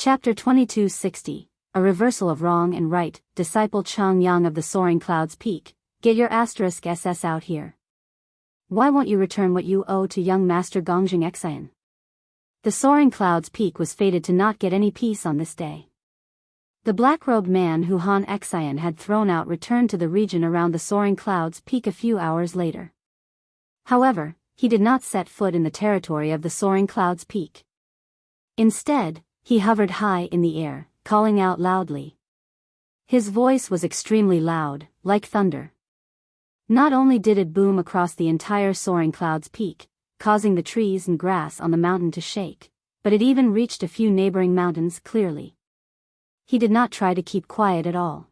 Chapter 2260, A Reversal of Wrong and Right. Disciple Chang Yang of the Soaring Clouds Peak, get your *SS out here. Why won't you return what you owe to young Master Gongjing Xian? The Soaring Clouds Peak was fated to not get any peace on this day. The black-robed man who Han Xian had thrown out returned to the region around the Soaring Clouds Peak a few hours later. However, he did not set foot in the territory of the Soaring Clouds Peak. Instead, he hovered high in the air, calling out loudly. His voice was extremely loud, like thunder. Not only did it boom across the entire Soaring Clouds Peak, causing the trees and grass on the mountain to shake, but it even reached a few neighboring mountains clearly. He did not try to keep quiet at all.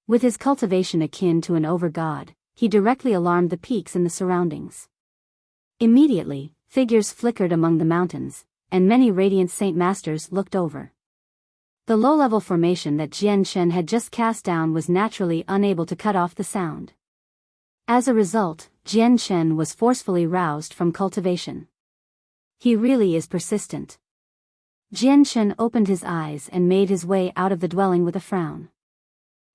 With his cultivation akin to an over-god, he directly alarmed the peaks in the surroundings. Immediately, figures flickered among the mountains, and many radiant Saint Masters looked over. The low-level formation that Jian Shen had just cast down was naturally unable to cut off the sound. As a result, Jian Shen was forcefully roused from cultivation. He really is persistent. Jian Shen opened his eyes and made his way out of the dwelling with a frown.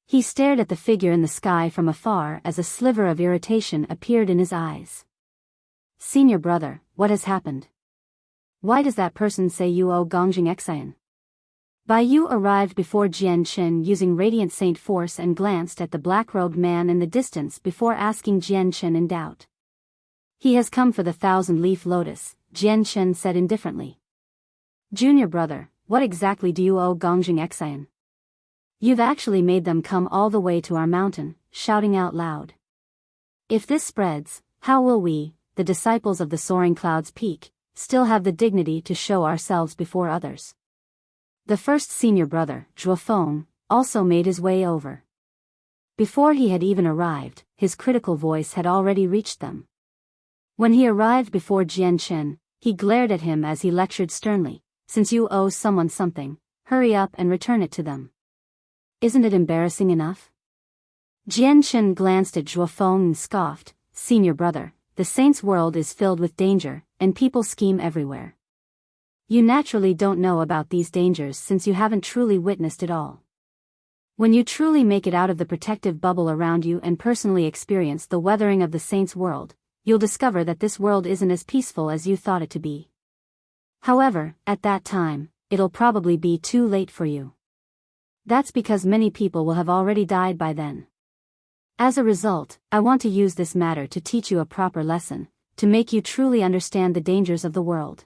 He stared at the figure in the sky from afar as a sliver of irritation appeared in his eyes. Senior brother, what has happened? Why does that person say you owe Gongjing Xian? Biyao arrived before Jian Shen using Radiant Saint Force and glanced at the black-robed man in the distance before asking Jian Shen in doubt. He has come for the 1,000-leaf lotus, Jian Shen said indifferently. Junior brother, what exactly do you owe Gongjing Xian? You've actually made them come all the way to our mountain, shouting out loud. If this spreads, how will we, the disciples of the Soaring Clouds Peak, still have the dignity to show ourselves before others? The first senior brother, Zhuofeng, also made his way over. Before he had even arrived, his critical voice had already reached them. When he arrived before Jian Shen, he glared at him as he lectured sternly, since you owe someone something, hurry up and return it to them. Isn't it embarrassing enough? Jian Shen glanced at Zhuofeng and scoffed, Senior brother, the saint's world is filled with danger, and people scheme everywhere. You naturally don't know about these dangers since you haven't truly witnessed it all. When you truly make it out of the protective bubble around you and personally experience the weathering of the saint's world, you'll discover that this world isn't as peaceful as you thought it to be. However, at that time, it'll probably be too late for you. That's because many people will have already died by then. As a result, I want to use this matter to teach you a proper lesson, to make you truly understand the dangers of the world.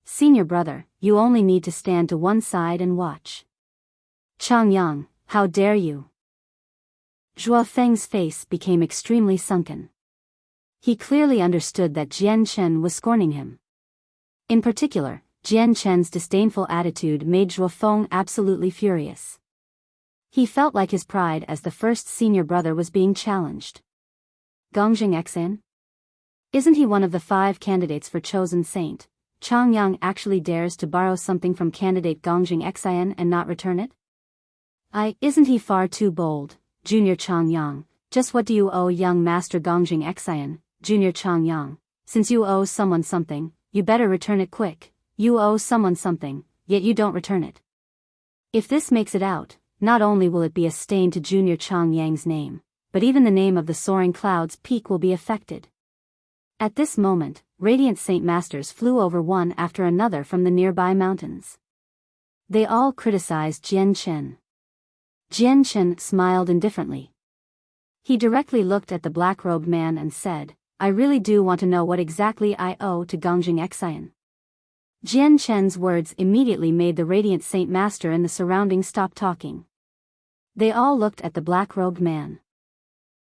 Senior brother, you only need to stand to one side and watch. Chang Yang, how dare you? Zhuofeng's face became extremely sunken. He clearly understood that Jian Shen was scorning him. In particular, Jian Shen's disdainful attitude made Zhuofeng absolutely furious. He felt like his pride as the first senior brother was being challenged. Gongjing Xian? Isn't he one of the 5 candidates for chosen saint? Chang Yang actually dares to borrow something from candidate Gongjing Xian and not return it? Isn't he far too bold, Junior Chang Yang? Just what do you owe young Master Gongjing Xian, Junior Chang Yang? Since you owe someone something, you better return it quick. You owe someone something, yet you don't return it. If this makes it out, not only will it be a stain to Junior Chang Yang's name, but even the name of the Soaring Clouds Peak will be affected. At this moment, Radiant Saint Masters flew over one after another from the nearby mountains. They all criticized Jian Shen. Jian Shen smiled indifferently. He directly looked at the black-robed man and said, I really do want to know what exactly I owe to Gongjing Xian. Jian Shen's words immediately made the Radiant Saint Master and the surroundings stop talking. They all looked at the black-robed man.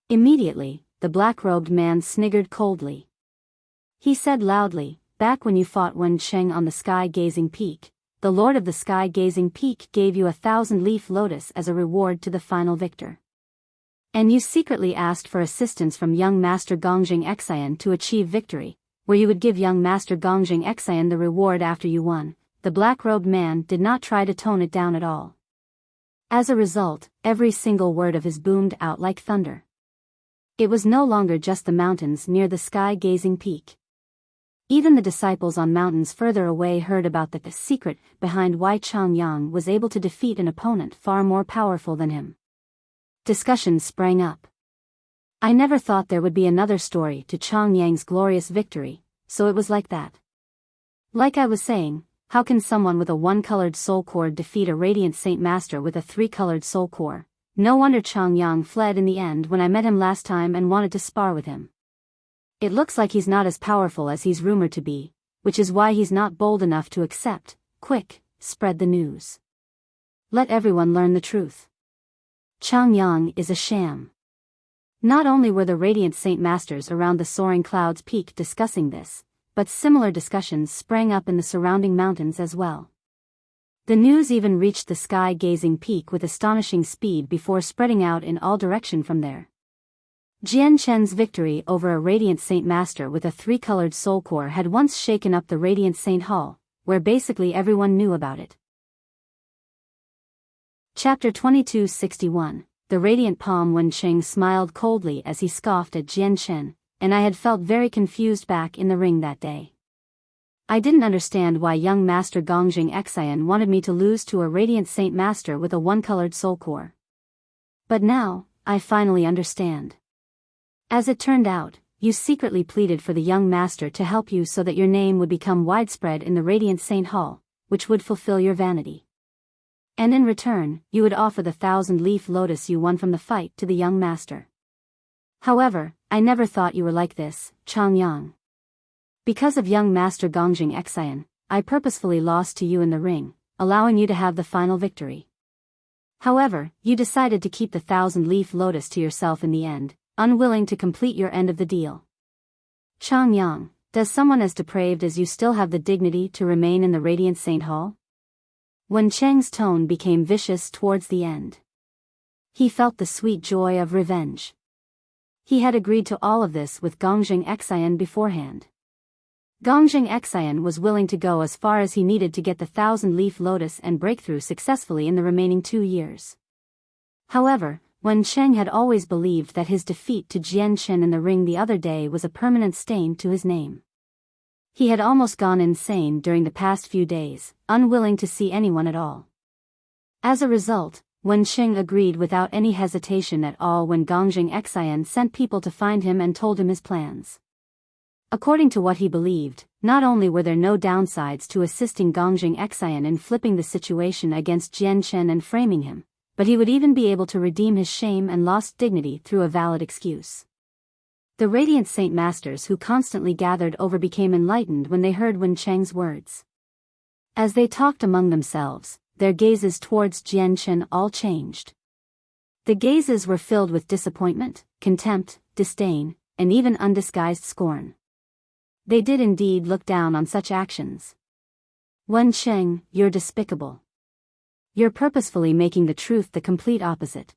Immediately, the black-robed man sniggered coldly. He said loudly, back when you fought Wen Cheng on the sky-gazing peak, the Lord of the sky-gazing peak gave you 1,000-leaf lotus as a reward to the final victor. And you secretly asked for assistance from young Master Gongjing Xian to achieve victory, where you would give young Master Gongjing Xian the reward after you won. The black-robed man did not try to tone it down at all. As a result, every single word of his boomed out like thunder. It was no longer just the mountains near the sky-gazing peak. Even the disciples on mountains further away heard about the secret behind why Changyang was able to defeat an opponent far more powerful than him. Discussions sprang up. I never thought there would be another story to Changyang's glorious victory, so it was like that. Like I was saying, how can someone with a one-colored soul core defeat a radiant saint master with a three-colored soul core? No wonder Changyang fled in the end when I met him last time and wanted to spar with him. It looks like he's not as powerful as he's rumored to be, which is why he's not bold enough to accept. Quick, spread the news. Let everyone learn the truth. Changyang is a sham. Not only were the radiant saint masters around the soaring clouds peak discussing this, but similar discussions sprang up in the surrounding mountains as well. The news even reached the sky-gazing peak with astonishing speed before spreading out in all direction from there. Jian Chen's victory over a radiant saint master with a three-colored soul core had once shaken up the radiant saint hall, where basically everyone knew about it. Chapter 2261. The radiant palm. Wenqing smiled coldly as he scoffed at Jian Chen, and I had felt very confused back in the ring that day. I didn't understand why young Master Gongjing Xian wanted me to lose to a radiant saint master with a one-colored soul core. But now, I finally understand. As it turned out, you secretly pleaded for the young master to help you so that your name would become widespread in the Radiant Saint Hall, which would fulfill your vanity. And in return, you would offer the 1,000-leaf lotus you won from the fight to the young master. However, I never thought you were like this, Changyang. Because of young Master Gongjing Xian, I purposefully lost to you in the ring, allowing you to have the final victory. However, you decided to keep the 1,000-leaf lotus to yourself in the end, unwilling to complete your end of the deal. Changyang, does someone as depraved as you still have the dignity to remain in the Radiant Saint Hall? Wenqing's tone became vicious towards the end. He felt the sweet joy of revenge. He had agreed to all of this with Gongjing Xian beforehand. Gongjing Xian was willing to go as far as he needed to get the 1,000-leaf lotus and breakthrough successfully in the remaining 2 years. However, Wenqing had always believed that his defeat to Jian Chen in the ring the other day was a permanent stain to his name. He had almost gone insane during the past few days, unwilling to see anyone at all. As a result, Wenqing agreed without any hesitation at all when Gongjing Xian sent people to find him and told him his plans. According to what he believed, not only were there no downsides to assisting Gongjing Xian in flipping the situation against Jian Chen and framing him, but he would even be able to redeem his shame and lost dignity through a valid excuse. The Radiant Saint Masters who constantly gathered over became enlightened when they heard Wenqing's words. As they talked among themselves, their gazes towards Jian Chen all changed. The gazes were filled with disappointment, contempt, disdain, and even undisguised scorn. They did indeed look down on such actions. Wenqing, you're despicable. You're purposefully making the truth the complete opposite.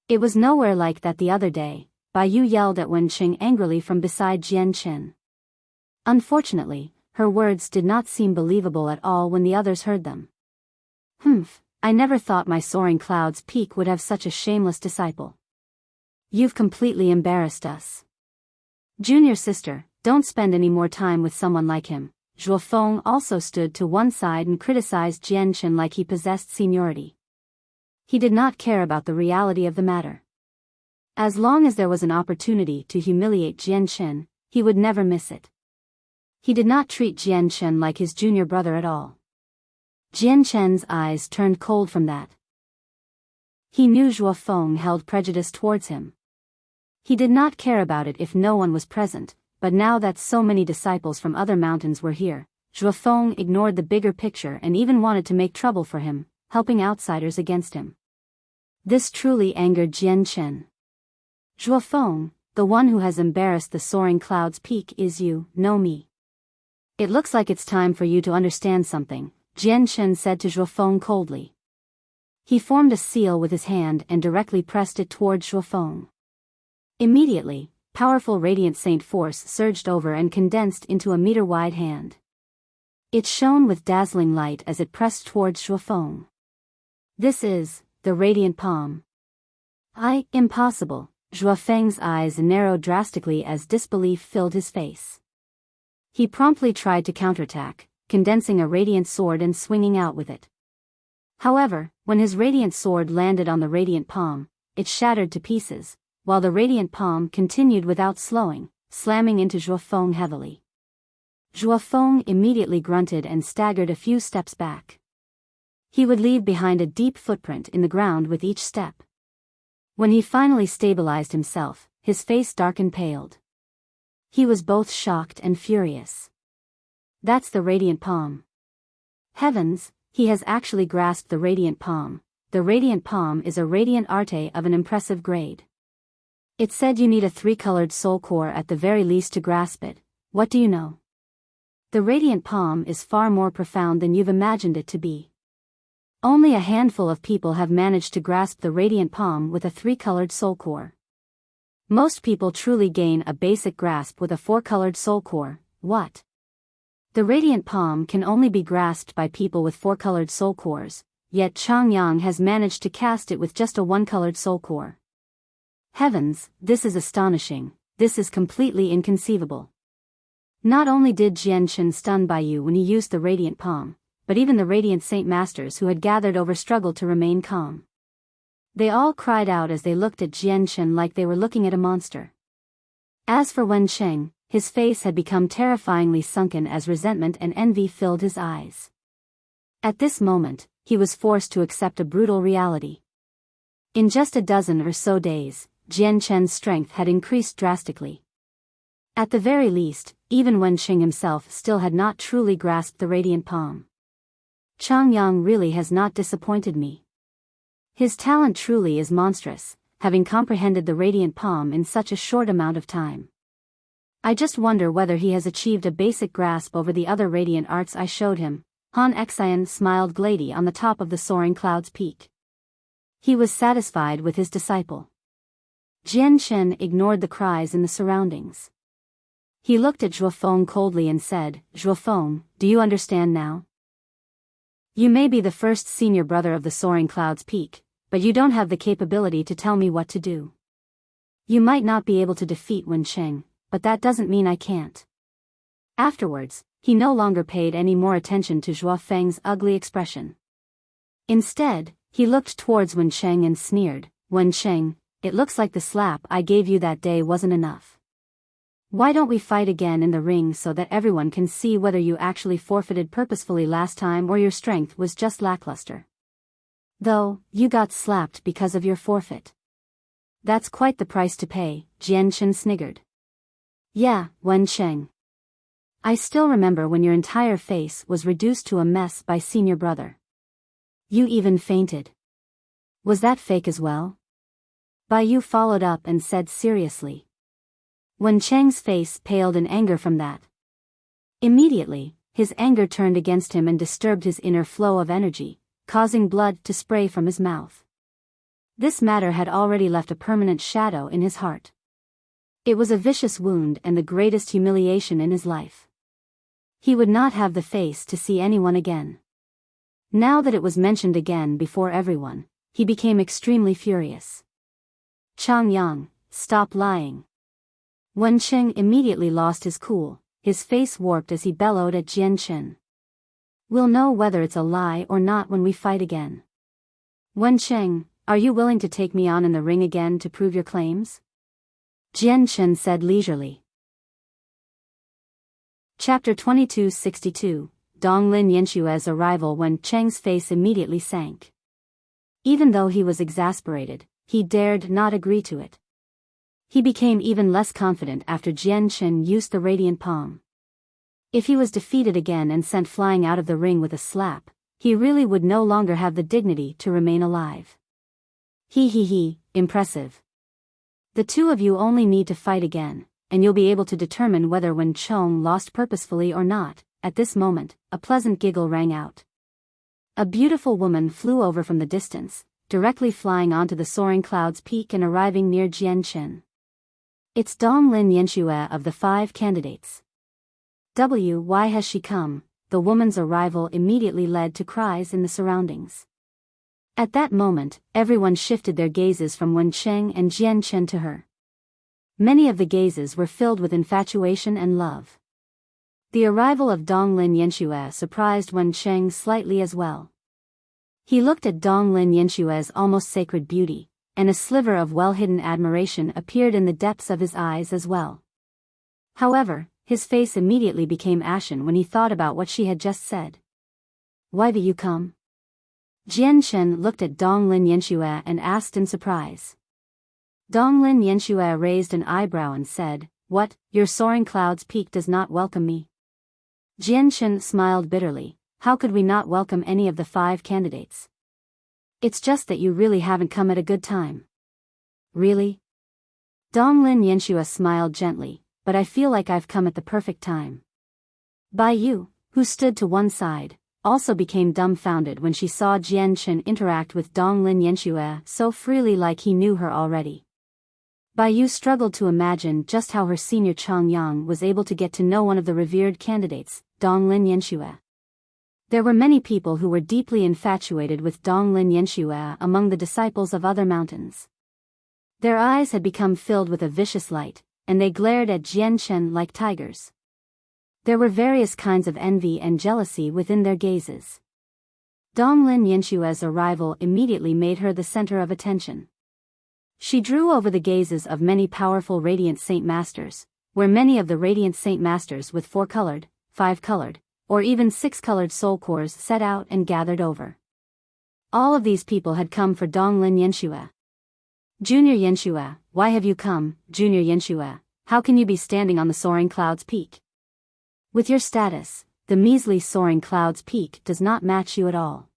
It was nowhere like that the other day. Biyao yelled at Wenqing angrily from beside Jian Chen. Unfortunately, her words did not seem believable at all when the others heard them. I never thought my soaring clouds peak would have such a shameless disciple. You've completely embarrassed us. Junior sister, don't spend any more time with someone like him. Zhuo Feng also stood to one side and criticized Jian Chen like he possessed seniority. He did not care about the reality of the matter. As long as there was an opportunity to humiliate Jian Chen, he would never miss it. He did not treat Jian Chen like his junior brother at all. Jian Chen's eyes turned cold from that. He knew Zhuo Feng held prejudice towards him. He did not care about it if no one was present, but now that so many disciples from other mountains were here, Zhuo Feng ignored the bigger picture and even wanted to make trouble for him, helping outsiders against him. This truly angered Jian Chen. Zhuo Feng, the one who has embarrassed the soaring clouds peak is you, know me. It looks like it's time for you to understand something, Jian Chen said to Zhuo Feng coldly. He formed a seal with his hand and directly pressed it towards Zhuo Feng. Immediately, powerful radiant saint force surged over and condensed into a meter-wide hand. It shone with dazzling light as it pressed towards Zhuo Feng. This is the radiant palm. Impossible. Zhuo Feng's eyes narrowed drastically as disbelief filled his face. He promptly tried to counterattack, condensing a radiant sword and swinging out with it. However, when his radiant sword landed on the radiant palm, it shattered to pieces, while the radiant palm continued without slowing, slamming into Zhuo Feng heavily. Zhuo Feng immediately grunted and staggered a few steps back. He would leave behind a deep footprint in the ground with each step. When he finally stabilized himself, his face darkened paled. He was both shocked and furious. That's the radiant palm. Heavens, he has actually grasped the radiant palm. The radiant palm is a radiant arte of an impressive grade. It said you need a 3-colored soul core at the very least to grasp it. What do you know? The radiant palm is far more profound than you've imagined it to be. Only a handful of people have managed to grasp the radiant palm with a 3-colored soul core. Most people truly gain a basic grasp with a 4-colored soul core. What? The radiant palm can only be grasped by people with 4-colored soul cores, yet Changyang has managed to cast it with just a 1-colored soul core. Heavens, this is astonishing, this is completely inconceivable. Not only did Jianchen stun Biyao when he used the radiant palm, but even the radiant saint masters who had gathered over struggled to remain calm. They all cried out as they looked at Jianchen like they were looking at a monster. As for Wen Cheng, his face had become terrifyingly sunken as resentment and envy filled his eyes. At this moment, he was forced to accept a brutal reality. In just a dozen or so days, Jianchen's strength had increased drastically. At the very least, even Wen Cheng himself still had not truly grasped the radiant palm. Changyang really has not disappointed me. His talent truly is monstrous, having comprehended the radiant palm in such a short amount of time. I just wonder whether he has achieved a basic grasp over the other radiant arts I showed him. Han Xian smiled gladly on the top of the soaring cloud's peak. He was satisfied with his disciple. Jianchen ignored the cries in the surroundings. He looked at Zhuo Feng coldly and said, "Zhuo Feng, do you understand now? You may be the first senior brother of the soaring cloud's peak, but you don't have the capability to tell me what to do. You might not be able to defeat Wen Cheng, but that doesn't mean I can't." Afterwards, he no longer paid any more attention to Zhuo Feng's ugly expression. Instead, he looked towards Wen Cheng and sneered, "Wen Cheng, it looks like the slap I gave you that day wasn't enough. Why don't we fight again in the ring so that everyone can see whether you actually forfeited purposefully last time or your strength was just lackluster? Though, you got slapped because of your forfeit. That's quite the price to pay," Jianchen sniggered. "Yeah, Wen Cheng. I still remember when your entire face was reduced to a mess by senior brother. You even fainted. Was that fake as well?" Biyao followed up and said seriously. Wen Cheng's face paled in anger from that. Immediately, his anger turned against him and disturbed his inner flow of energy, causing blood to spray from his mouth. This matter had already left a permanent shadow in his heart. It was a vicious wound and the greatest humiliation in his life. He would not have the face to see anyone again. Now that it was mentioned again before everyone, he became extremely furious. "Changyang, stop lying." Wen Cheng immediately lost his cool, his face warped as he bellowed at Jianchen. "We'll know whether it's a lie or not when we fight again. Wen Cheng, are you willing to take me on in the ring again to prove your claims?" Jianchen said leisurely. Chapter 2262, Donglin Yenshue's arrival. Wen Cheng's face immediately sank. Even though he was exasperated, he dared not agree to it. He became even less confident after Jianchen used the radiant palm. If he was defeated again and sent flying out of the ring with a slap, he really would no longer have the dignity to remain alive. Impressive. The two of you only need to fight again, and you'll be able to determine whether Wen Cheng lost purposefully or not. At this moment, a pleasant giggle rang out. A beautiful woman flew over from the distance, directly flying onto the soaring cloud's peak and arriving near Jianchen. It's Donglin Yanshue of the 5 candidates. Why has she come? The woman's arrival immediately led to cries in the surroundings. At that moment, everyone shifted their gazes from Wen Cheng and Jianchen to her. Many of the gazes were filled with infatuation and love. The arrival of Donglin Yanxue surprised Wen Cheng slightly as well. He looked at Donglin Yanshue's almost sacred beauty, and a sliver of well-hidden admiration appeared in the depths of his eyes as well. However, his face immediately became ashen when he thought about what she had just said. "Why do you come?" Jian Chen looked at Donglin Yanxue and asked in surprise. Donglin Yanxue raised an eyebrow and said, "What, your soaring cloud's peak does not welcome me?" Jian Chen smiled bitterly. "How could we not welcome any of the 5 candidates? It's just that you really haven't come at a good time." "Really?" Donglin Yanxue smiled gently, "But I feel like I've come at the perfect time." Biyao, who stood to one side, also became dumbfounded when she saw Jian Chen interact with Donglin Yanxue so freely like he knew her already. Biyao struggled to imagine just how her senior Chang Yang was able to get to know one of the revered candidates, Donglin Yanxue. There were many people who were deeply infatuated with Donglin Yanxue among the disciples of other mountains. Their eyes had become filled with a vicious light, and they glared at Jian Chen like tigers. There were various kinds of envy and jealousy within their gazes. Donglin Yanshue's arrival immediately made her the center of attention. She drew over the gazes of many powerful Radiant Saint Masters, where many of the Radiant Saint Masters with 4-colored, 5-colored, or even 6-colored soul cores set out and gathered over. All of these people had come for Donglin Yanxue. "Junior Yanxue, why have you come, Junior Yanxue? How can you be standing on the soaring cloud's peak? With your status, the measly soaring cloud's peak does not match you at all.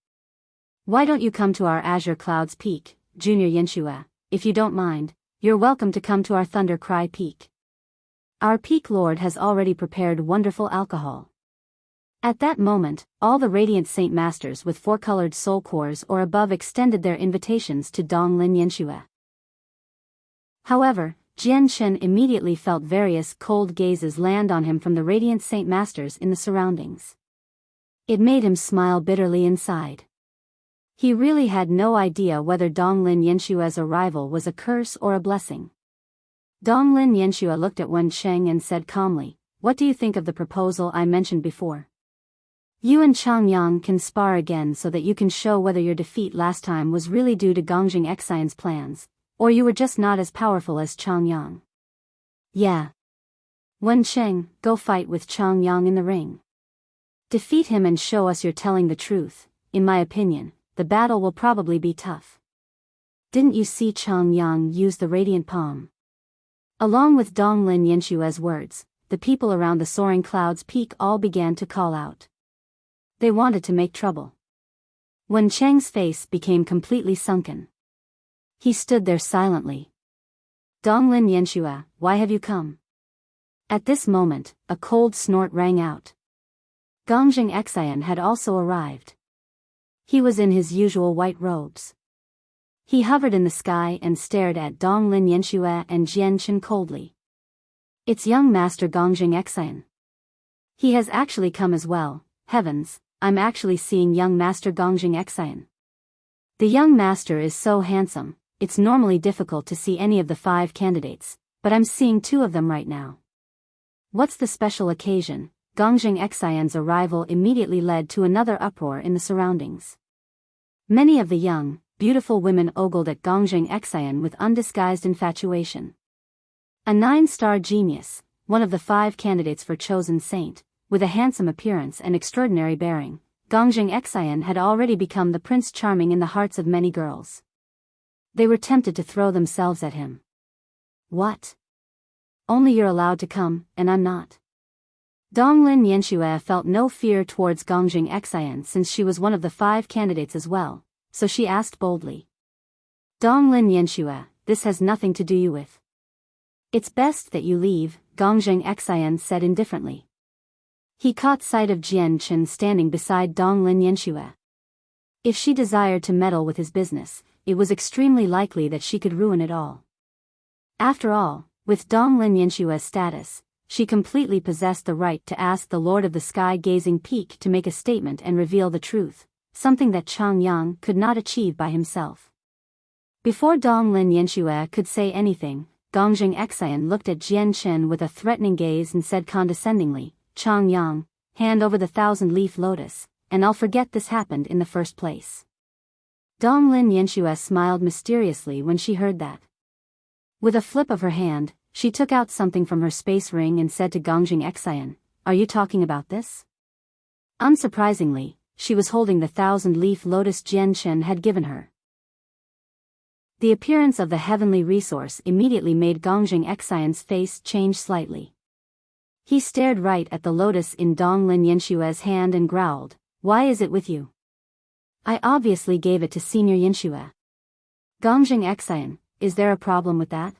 Why don't you come to our azure cloud's peak, Junior Yanxue? If you don't mind, you're welcome to come to our Thunder Cry peak. Our peak lord has already prepared wonderful alcohol." At that moment, all the Radiant Saint Masters with 4-colored soul cores or above extended their invitations to Donglin Yanxue. However, Jian Chen immediately felt various cold gazes land on him from the Radiant Saint Masters in the surroundings. It made him smile bitterly inside. He really had no idea whether Donglin Yanshue's arrival was a curse or a blessing. Donglin Yanxue looked at Wen Cheng and said calmly, "What do you think of the proposal I mentioned before? You and Chang Yang can spar again so that you can show whether your defeat last time was really due to Gongjing Xian's plans, or you were just not as powerful as Chang Yang." "Yeah. Wen Cheng, go fight with Chang Yang in the ring. Defeat him and show us you're telling the truth. In my opinion, the battle will probably be tough. Didn't you see Chang Yang use the Radiant Palm?" Along with Donglin Yanshue's words, the people around the soaring cloud's peak all began to call out. They wanted to make trouble. Wen Cheng's face became completely sunken. He stood there silently. "Donglin Yanxue, why have you come?" At this moment, a cold snort rang out. Gongjing Xian had also arrived. He was in his usual white robes. He hovered in the sky and stared at Donglin Yanxue and Jian Chen coldly. "It's young Master Gongjing Xian. He has actually come as well. Heavens, I'm actually seeing young Master Gongjing Xian. The young master is so handsome. It's normally difficult to see any of the 5 candidates, but I'm seeing 2 of them right now. What's the special occasion?" Gongjing Xian's arrival immediately led to another uproar in the surroundings. Many of the young, beautiful women ogled at Gongjing Xian with undisguised infatuation. A 9-star genius, one of the 5 candidates for Chosen Saint, with a handsome appearance and extraordinary bearing, Gongjing Xian had already become the Prince Charming in the hearts of many girls. They were tempted to throw themselves at him. "What? Only you're allowed to come, and I'm not?" Donglin Yanxue felt no fear towards Gongjing Xian since she was one of the 5 candidates as well, so she asked boldly. "Donglin Yanxue, this has nothing to do you with. It's best that you leave," Gongjing Xian said indifferently. He caught sight of Jian Chen standing beside Donglin Yanxue. If she desired to meddle with his business, it was extremely likely that she could ruin it all. After all, with Donglin Yanshue's status, she completely possessed the right to ask the Lord of the Sky-Gazing Peak to make a statement and reveal the truth, something that Chang Yang could not achieve by himself. Before Donglin Yanxue could say anything, Gongjing Xian looked at Jian Chen with a threatening gaze and said condescendingly, Chang Yang, hand over the 1,000-leaf lotus, and I'll forget this happened in the first place. Donglin Yanxue smiled mysteriously when she heard that. With a flip of her hand, she took out something from her space ring and said to Gongjing Xian, "Are you talking about this?" Unsurprisingly, she was holding the 1,000-leaf lotus Jian Chen had given her. The appearance of the heavenly resource immediately made Gongjing Xian's face change slightly. He stared right at the lotus in Donglin Yanshue's hand and growled, "Why is it with you? I obviously gave it to Senior Yanxue." Gongjing Xian, is there a problem with that?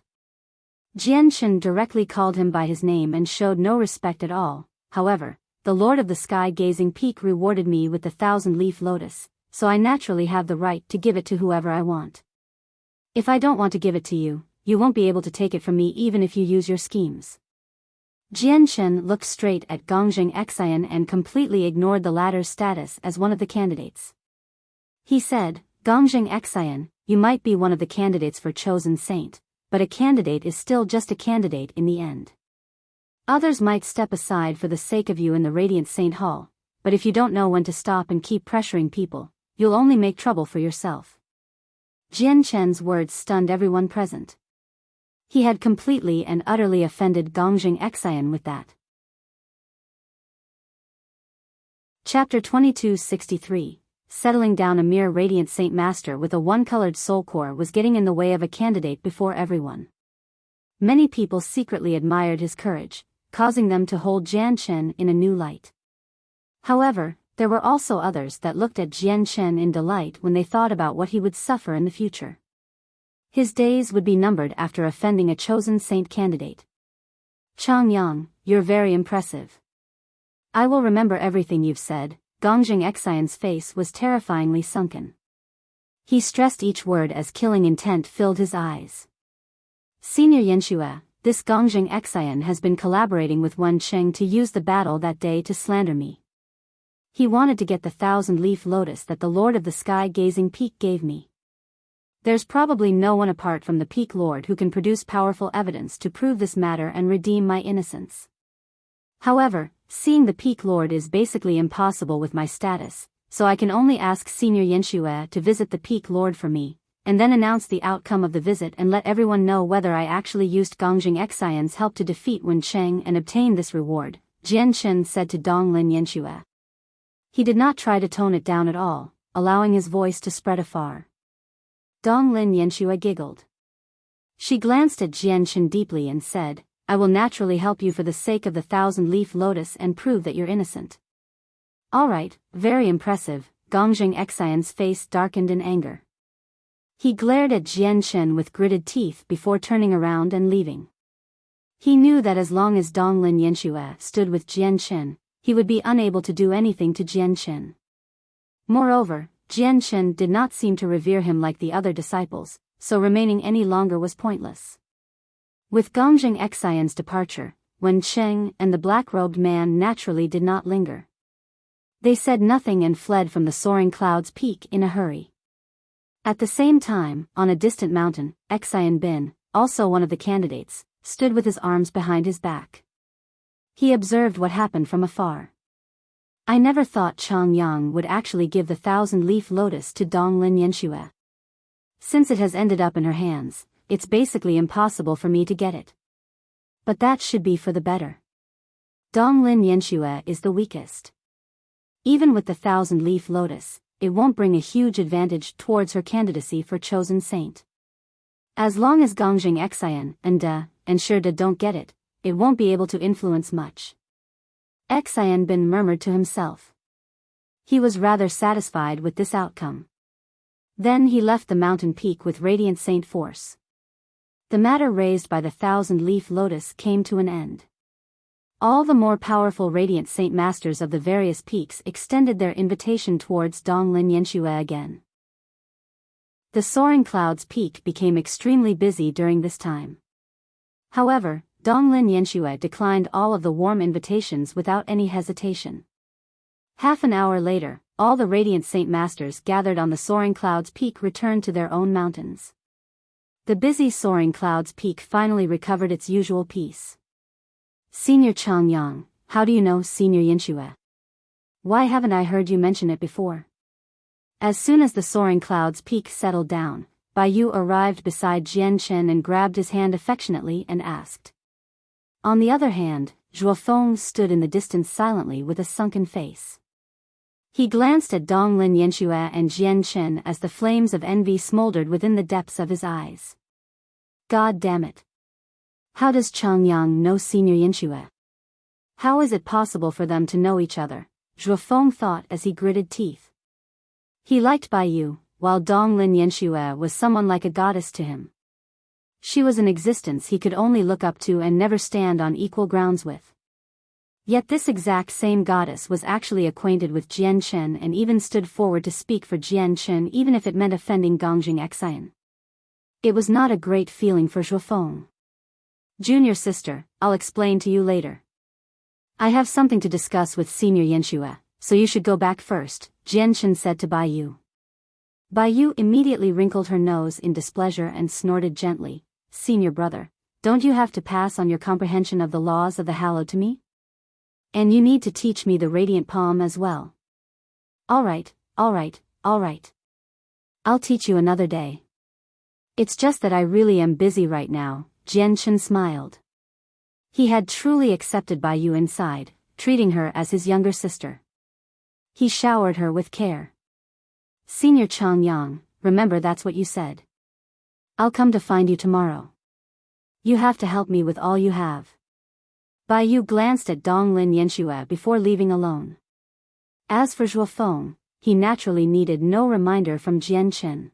Jian Chen directly called him by his name and showed no respect at all. However, the Lord of the Sky-Gazing Peak rewarded me with the 1,000-leaf lotus, so I naturally have the right to give it to whoever I want. If I don't want to give it to you, you won't be able to take it from me even if you use your schemes. Jian Chen looked straight at Gongjing Xian and completely ignored the latter's status as one of the candidates. He said, "Gongjing Xian, you might be one of the candidates for chosen saint, but a candidate is still just a candidate in the end. Others might step aside for the sake of you in the Radiant Saint Hall, but if you don't know when to stop and keep pressuring people, you'll only make trouble for yourself." Jian Chen's words stunned everyone present. He had completely and utterly offended Gongjing Xian with that. Chapter 2263. Settling down. A mere Radiant Saint Master with a one-colored soul core was getting in the way of a candidate before everyone. Many people secretly admired his courage, causing them to hold Jian Chen in a new light. However, there were also others that looked at Jian Chen in delight when they thought about what he would suffer in the future. His days would be numbered after offending a chosen saint candidate. "Chang Yang, you're very impressive. I will remember everything you've said." Gongjing Xian's face was terrifyingly sunken. He stressed each word as killing intent filled his eyes. "Senior Yanxue, this Gongjing Xian has been collaborating with Wen Cheng to use the battle that day to slander me. He wanted to get the 1,000-leaf lotus that the Lord of the Sky-Gazing Peak gave me. There's probably no one apart from the Peak Lord who can produce powerful evidence to prove this matter and redeem my innocence. However, seeing the Peak Lord is basically impossible with my status, so I can only ask Senior Yanxue to visit the Peak Lord for me, and then announce the outcome of the visit and let everyone know whether I actually used Gongjing Xian's help to defeat Wen Cheng and obtain this reward," Jian Chen said to Donglin Yanxue. He did not try to tone it down at all, allowing his voice to spread afar. Donglin Yanxue giggled. She glanced at Jian Chen deeply and said, "I will naturally help you for the sake of the 1,000-leaf lotus and prove that you're innocent." "All right, very impressive." Gongjing Xian's face darkened in anger. He glared at Jian Chen with gritted teeth before turning around and leaving. He knew that as long as Donglin Yanxue stood with Jian Chen, he would be unable to do anything to Jian Chen. Moreover, Jian Chen did not seem to revere him like the other disciples, so remaining any longer was pointless. With Gongjing Xian's departure, Wen Cheng and the black-robed man naturally did not linger. They said nothing and fled from the soaring cloud's peak in a hurry. At the same time, on a distant mountain, Xian Bin, also one of the candidates, stood with his arms behind his back. He observed what happened from afar. "I never thought Chang Yang would actually give the 1,000-leaf lotus to Donglin Yanxue. Since it has ended up in her hands, it's basically impossible for me to get it. But that should be for the better. Donglin Yanxue is the weakest. Even with the 1,000-leaf lotus, it won't bring a huge advantage towards her candidacy for chosen saint. As long as Gongjing Xian and Shida don't get it, it won't be able to influence much." Xian Bin murmured to himself. He was rather satisfied with this outcome. Then he left the mountain peak with Radiant Saint force. The matter raised by the 1,000-leaf lotus came to an end. All the more powerful Radiant Saint Masters of the various peaks extended their invitation towards Donglin Yanxue again. The soaring cloud's peak became extremely busy during this time. However, Donglin Yanxue declined all of the warm invitations without any hesitation. Half an hour later, all the Radiant Saint Masters gathered on the soaring cloud's peak returned to their own mountains. The busy soaring cloud's peak finally recovered its usual peace. "Senior Chang Yang, how do you know Senior Yinxue? Why haven't I heard you mention it before? As soon as the soaring cloud's peak settled down, Biyao arrived beside Jian Chen and grabbed his hand affectionately and asked. On the other hand, Zhuofeng stood in the distance silently with a sunken face. He glanced at Donglin Yinxue and Jian Chen as the flames of envy smoldered within the depths of his eyes. God damn it. How does Changyang know Senior Yinxue? How is it possible for them to know each other? Zhuofeng thought as he gritted teeth. He liked Biyao, while Donglin Yinxue was someone like a goddess to him. She was an existence he could only look up to and never stand on equal grounds with. Yet this exact same goddess was actually acquainted with Jian Chen and even stood forward to speak for Jian Chen even if it meant offending Gongjing Xian. It was not a great feeling for Zhuofeng. Junior sister, I'll explain to you later. I have something to discuss with Senior Yinxue, so you should go back first, Jian Chen said to Biyao. Biyao immediately wrinkled her nose in displeasure and snorted gently, Senior brother, don't you have to pass on your comprehension of the laws of the hallowed to me? And you need to teach me the radiant palm as well. All right. I'll teach you another day. It's just that I really am busy right now, Jian Chen smiled. He had truly accepted Biyao inside, treating her as his younger sister. He showered her with care. Senior Changyang, remember that's what you said. I'll come to find you tomorrow. You have to help me with all you have. Biyao glanced at Donglin Yinxue before leaving alone. As for Zhuofeng, he naturally needed no reminder from Jian Chen.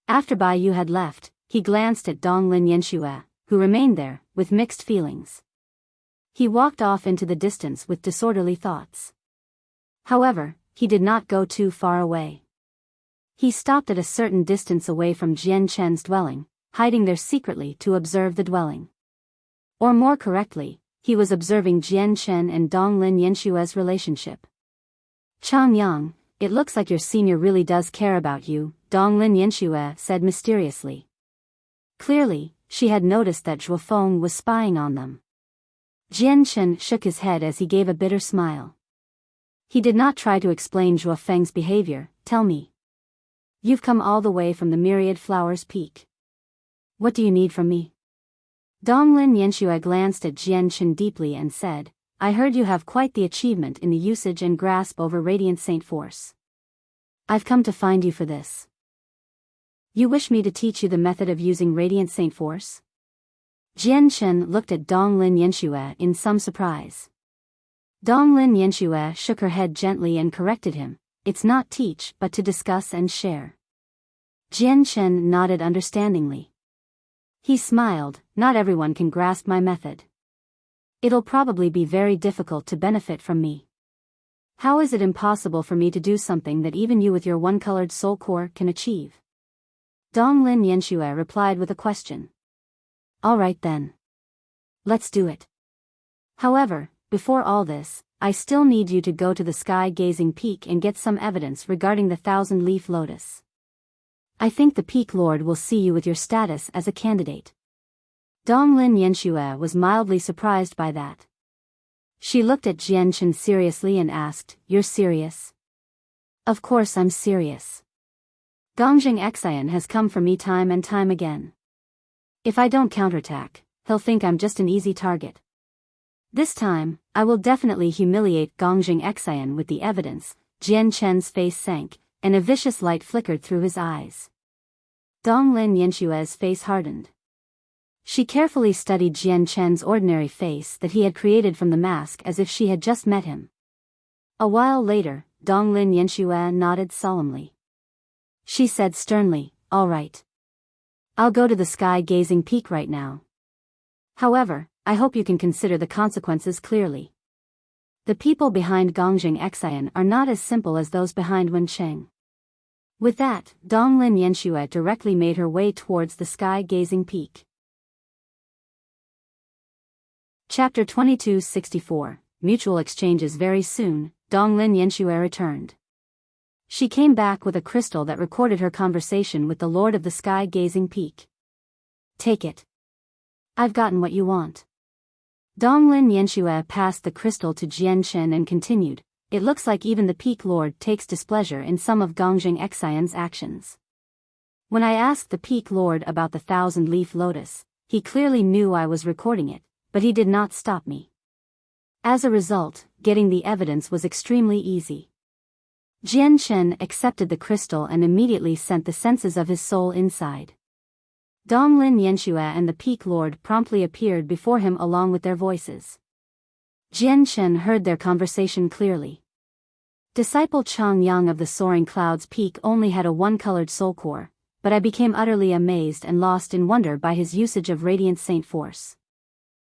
After Biyao had left, he glanced at Donglin Yinxue, who remained there, with mixed feelings. He walked off into the distance with disorderly thoughts. However, he did not go too far away. He stopped at a certain distance away from Jian Chen's dwelling, hiding there secretly to observe the dwelling. Or more correctly, he was observing Jian Chen and Donglin Yinxue's relationship. Changyang, it looks like your senior really does care about you, Donglin Yinxue said mysteriously. Clearly, she had noticed that Zhuofeng was spying on them. Jian Chen shook his head as he gave a bitter smile. He did not try to explain Zhuofeng's behavior. Tell me. You've come all the way from the Myriad Flowers Peak. What do you need from me? Donglin Yinxue glanced at Jian Chen deeply and said, I heard you have quite the achievement in the usage and grasp over Radiant Saint Force. I've come to find you for this. You wish me to teach you the method of using Radiant Saint Force? Jian Chen looked at Donglin Yinxue in some surprise. Donglin Yinxue shook her head gently and corrected him, it's not teach but to discuss and share. Jian Chen nodded understandingly. He smiled, not everyone can grasp my method. It'll probably be very difficult to benefit from me. How is it impossible for me to do something that even you with your one-colored soul core can achieve? Donglin Yinxue replied with a question. All right then. Let's do it. However, before all this, I still need you to go to the sky-gazing peak and get some evidence regarding the thousand-leaf lotus. I think the Peak Lord will see you with your status as a candidate. Donglin Yinxue was mildly surprised by that. She looked at Jian Chen seriously and asked, You're serious? Of course I'm serious. Gongjing Xian has come for me time and time again. If I don't counterattack, he'll think I'm just an easy target. This time, I will definitely humiliate Gongjing Xian with the evidence. Jian Chen's face sank, and a vicious light flickered through his eyes. Donglin Yinxue's face hardened. She carefully studied Jian Chen's ordinary face that he had created from the mask as if she had just met him. A while later, Donglin Yinxue nodded solemnly. She said sternly, All right. I'll go to the sky-gazing peak right now. However, I hope you can consider the consequences clearly. The people behind Gongjing Xian are not as simple as those behind Wencheng. With that, Donglin Yinxue directly made her way towards the sky-gazing peak. Chapter 2264, Mutual Exchanges. Very soon, Donglin Yinxue returned. She came back with a crystal that recorded her conversation with the Lord of the Sky-Gazing Peak. Take it. I've gotten what you want. Donglin Yanxue passed the crystal to Jian Chen and continued, "It looks like even the Peak Lord takes displeasure in some of Gongjing Xian's actions. When I asked the Peak Lord about the 1,000-leaf lotus, he clearly knew I was recording it, but he did not stop me. As a result, getting the evidence was extremely easy." Jian Chen accepted the crystal and immediately sent the senses of his soul inside. Donglin Yanxue and the Peak Lord promptly appeared before him along with their voices. Jian Chen heard their conversation clearly. Disciple Chang Yang of the Soaring Clouds Peak only had a one-colored soul core, but I became utterly amazed and lost in wonder by his usage of Radiant Saint Force.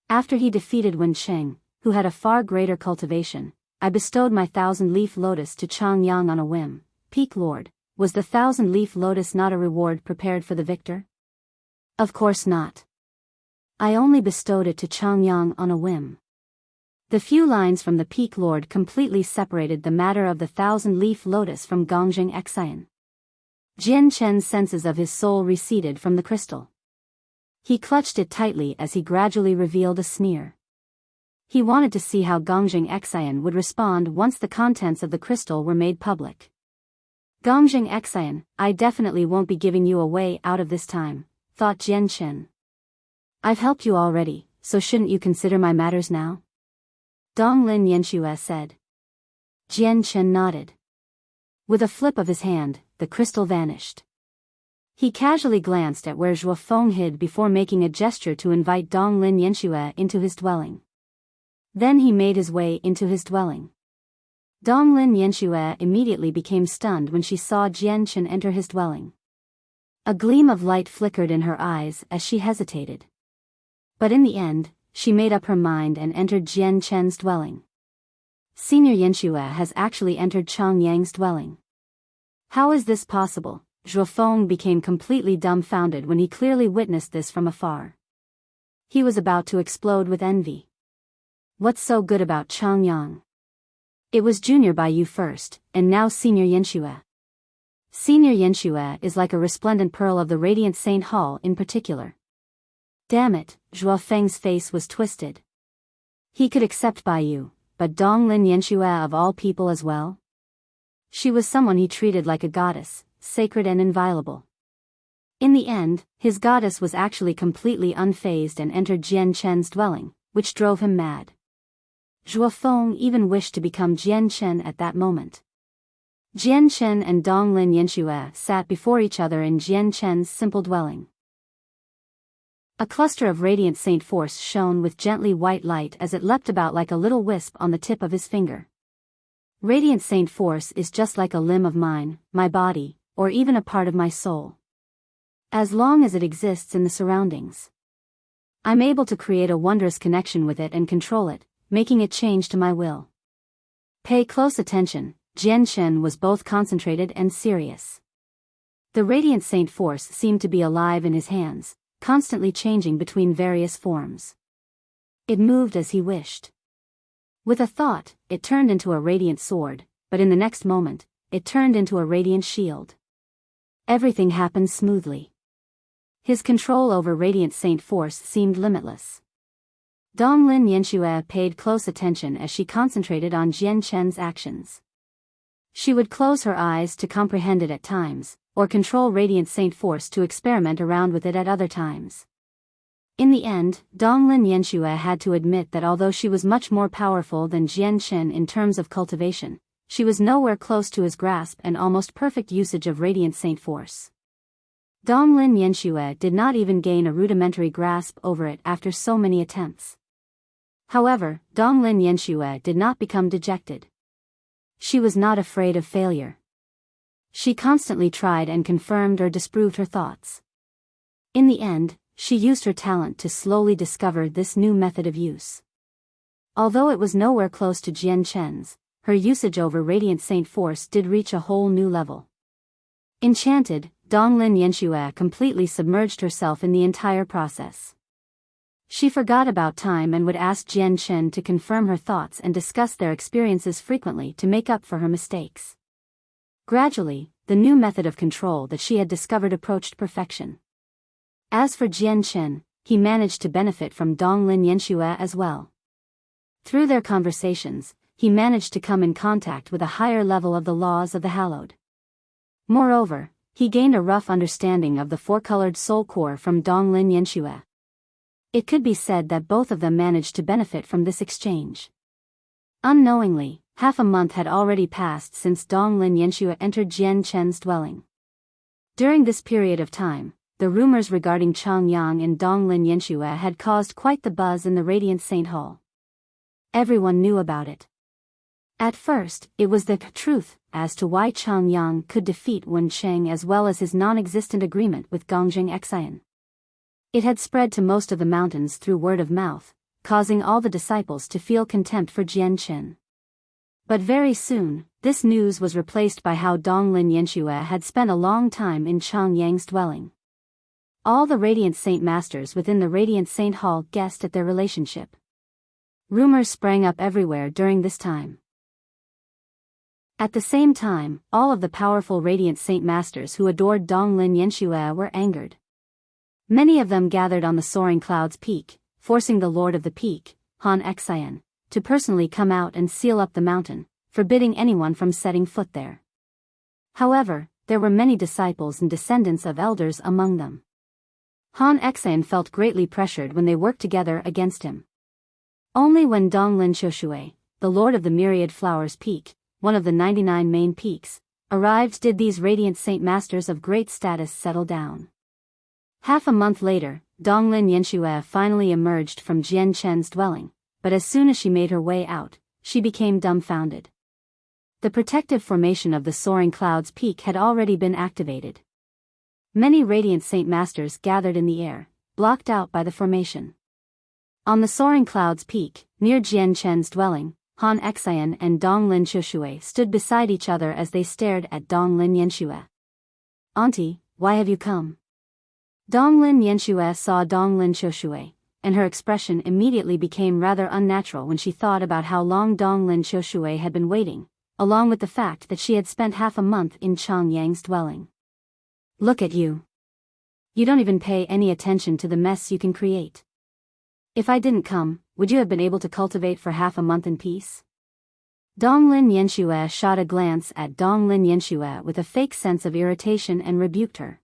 After he defeated Wen Cheng, who had a far greater cultivation, I bestowed my 1,000-leaf lotus to Chang Yang on a whim. Peak Lord, was the 1,000-leaf lotus not a reward prepared for the victor? Of course not. I only bestowed it to Chang Yang on a whim. The few lines from the Peak Lord completely separated the matter of the 1,000-leaf lotus from Gongjing Xian. Jian Chen's senses of his soul receded from the crystal. He clutched it tightly as he gradually revealed a sneer. He wanted to see how Gongjing Xian would respond once the contents of the crystal were made public. "Gongjing Xian, I definitely won't be giving you a way out of this time," thought Jian Chen. "I've helped you already, so shouldn't you consider my matters now?" Donglin Yanxue said. Jian Chen nodded. With a flip of his hand, the crystal vanished. He casually glanced at where Zhuo Feng hid before making a gesture to invite Donglin Yanxue into his dwelling. Then he made his way into his dwelling. Donglin Yanxue immediately became stunned when she saw Jian Chen enter his dwelling. A gleam of light flickered in her eyes as she hesitated. But in the end, she made up her mind and entered Jian Chen's dwelling. Senior Yanxue has actually entered Chang Yang's dwelling. How is this possible? Zhuo Feng became completely dumbfounded when he clearly witnessed this from afar. He was about to explode with envy. What's so good about Chang Yang? It was Junior Biyao first, and now Senior Yanxue. Senior Yanxue is like a resplendent pearl of the Radiant Saint Hall in particular. Damn it, Zhuo Feng's face was twisted. He could accept Biyao, but Donglin Yanxue of all people as well? She was someone he treated like a goddess, sacred and inviolable. In the end, his goddess was actually completely unfazed and entered Jian Chen's dwelling, which drove him mad. Zhuo Feng even wished to become Jian Chen at that moment. Jian Chen and Donglin Yanxue sat before each other in Jian Chen's simple dwelling. A cluster of radiant saint force shone with gently white light as it leapt about like a little wisp on the tip of his finger. Radiant saint force is just like a limb of mine, my body, or even a part of my soul. As long as it exists in the surroundings, I'm able to create a wondrous connection with it and control it, making it change to my will. Pay close attention. Jian Chen was both concentrated and serious. The radiant saint force seemed to be alive in his hands, constantly changing between various forms. It moved as he wished. With a thought, it turned into a radiant sword, but in the next moment, it turned into a radiant shield. Everything happened smoothly. His control over radiant saint force seemed limitless. Donglin Yanxue paid close attention as she concentrated on Jian Chen's actions. She would close her eyes to comprehend it at times, or control radiant saint force to experiment around with it at other times. In the end, Donglin Yanxue had to admit that although she was much more powerful than Jian Chen in terms of cultivation, she was nowhere close to his grasp and almost perfect usage of radiant saint force. Donglin Yanxue did not even gain a rudimentary grasp over it after so many attempts. However, Donglin Yanxue did not become dejected. She was not afraid of failure. She constantly tried and confirmed or disproved her thoughts. In the end, she used her talent to slowly discover this new method of use. Although it was nowhere close to Jian Chen's, her usage over radiant saint force did reach a whole new level. Enchanted, Donglin Yanxue completely submerged herself in the entire process. She forgot about time and would ask Jian Chen to confirm her thoughts and discuss their experiences frequently to make up for her mistakes. Gradually, the new method of control that she had discovered approached perfection. As for Jian Chen, he managed to benefit from Donglin Yanxue as well. Through their conversations, he managed to come in contact with a higher level of the laws of the hallowed. Moreover, he gained a rough understanding of the four-colored soul core from Donglin Yanxue. It could be said that both of them managed to benefit from this exchange. Unknowingly, half a month had already passed since Donglin Yanxue entered Jian Chen's dwelling. During this period of time, the rumors regarding Chang Yang and Donglin Yanxue had caused quite the buzz in the Radiant Saint Hall. Everyone knew about it. At first, it was the truth as to why Chang Yang could defeat Wen Cheng as well as his non-existent agreement with Gongjing Xian. It had spread to most of the mountains through word of mouth, causing all the disciples to feel contempt for Jian Chen. But very soon, this news was replaced by how Donglin Yanxue had spent a long time in Chang Yang's dwelling. All the Radiant Saint Masters within the Radiant Saint Hall guessed at their relationship. Rumors sprang up everywhere during this time. At the same time, all of the powerful Radiant Saint Masters who adored Donglin Yanxue were angered. Many of them gathered on the Soaring Clouds Peak, forcing the Lord of the Peak, Han Xian, to personally come out and seal up the mountain, forbidding anyone from setting foot there. However, there were many disciples and descendants of elders among them. Han Xian felt greatly pressured when they worked together against him. Only when Donglin Xiushui, the Lord of the Myriad Flowers Peak, one of the 99 main peaks, arrived did these Radiant Saint Masters of great status settle down. Half a month later, Donglin Yanxue finally emerged from Jian Chen's dwelling, but as soon as she made her way out, she became dumbfounded. The protective formation of the Soaring Clouds Peak had already been activated. Many Radiant Saint Masters gathered in the air, blocked out by the formation. On the Soaring Clouds Peak, near Jian Chen's dwelling, Han Xian and Donglin Xiushui stood beside each other as they stared at Donglin Yanxue. "Auntie, why have you come?" Donglin Yanxue saw Donglin Xiushui, and her expression immediately became rather unnatural when she thought about how long Donglin Xiushui had been waiting, along with the fact that she had spent half a month in Chang Yang's dwelling. "Look at you. You don't even pay any attention to the mess you can create. If I didn't come, would you have been able to cultivate for half a month in peace?" Donglin Yanxue shot a glance at Donglin Yanxue with a fake sense of irritation and rebuked her.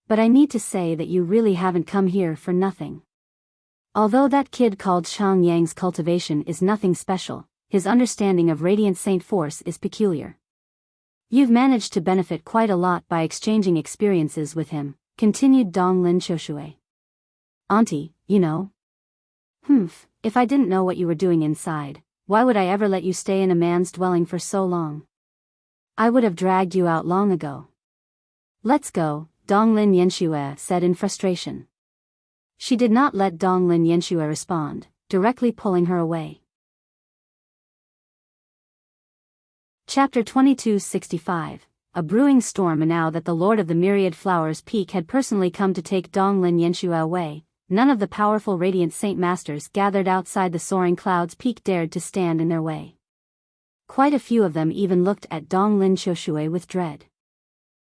"But I need to say that you really haven't come here for nothing. Although that kid called Chang Yang's cultivation is nothing special, his understanding of Radiant Saint Force is peculiar. You've managed to benefit quite a lot by exchanging experiences with him," continued Donglin Xiushui. "Auntie, you know. If I didn't know what you were doing inside, why would I ever let you stay in a man's dwelling for so long? I would have dragged you out long ago." "Let's go," Donglin Yanxue said in frustration. She did not let Donglin Yanxue respond, directly pulling her away. Chapter 2265, A Brewing Storm. Now that the Lord of the Myriad Flowers Peak had personally come to take Donglin Yanxue away, none of the powerful Radiant Saint Masters gathered outside the Soaring Clouds Peak dared to stand in their way. Quite a few of them even looked at Donglin Xiushui with dread.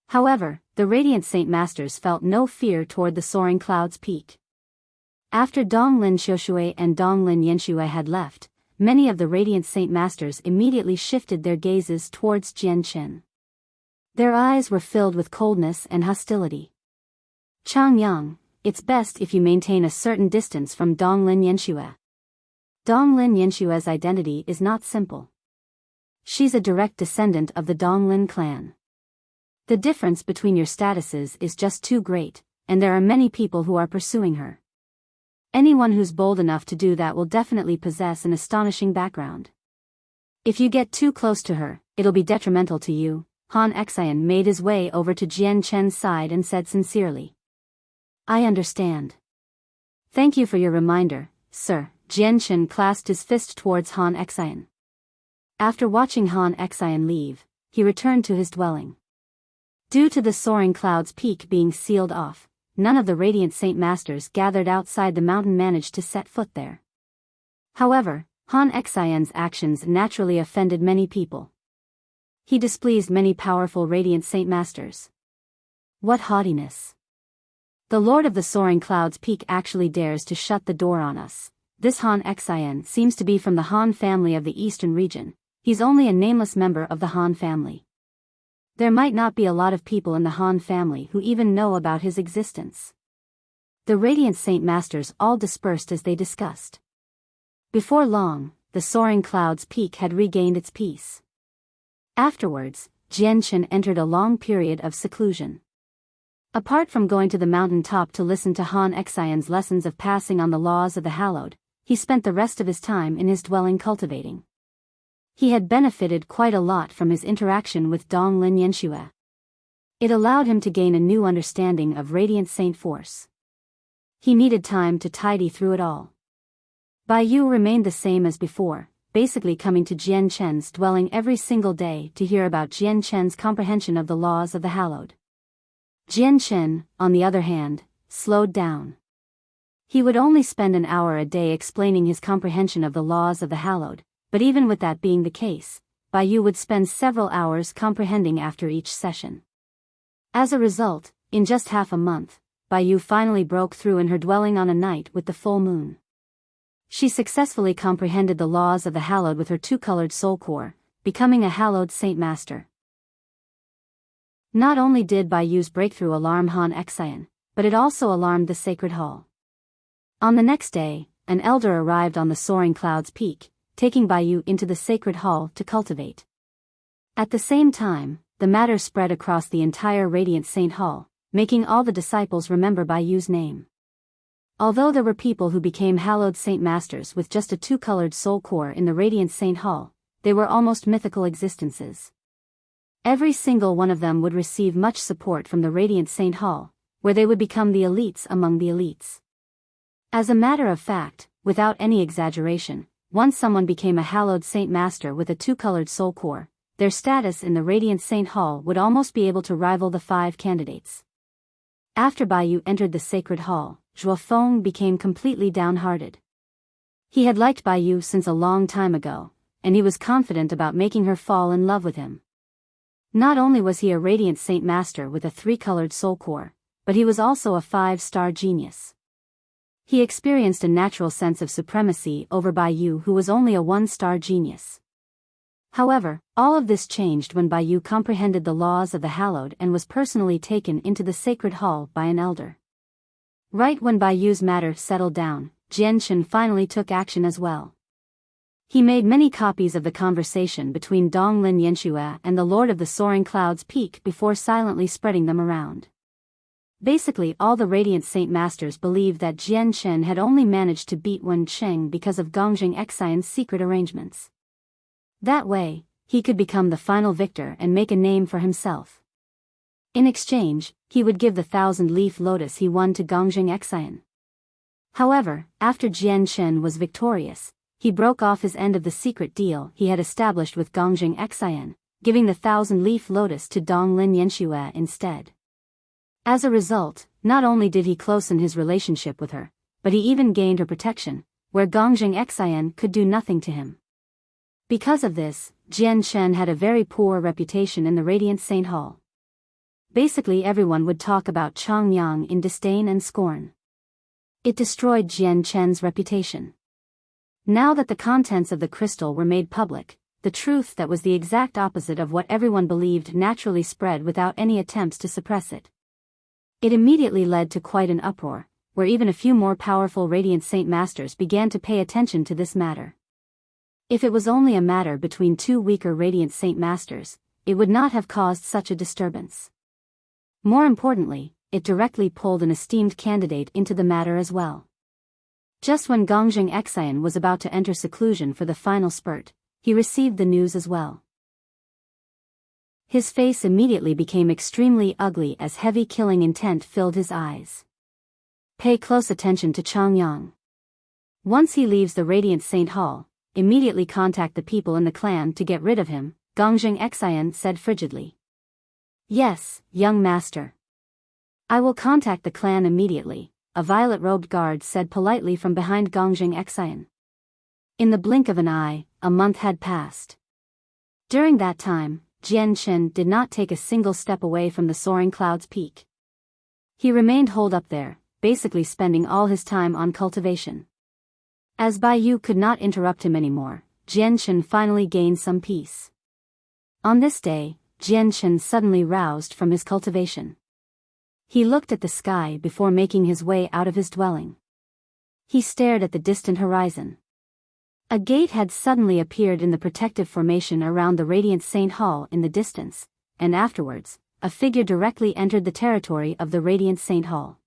However, the Radiant Saint Masters felt no fear toward the Soaring Clouds Peak. After Donglin Xiushui and Donglin Yanxue had left, many of the Radiant Saint Masters immediately shifted their gazes towards Jian Chen. Their eyes were filled with coldness and hostility. "Chang Yang, it's best if you maintain a certain distance from Donglin Yanxue. Donglin Yanshue's identity is not simple. She's a direct descendant of the Donglin clan. The difference between your statuses is just too great, and there are many people who are pursuing her. Anyone who's bold enough to do that will definitely possess an astonishing background. If you get too close to her, it'll be detrimental to you." Han Xian made his way over to Jian Chen's side and said sincerely. "I understand. Thank you for your reminder, sir." Jian Chen clasped his fist towards Han Xian. After watching Han Xian leave, he returned to his dwelling. Due to the Soaring Clouds Peak being sealed off, none of the Radiant Saint Masters gathered outside the mountain managed to set foot there. However, Han Xian's actions naturally offended many people. He displeased many powerful Radiant Saint Masters. What haughtiness! The Lord of the Soaring Clouds Peak actually dares to shut the door on us. This Han Xian seems to be from the Han family of the eastern region. He's only a nameless member of the Han family. There might not be a lot of people in the Han family who even know about his existence. The Radiant Saint Masters all dispersed as they discussed. Before long, the Soaring Clouds Peak had regained its peace. Afterwards, Jianchen entered a long period of seclusion. Apart from going to the mountain top to listen to Han Xian's lessons of passing on the laws of the hallowed, he spent the rest of his time in his dwelling cultivating. He had benefited quite a lot from his interaction with Donglin Yanxue. It allowed him to gain a new understanding of Radiant Saint Force. He needed time to tidy through it all. Biyao remained the same as before, basically coming to Jianchen's dwelling every single day to hear about Jianchen's comprehension of the laws of the hallowed. Jianchen, on the other hand, slowed down. He would only spend an hour a day explaining his comprehension of the laws of the hallowed, but even with that being the case, Biyao would spend several hours comprehending after each session. As a result, in just half a month, Biyao finally broke through in her dwelling on a night with the full moon. She successfully comprehended the laws of the hallowed with her two-colored soul core, becoming a hallowed saint master. Not only did Biyao's breakthrough alarm Han Xian, but it also alarmed the sacred hall. On the next day, an elder arrived on the Soaring Clouds Peak, taking Biyao into the sacred hall to cultivate. At the same time, the matter spread across the entire Radiant Saint Hall, making all the disciples remember Biyao's name. Although there were people who became hallowed saint masters with just a two-colored soul core in the Radiant Saint Hall, they were almost mythical existences. Every single one of them would receive much support from the Radiant Saint Hall, where they would become the elites among the elites. As a matter of fact, without any exaggeration, once someone became a hallowed saint master with a two-colored soul core, their status in the Radiant Saint Hall would almost be able to rival the 5 candidates. After Biyao entered the sacred hall, Zhuofeng became completely downhearted. He had liked Biyao since a long time ago, and he was confident about making her fall in love with him. Not only was he a Radiant Saint Master with a 3-colored soul core, but he was also a 5-star genius. He experienced a natural sense of supremacy over Biyao, who was only a 1-star genius. However, all of this changed when Biyao comprehended the laws of the hallowed and was personally taken into the sacred hall by an elder. Right when Biyao's matter settled down, Jianchen finally took action as well. He made many copies of the conversation between Donglin Yanxue and the Lord of the Soaring Clouds Peak before silently spreading them around. Basically, all the Radiant Saint Masters believed that Jianchen had only managed to beat Wen Cheng because of Gongjing Xian's secret arrangements. That way, he could become the final victor and make a name for himself. In exchange, he would give the 1,000-leaf lotus he won to Gongjing Xian. However, after Jianchen was victorious, he broke off his end of the secret deal he had established with Gongjing Xian, giving the 1,000-leaf lotus to Donglin Yanxue instead. As a result, not only did he closen his relationship with her, but he even gained her protection, where Gongjing Xian could do nothing to him. Because of this, Jianchen had a very poor reputation in the Radiant Saint Hall. Basically, everyone would talk about Changyang in disdain and scorn. It destroyed Jianchen's reputation. Now that the contents of the crystal were made public, the truth that was the exact opposite of what everyone believed naturally spread without any attempts to suppress it. It immediately led to quite an uproar, where even a few more powerful Radiant Saint Masters began to pay attention to this matter. If it was only a matter between 2 weaker Radiant Saint Masters, it would not have caused such a disturbance. More importantly, it directly pulled an esteemed candidate into the matter as well. Just when Gongjing Xian was about to enter seclusion for the final spurt, he received the news as well. His face immediately became extremely ugly as heavy killing intent filled his eyes. Pay close attention to Changyang. Once he leaves the Radiant Saint Hall, immediately contact the people in the clan to get rid of him, Gongjing Xian said frigidly. Yes, young master. I will contact the clan immediately, a violet-robed guard said politely from behind Gongjing Xian. In the blink of an eye, a month had passed. During that time, Jianchen did not take a single step away from the Soaring Clouds Peak. He remained holed up there, basically spending all his time on cultivation. As Biyao could not interrupt him anymore, Jianchen finally gained some peace. On this day, Jianchen suddenly roused from his cultivation. He looked at the sky before making his way out of his dwelling. He stared at the distant horizon. A gate had suddenly appeared in the protective formation around the Radiant Saint Hall in the distance, and afterwards, a figure directly entered the territory of the Radiant Saint Hall.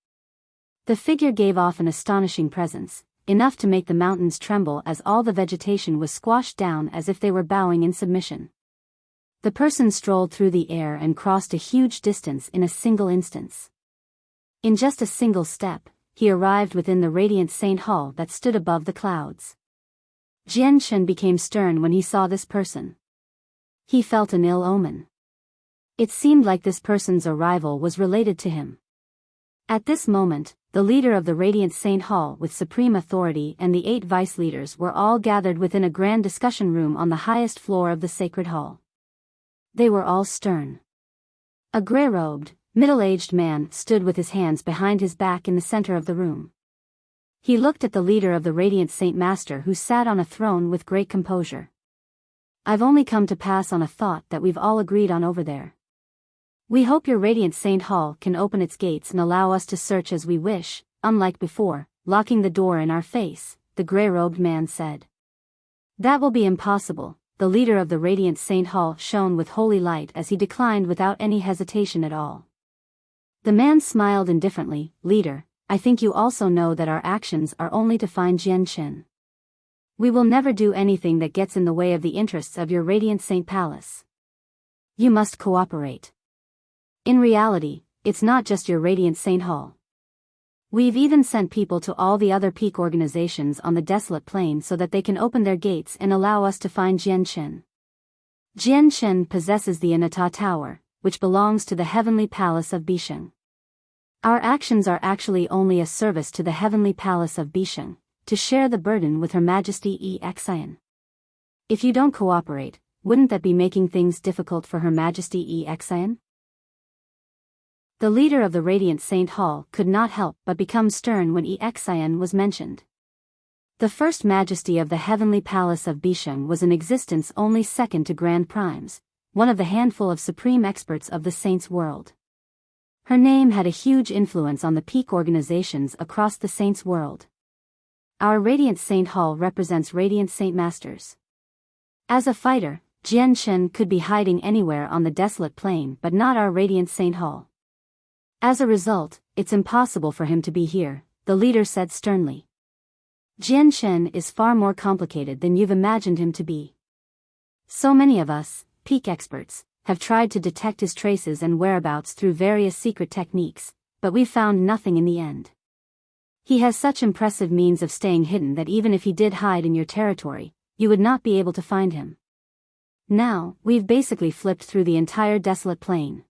The figure gave off an astonishing presence, enough to make the mountains tremble as all the vegetation was squashed down as if they were bowing in submission. The person strolled through the air and crossed a huge distance in a single instance. In just a single step, he arrived within the Radiant Saint Hall that stood above the clouds. Jianchen became stern when he saw this person. He felt an ill omen. It seemed like this person's arrival was related to him. At this moment, the leader of the Radiant Saint Hall with supreme authority and the 8 vice leaders were all gathered within a grand discussion room on the highest floor of the sacred hall. They were all stern. A gray-robed, middle-aged man stood with his hands behind his back in the center of the room. He looked at the leader of the Radiant Saint Master who sat on a throne with great composure. "I've only come to pass on a thought that we've all agreed on over there. We hope your Radiant Saint Hall can open its gates and allow us to search as we wish, unlike before, locking the door in our face," the gray-robed man said. "That will be impossible," the leader of the Radiant Saint Hall shone with holy light as he declined without any hesitation at all. The man smiled indifferently. "Leader, I think you also know that our actions are only to find Jianchen. We will never do anything that gets in the way of the interests of your Radiant Saint Palace. You must cooperate. In reality, it's not just your Radiant Saint Hall. We've even sent people to all the other peak organizations on the desolate plain so that they can open their gates and allow us to find Jianchen. Jianchen possesses the Anata Tower, which belongs to the heavenly palace of Bisheng. Our actions are actually only a service to the heavenly palace of Bisheng, to share the burden with Her Majesty Exian. If you don't cooperate, wouldn't that be making things difficult for Her Majesty Exian?" The leader of the Radiant Saint Hall could not help but become stern when Exian was mentioned. The First Majesty of the heavenly palace of Bisheng was in existence only second to Grand Primes, one of the handful of supreme experts of the Saints' world. Her name had a huge influence on the peak organizations across the Saints' world. Our Radiant Saint Hall represents Radiant Saint Masters. As a fighter, Jianchen could be hiding anywhere on the desolate plain but not our Radiant Saint Hall. As a result, it's impossible for him to be here, the leader said sternly. Jianchen is far more complicated than you've imagined him to be. So many of us, peak experts, have tried to detect his traces and whereabouts through various secret techniques, but we've found nothing in the end. He has such impressive means of staying hidden that even if he did hide in your territory, you would not be able to find him. Now, we've basically flipped through the entire desolate plain.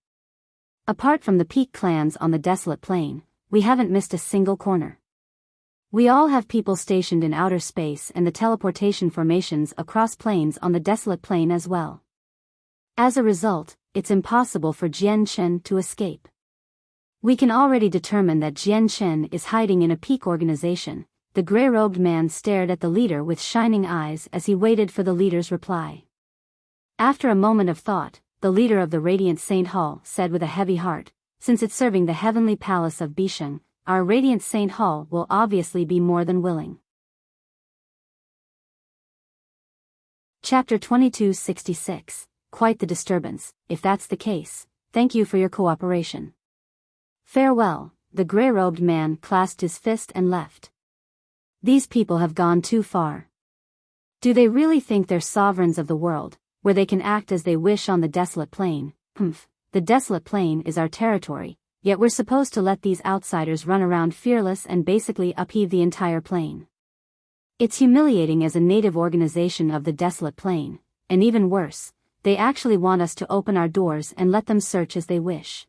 Apart from the peak clans on the desolate plain, we haven't missed a single corner. We all have people stationed in outer space and the teleportation formations across planes on the desolate plain as well. As a result, it's impossible for Jianchen to escape. We can already determine that Jianchen is hiding in a peak organization. The gray-robed man stared at the leader with shining eyes as he waited for the leader's reply. After a moment of thought, the leader of the Radiant Saint Hall said with a heavy heart, "Since it's serving the heavenly palace of Bisheng, our Radiant Saint Hall will obviously be more than willing." Chapter 2266. Quite the disturbance. If that's the case, thank you for your cooperation. Farewell. The gray-robed man clasped his fist and left. These people have gone too far. Do they really think they're sovereigns of the world, where they can act as they wish on the desolate plain? The desolate plain is our territory, yet we're supposed to let these outsiders run around fearless and basically upheave the entire plain. It's humiliating as a native organization of the desolate plain, and even worse, they actually want us to open our doors and let them search as they wish.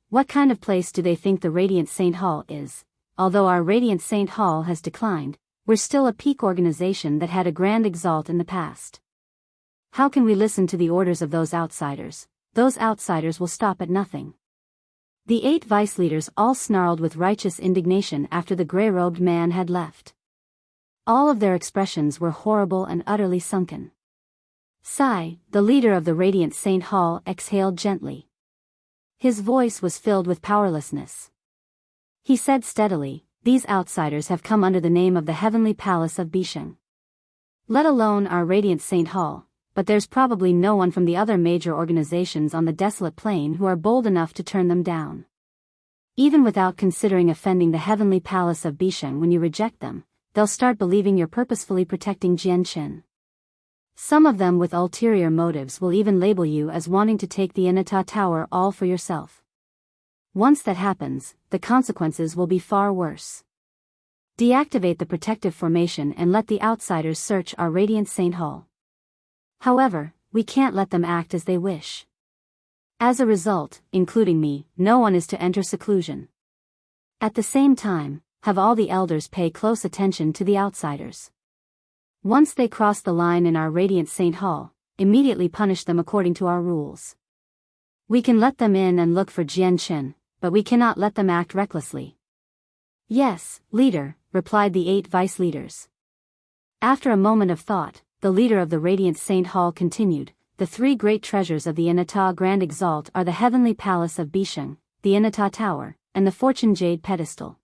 What kind of place do they think the Radiant Saint Hall is? Although our Radiant Saint Hall has declined, we're still a peak organization that had a grand exalt in the past. How can we listen to the orders of those outsiders? Those outsiders will stop at nothing. The 8 vice leaders all snarled with righteous indignation after the gray-robed man had left. All of their expressions were horrible and utterly sunken. Sai, the leader of the Radiant Saint Hall, exhaled gently. His voice was filled with powerlessness. He said steadily, "These outsiders have come under the name of the Heavenly Palace of Bisheng. Let alone our Radiant Saint Hall, but there's probably no one from the other major organizations on the desolate plain who are bold enough to turn them down. Even without considering offending the Heavenly Palace of Bisheng when you reject them, they'll start believing you're purposefully protecting Jianchen. Some of them with ulterior motives will even label you as wanting to take the Inata Tower all for yourself. Once that happens, the consequences will be far worse. Deactivate the protective formation and let the outsiders search our Radiant Saint Hall. However, we can't let them act as they wish. As a result, including me, no one is to enter seclusion. At the same time, have all the elders pay close attention to the outsiders. Once they cross the line in our Radiant Saint Hall, immediately punish them according to our rules. We can let them in and look for Jianchen, but we cannot let them act recklessly." "Yes, leader," replied the 8 vice leaders. After a moment of thought, the leader of the Radiant Saint Hall continued, "The 3 great treasures of the Inata Grand Exalt are the Heavenly Palace of Bisheng, the Inata Tower, and the Fortune Jade Pedestal.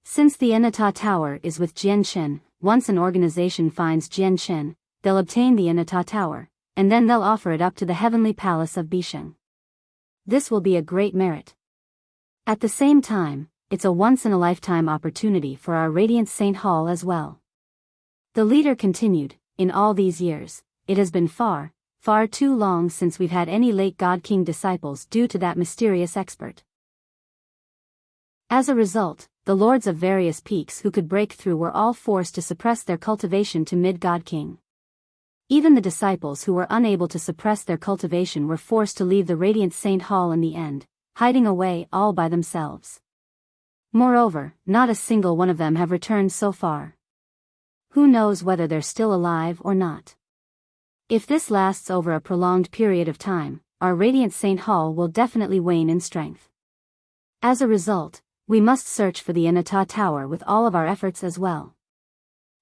Since the Inata Tower is with Jianchen, once an organization finds Jianchen, they'll obtain the Inata Tower, and then they'll offer it up to the Heavenly Palace of Bisheng. This will be a great merit. At the same time, it's a once-in-a-lifetime opportunity for our Radiant Saint Hall as well." The leader continued, "In all these years, it has been far, far too long since we've had any late God King disciples due to that mysterious expert. As a result, the lords of various peaks who could break through were all forced to suppress their cultivation to mid-God King. Even the disciples who were unable to suppress their cultivation were forced to leave the Radiant Saint Hall in the end, hiding away all by themselves. Moreover, not a single one of them have returned so far. Who knows whether they're still alive or not? If this lasts over a prolonged period of time, our Radiant Saint Hall will definitely wane in strength. As a result, we must search for the Inata Tower with all of our efforts as well.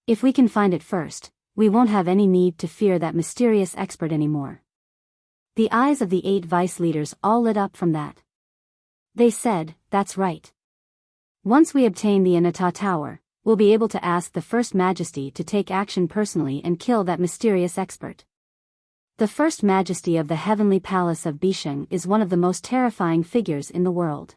If we can find it first, we won't have any need to fear that mysterious expert anymore." The eyes of the 8 vice leaders all lit up from that. They said, "That's right. Once we obtain the Inata Tower, we'll be able to ask the First Majesty to take action personally and kill that mysterious expert. The First Majesty of the Heavenly Palace of Bisheng is one of the most terrifying figures in the world."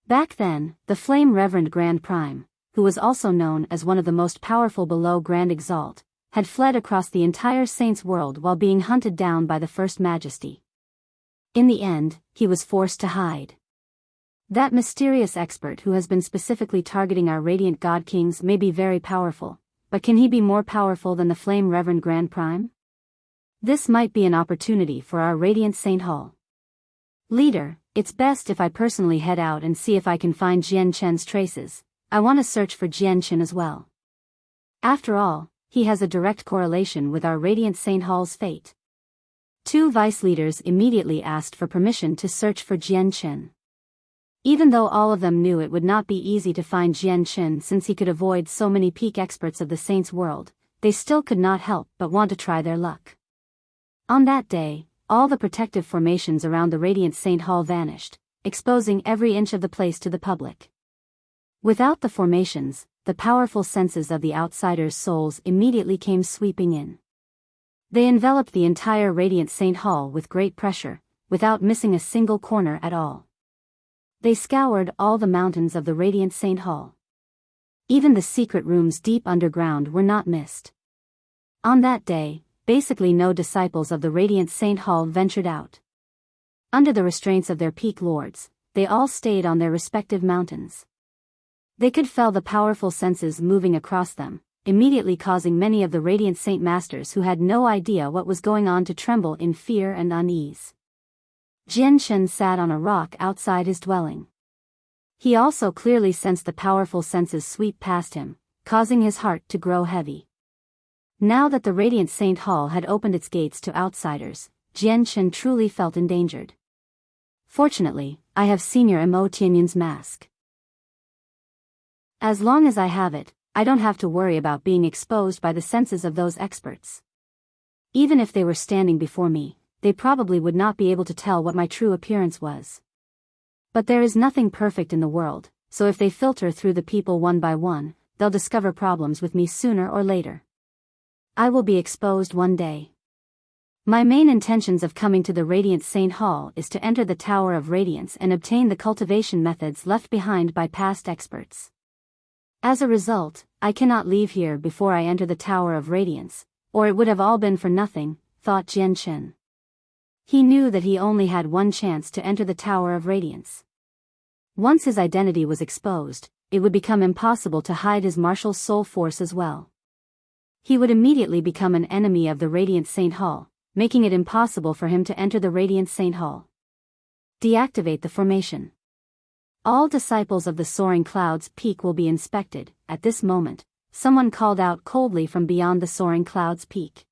Back then, the Flame Reverend Grand Prime, who was also known as one of the most powerful below Grand Exalt, had fled across the entire Saints' world while being hunted down by the First Majesty. In the end, he was forced to hide. That mysterious expert who has been specifically targeting our Radiant God Kings may be very powerful, but can he be more powerful than the Flame Reverend Grand Prime? This might be an opportunity for our Radiant Saint Hall. "Leader, it's best if I personally head out and see if I can find Jianchen's traces. I want to search for Jianchen as well. After all, he has a direct correlation with our Radiant Saint Hall's fate." 2 vice leaders immediately asked for permission to search for Jianchen. Even though all of them knew it would not be easy to find Jianchen since he could avoid so many peak experts of the Saints' world, they still could not help but want to try their luck. On that day, all the protective formations around the Radiant Saint Hall vanished, exposing every inch of the place to the public. Without the formations, the powerful senses of the outsiders' souls immediately came sweeping in. They enveloped the entire Radiant Saint Hall with great pressure, without missing a single corner at all. They scoured all the mountains of the Radiant Saint Hall. Even the secret rooms deep underground were not missed. On that day, basically no disciples of the Radiant Saint Hall ventured out. Under the restraints of their peak lords, they all stayed on their respective mountains. They could feel the powerful senses moving across them, immediately causing many of the Radiant Saint Masters who had no idea what was going on to tremble in fear and unease. Jianchen sat on a rock outside his dwelling. He also clearly sensed the powerful senses sweep past him, causing his heart to grow heavy. Now that the Radiant Saint Hall had opened its gates to outsiders, Jianchen truly felt endangered. Fortunately, I have Senior Mo Tianyun's mask. As long as I have it, I don't have to worry about being exposed by the senses of those experts. Even if they were standing before me, they probably would not be able to tell what my true appearance was. But there is nothing perfect in the world, so if they filter through the people one by one, they'll discover problems with me sooner or later. I will be exposed one day. My main intentions of coming to the Radiant Saint Hall is to enter the Tower of Radiance and obtain the cultivation methods left behind by past experts. As a result, I cannot leave here before I enter the Tower of Radiance, or it would have all been for nothing, thought Jian Chen. He knew that he only had one chance to enter the Tower of Radiance. Once his identity was exposed, it would become impossible to hide his martial soul force as well. He would immediately become an enemy of the Radiant Saint Hall, making it impossible for him to enter the Radiant Saint Hall. Deactivate the formation. All disciples of the Soaring Clouds Peak will be inspected. At this moment, someone called out coldly from beyond the Soaring Clouds Peak.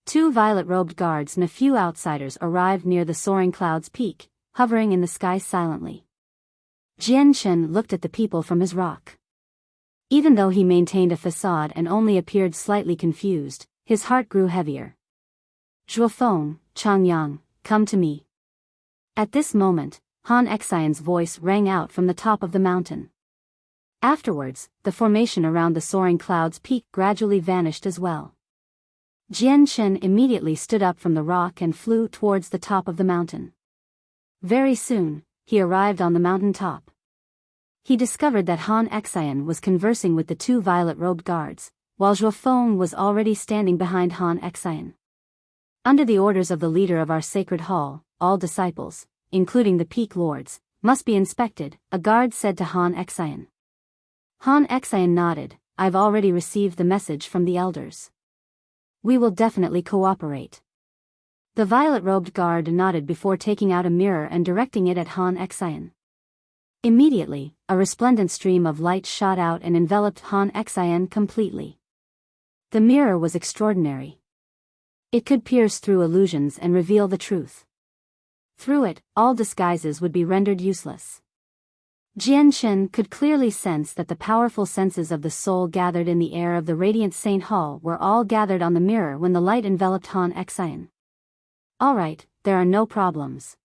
2 violet-robed guards and a few outsiders arrived near the Soaring Clouds Peak, hovering in the sky silently. Jian Chen looked at the people from his rock. Even though he maintained a facade and only appeared slightly confused, his heart grew heavier. Zhuofeng, Changyang, come to me. At this moment, Han Xian's voice rang out from the top of the mountain. Afterwards, the formation around the Soaring Clouds Peak gradually vanished as well. Jian Chen immediately stood up from the rock and flew towards the top of the mountain. Very soon, he arrived on the mountain top. He discovered that Han Xian was conversing with the 2 violet-robed guards, while Zhuofeng was already standing behind Han Xian. Under the orders of the leader of our sacred hall, all disciples, including the Peak Lords, must be inspected, a guard said to Han Xian. Han Xian nodded. I've already received the message from the elders. We will definitely cooperate. The violet-robed guard nodded before taking out a mirror and directing it at Han Xian. Immediately, a resplendent stream of light shot out and enveloped Han Xian completely. The mirror was extraordinary. It could pierce through illusions and reveal the truth. Through it, all disguises would be rendered useless. Jian Chen could clearly sense that the powerful senses of the soul gathered in the air of the Radiant Saint Hall were all gathered on the mirror when the light enveloped Han Xian. All right, there are no problems.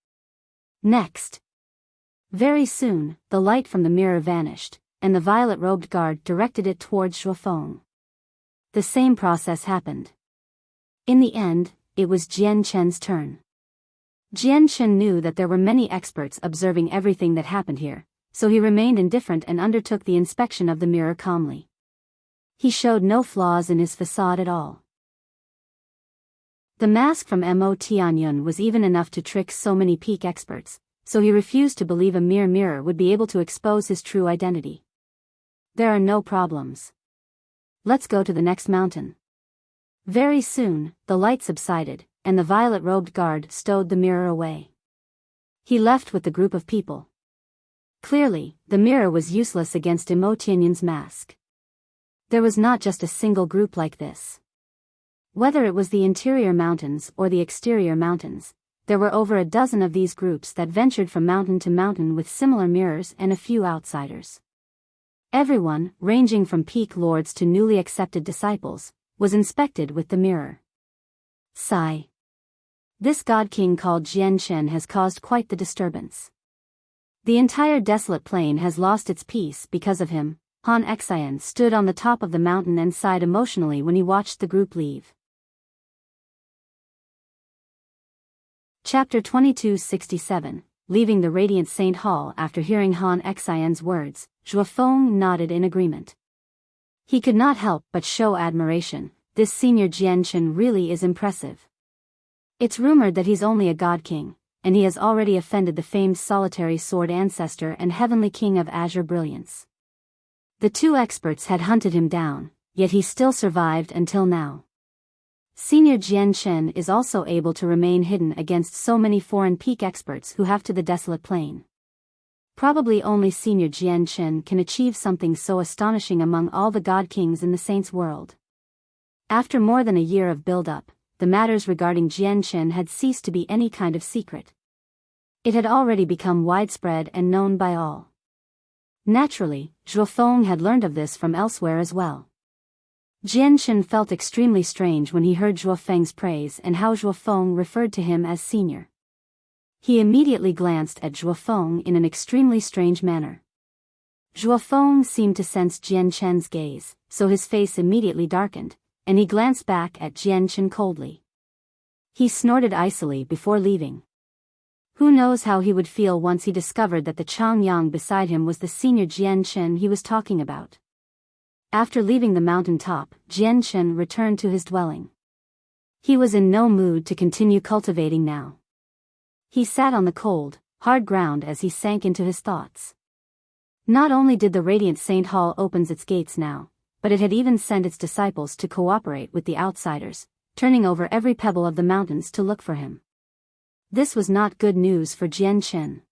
Next. Very soon, the light from the mirror vanished, and the violet-robed guard directed it towards Zhuofeng. The same process happened. In the end, it was Jian Chen's turn. Jian Chen knew that there were many experts observing everything that happened here, so he remained indifferent and undertook the inspection of the mirror calmly. He showed no flaws in his facade at all. The mask from Mo Tianyun was even enough to trick so many peak experts, so he refused to believe a mere mirror would be able to expose his true identity. There are no problems. Let's go to the next mountain. Very soon, the light subsided, and the violet-robed guard stowed the mirror away. He left with the group of people. Clearly, the mirror was useless against Mo Tianyun's mask. There was not just a single group like this. Whether it was the interior mountains or the exterior mountains, there were over a dozen of these groups that ventured from mountain to mountain with similar mirrors and a few outsiders. Everyone, ranging from peak lords to newly accepted disciples, was inspected with the mirror. Sigh. This god king called Jian Chen has caused quite the disturbance. The entire desolate plain has lost its peace because of him. Han Xian stood on the top of the mountain and sighed emotionally when he watched the group leave. Chapter 2267, Leaving the Radiant Saint Hall. After hearing Han Xian's words, Zhuofeng nodded in agreement. He could not help but show admiration. This senior Jian Chen really is impressive. It's rumored that he's only a god king, and he has already offended the famed solitary sword ancestor and heavenly king of azure brilliance. The 2 experts had hunted him down, yet he still survived until now. Senior Jian Chen is also able to remain hidden against so many foreign peak experts who have to the desolate plain. Probably only Senior Jian Chen can achieve something so astonishing among all the god kings in the saints' world. After more than a year of build-up, the matters regarding Jian Chen had ceased to be any kind of secret. It had already become widespread and known by all. Naturally, Zhuofeng had learned of this from elsewhere as well. Jianchen felt extremely strange when he heard Zhuofeng's praise and how Zhuofeng referred to him as senior. He immediately glanced at Zhuofeng in an extremely strange manner. Zhuofeng seemed to sense Jianchen's gaze, so his face immediately darkened, and he glanced back at Jianchen coldly. He snorted icily before leaving. Who knows how he would feel once he discovered that the Changyang beside him was the senior Jianchen he was talking about. After leaving the mountain top, Jianchen returned to his dwelling. He was in no mood to continue cultivating now. He sat on the cold, hard ground as he sank into his thoughts. Not only did the Radiant Saint Hall open its gates now, but it had even sent its disciples to cooperate with the outsiders, turning over every pebble of the mountains to look for him. This was not good news for Jianchen.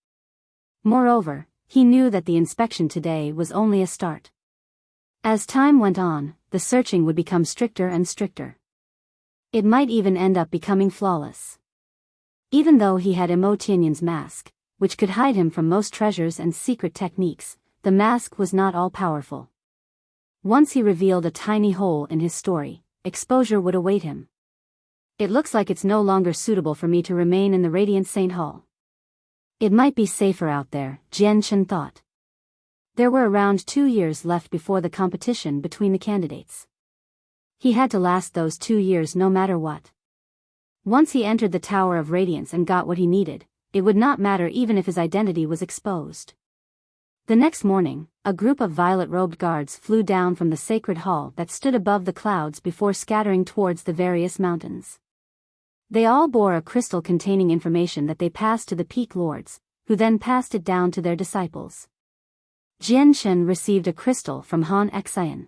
Moreover, he knew that the inspection today was only a start. As time went on, the searching would become stricter and stricter. It might even end up becoming flawless. Even though he had Imo Tianyan's mask, which could hide him from most treasures and secret techniques, the mask was not all-powerful. Once he revealed a tiny hole in his story, exposure would await him. It looks like it's no longer suitable for me to remain in the Radiant Saint Hall. It might be safer out there, Jianchen thought. There were around 2 years left before the competition between the candidates. He had to last those 2 years no matter what. Once he entered the Tower of Radiance and got what he needed, it would not matter even if his identity was exposed. The next morning, a group of violet-robed guards flew down from the sacred hall that stood above the clouds before scattering towards the various mountains. They all bore a crystal containing information that they passed to the peak lords, who then passed it down to their disciples. Jianchen received a crystal from Han Xian.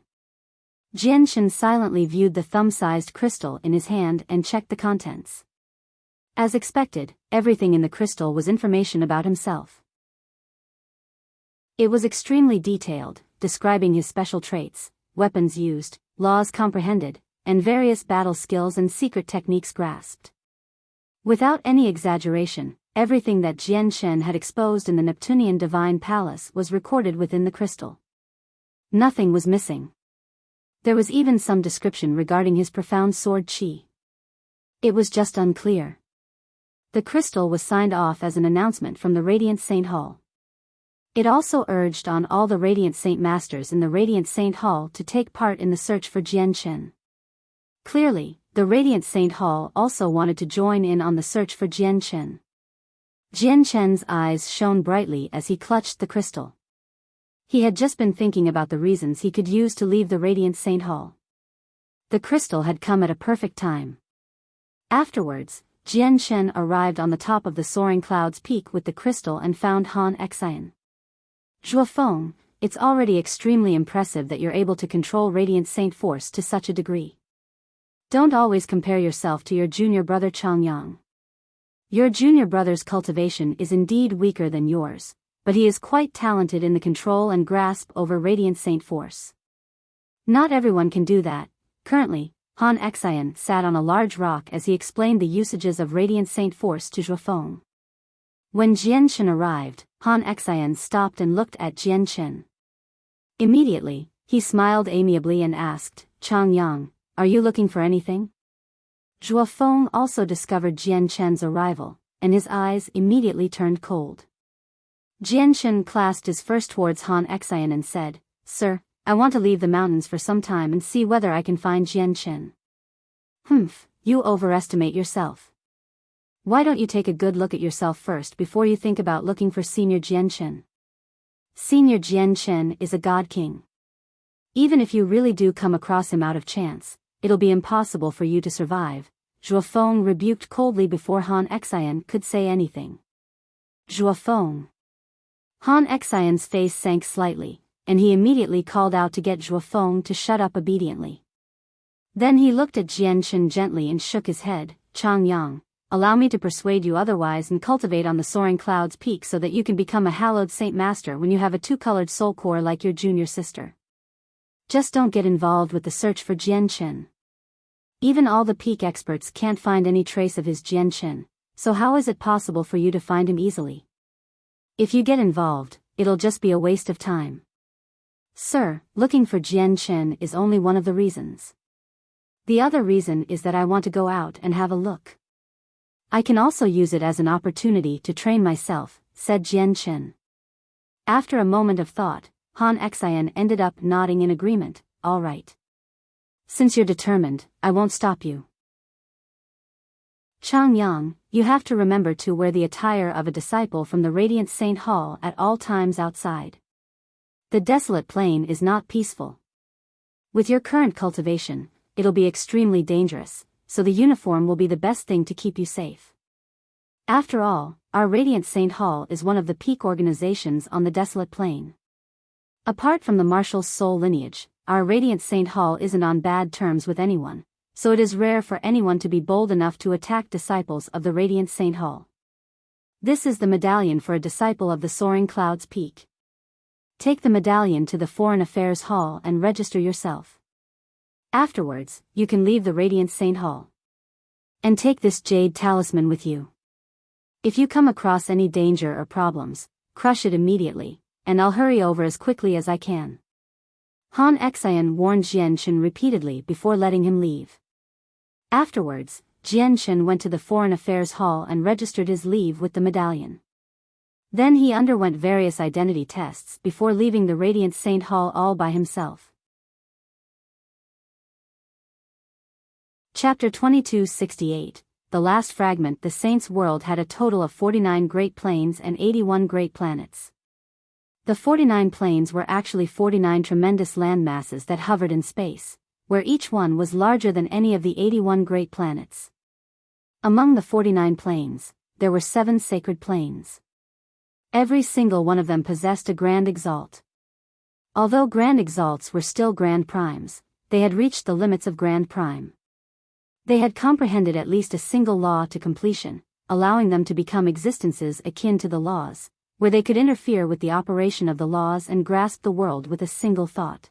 Jianchen silently viewed the thumb-sized crystal in his hand and checked the contents. As expected, everything in the crystal was information about himself. It was extremely detailed, describing his special traits, weapons used, laws comprehended, and various battle skills and secret techniques grasped. Without any exaggeration, everything that Jianchen had exposed in the Neptunian Divine Palace was recorded within the crystal. Nothing was missing. There was even some description regarding his profound sword qi. It was just unclear. The crystal was signed off as an announcement from the Radiant Saint Hall. It also urged on all the Radiant Saint Masters in the Radiant Saint Hall to take part in the search for Jianchen. Clearly, the Radiant Saint Hall also wanted to join in on the search for Jianchen. Jianchen's eyes shone brightly as he clutched the crystal. He had just been thinking about the reasons he could use to leave the Radiant Saint Hall. The crystal had come at a perfect time. Afterwards, Jianchen arrived on the top of the soaring cloud's peak with the crystal and found Han Xian. Zhuofeng, it's already extremely impressive that you're able to control Radiant Saint Force to such a degree. Don't always compare yourself to your junior brother Changyang. Your junior brother's cultivation is indeed weaker than yours, but he is quite talented in the control and grasp over Radiant Saint Force. Not everyone can do that. Currently, Han Xian sat on a large rock as he explained the usages of Radiant Saint Force to Zhuofeng. When Jianchen arrived, Han Xian stopped and looked at Jianchen. Immediately, he smiled amiably and asked, Changyang, are you looking for anything? Zhuofeng also discovered Jianchen's arrival, and his eyes immediately turned cold. Jianchen clasped his fist towards Han Xian and said, Sir, I want to leave the mountains for some time and see whether I can find Jianchen. Humph, you overestimate yourself. Why don't you take a good look at yourself first before you think about looking for Senior Jianchen? Senior Jianchen is a god king. Even if you really do come across him out of chance, it'll be impossible for you to survive, Zhuofeng rebuked coldly before Han Xian could say anything. Zhuofeng. Han Xian's face sank slightly, and he immediately called out to get Zhuofeng to shut up obediently. Then he looked at Jianchen gently and shook his head, Changyang, allow me to persuade you otherwise and cultivate on the soaring cloud's peak so that you can become a hallowed saint master when you have a two-colored soul core like your junior sister. Just don't get involved with the search for Jianchen. Even all the peak experts can't find any trace of his Jianchen, so how is it possible for you to find him easily? If you get involved, it'll just be a waste of time. Sir, looking for Jian Chen is only one of the reasons. The other reason is that I want to go out and have a look. I can also use it as an opportunity to train myself, said Jian Chen. After a moment of thought, Han Xian ended up nodding in agreement. All right. Since you're determined, I won't stop you. Chang Yang, you have to remember to wear the attire of a disciple from the Radiant Saint Hall at all times outside. The desolate plain is not peaceful. With your current cultivation, it'll be extremely dangerous, so the uniform will be the best thing to keep you safe. After all, our Radiant Saint Hall is one of the peak organizations on the desolate plain. Apart from the Marshal's soul lineage, our Radiant Saint Hall isn't on bad terms with anyone, so it is rare for anyone to be bold enough to attack disciples of the Radiant Saint Hall. This is the medallion for a disciple of the Soaring Clouds Peak. Take the medallion to the Foreign Affairs Hall and register yourself. Afterwards, you can leave the Radiant Saint Hall. And take this jade talisman with you. If you come across any danger or problems, crush it immediately, and I'll hurry over as quickly as I can. Han Xian warned Jian Chen repeatedly before letting him leave. Afterwards, Jian Chen went to the Foreign Affairs Hall and registered his leave with the medallion. Then he underwent various identity tests before leaving the Radiant Saint Hall all by himself. Chapter 2268, The Last Fragment. The Saints' world had a total of 49 great plains and 81 great planets. The 49 plains were actually 49 tremendous landmasses that hovered in space, where each one was larger than any of the 81 great planets. Among the 49 plains, there were 7 sacred plains. Every single one of them possessed a grand exalt. Although grand exalts were still grand primes, they had reached the limits of grand prime. They had comprehended at least a single law to completion, allowing them to become existences akin to the laws, where they could interfere with the operation of the laws and grasp the world with a single thought.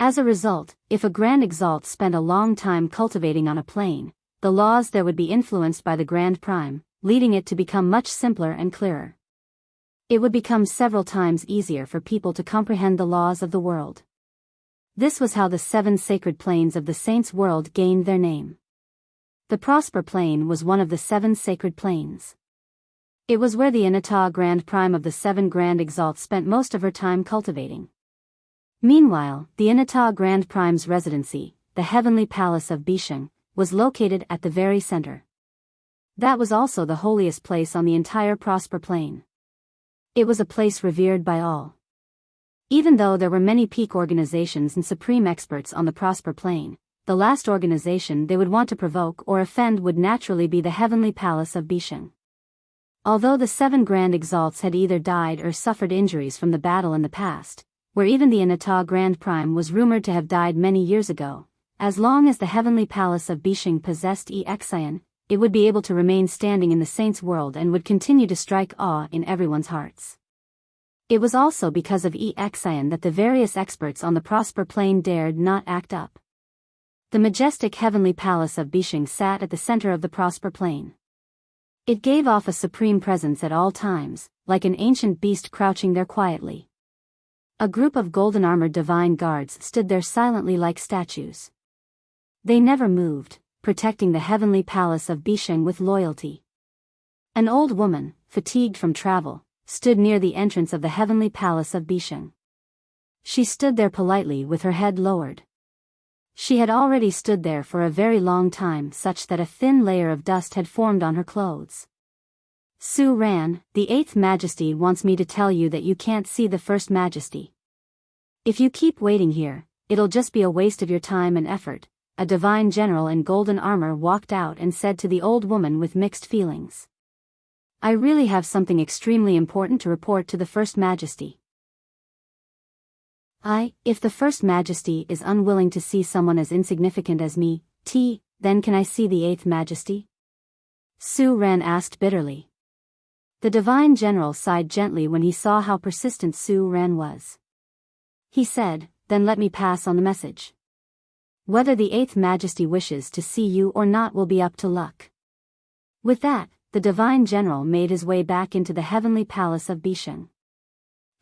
As a result, if a grand exalt spent a long time cultivating on a plane, the laws there would be influenced by the grand prime, leading it to become much simpler and clearer. It would become several times easier for people to comprehend the laws of the world. This was how the 7 sacred plains of the saints' world gained their name. The Prosper Plain was one of the 7 sacred plains. It was where the Inata Grand Prime of the 7 Grand Exalts spent most of her time cultivating. Meanwhile, the Inata Grand Prime's residency, the heavenly palace of Bisheng, was located at the very center. That was also the holiest place on the entire Prosper Plain. It was a place revered by all. Even though there were many peak organizations and supreme experts on the Prosper Plain, the last organization they would want to provoke or offend would naturally be the heavenly palace of Bisheng. Although the 7 Grand Exalts had either died or suffered injuries from the battle in the past, where even the Inata Grand Prime was rumored to have died many years ago, as long as the heavenly palace of Bisheng possessed Xian, it would be able to remain standing in the saints' world and would continue to strike awe in everyone's hearts. It was also because of Xian that the various experts on the Prosper Plain dared not act up. The majestic heavenly palace of Bisheng sat at the center of the Prosper Plain. It gave off a supreme presence at all times, like an ancient beast crouching there quietly. A group of golden-armored divine guards stood there silently like statues. They never moved, protecting the heavenly palace of Bisheng with loyalty. An old woman, fatigued from travel, stood near the entrance of the heavenly palace of Bisheng. She stood there politely with her head lowered. She had already stood there for a very long time, such that a thin layer of dust had formed on her clothes. Su Ran, the 8th Majesty wants me to tell you that you can't see the 1st Majesty. If you keep waiting here, it'll just be a waste of your time and effort. A divine general in golden armor walked out and said to the old woman with mixed feelings. I really have something extremely important to report to the 1st Majesty. If the 1st Majesty is unwilling to see someone as insignificant as me, then can I see the 8th Majesty? Su Ran asked bitterly. The divine general sighed gently when he saw how persistent Su Ran was. He said, then let me pass on the message. Whether the 8th Majesty wishes to see you or not will be up to luck. With that, the divine general made his way back into the heavenly palace of Bisheng.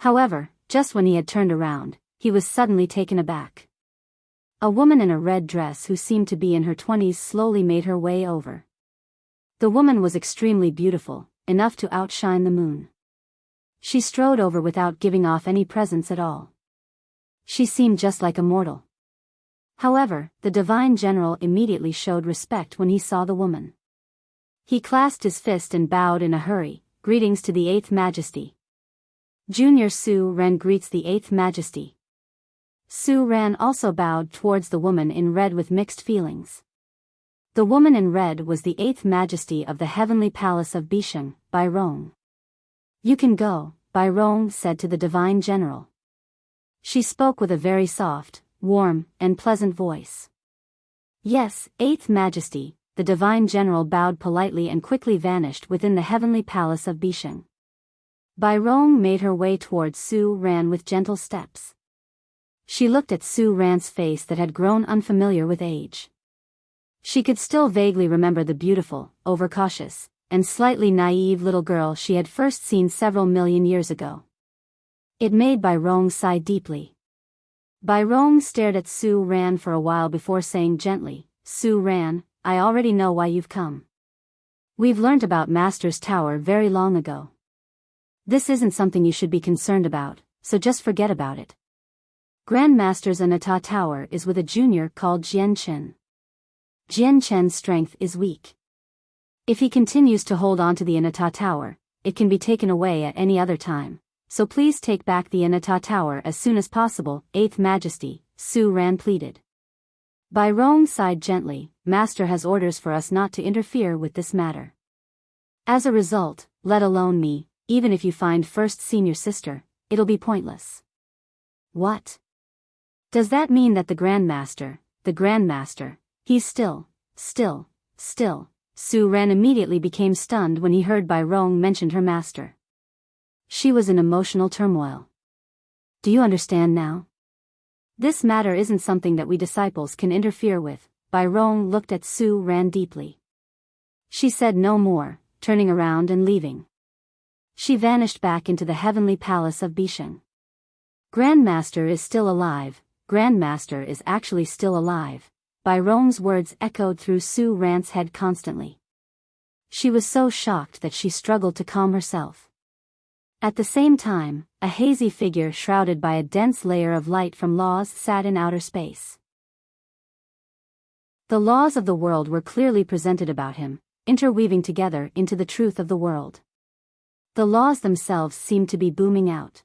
However, just when he had turned around, he was suddenly taken aback. A woman in a red dress who seemed to be in her 20s slowly made her way over. The woman was extremely beautiful, enough to outshine the moon. She strode over without giving off any presence at all. She seemed just like a mortal. However, the divine general immediately showed respect when he saw the woman. He clasped his fist and bowed in a hurry. Greetings to the 8th Majesty. Junior Su Ren greets the 8th Majesty. Su Ren also bowed towards the woman in red with mixed feelings. The woman in red was the 8th Majesty of the Heavenly Palace of Bisheng, Biyao. You can go, Biyao said to the divine general. She spoke with a very soft, warm, and pleasant voice. Yes, 8th Majesty, the divine general bowed politely and quickly vanished within the heavenly palace of Bisheng. Biyao made her way towards Su Ran with gentle steps. She looked at Su Ran's face that had grown unfamiliar with age. She could still vaguely remember the beautiful, overcautious, and slightly naive little girl she had first seen several million years ago. It made Biyao sigh deeply. Biyao stared at Su Ran for a while before saying gently, Su Ran, I already know why you've come. We've learnt about Master's Tower very long ago. This isn't something you should be concerned about, so just forget about it. Grandmaster's Anata Tower is with a junior called Jian Chen. Jian Chen's strength is weak. If he continues to hold on to the Anata Tower, it can be taken away at any other time, so please take back the Anata Tower as soon as possible, 8th Majesty, Su Ran pleaded. Biyao sighed gently, Master has orders for us not to interfere with this matter. As a result, let alone me, even if you find first senior sister, it'll be pointless. What? Does that mean that the Grandmaster, he's still. Su Ran immediately became stunned when he heard Biyao mention her master. She was in emotional turmoil. Do you understand now? This matter isn't something that we disciples can interfere with. Biyao looked at Su Ran deeply. She said no more, turning around and leaving. She vanished back into the heavenly palace of Bisheng. Grandmaster is still alive. Grandmaster is actually still alive. Biyao's words echoed through Su Ran's head constantly. She was so shocked that she struggled to calm herself. At the same time, a hazy figure shrouded by a dense layer of light from laws sat in outer space. The laws of the world were clearly presented about him, interweaving together into the truth of the world. The laws themselves seemed to be booming out.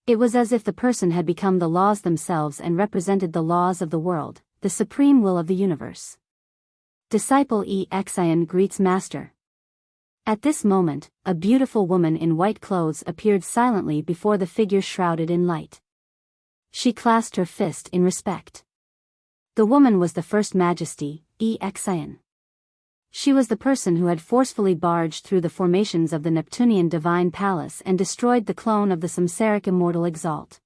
It was as if the person had become the laws themselves and represented the laws of the world, the supreme will of the universe. Disciple Xian greets Master. At this moment, a beautiful woman in white clothes appeared silently before the figure shrouded in light. She clasped her fist in respect. The woman was the First Majesty, Xian. She was the person who had forcefully barged through the formations of the Neptunian Divine Palace and destroyed the clone of the Samsaric Immortal Exalt.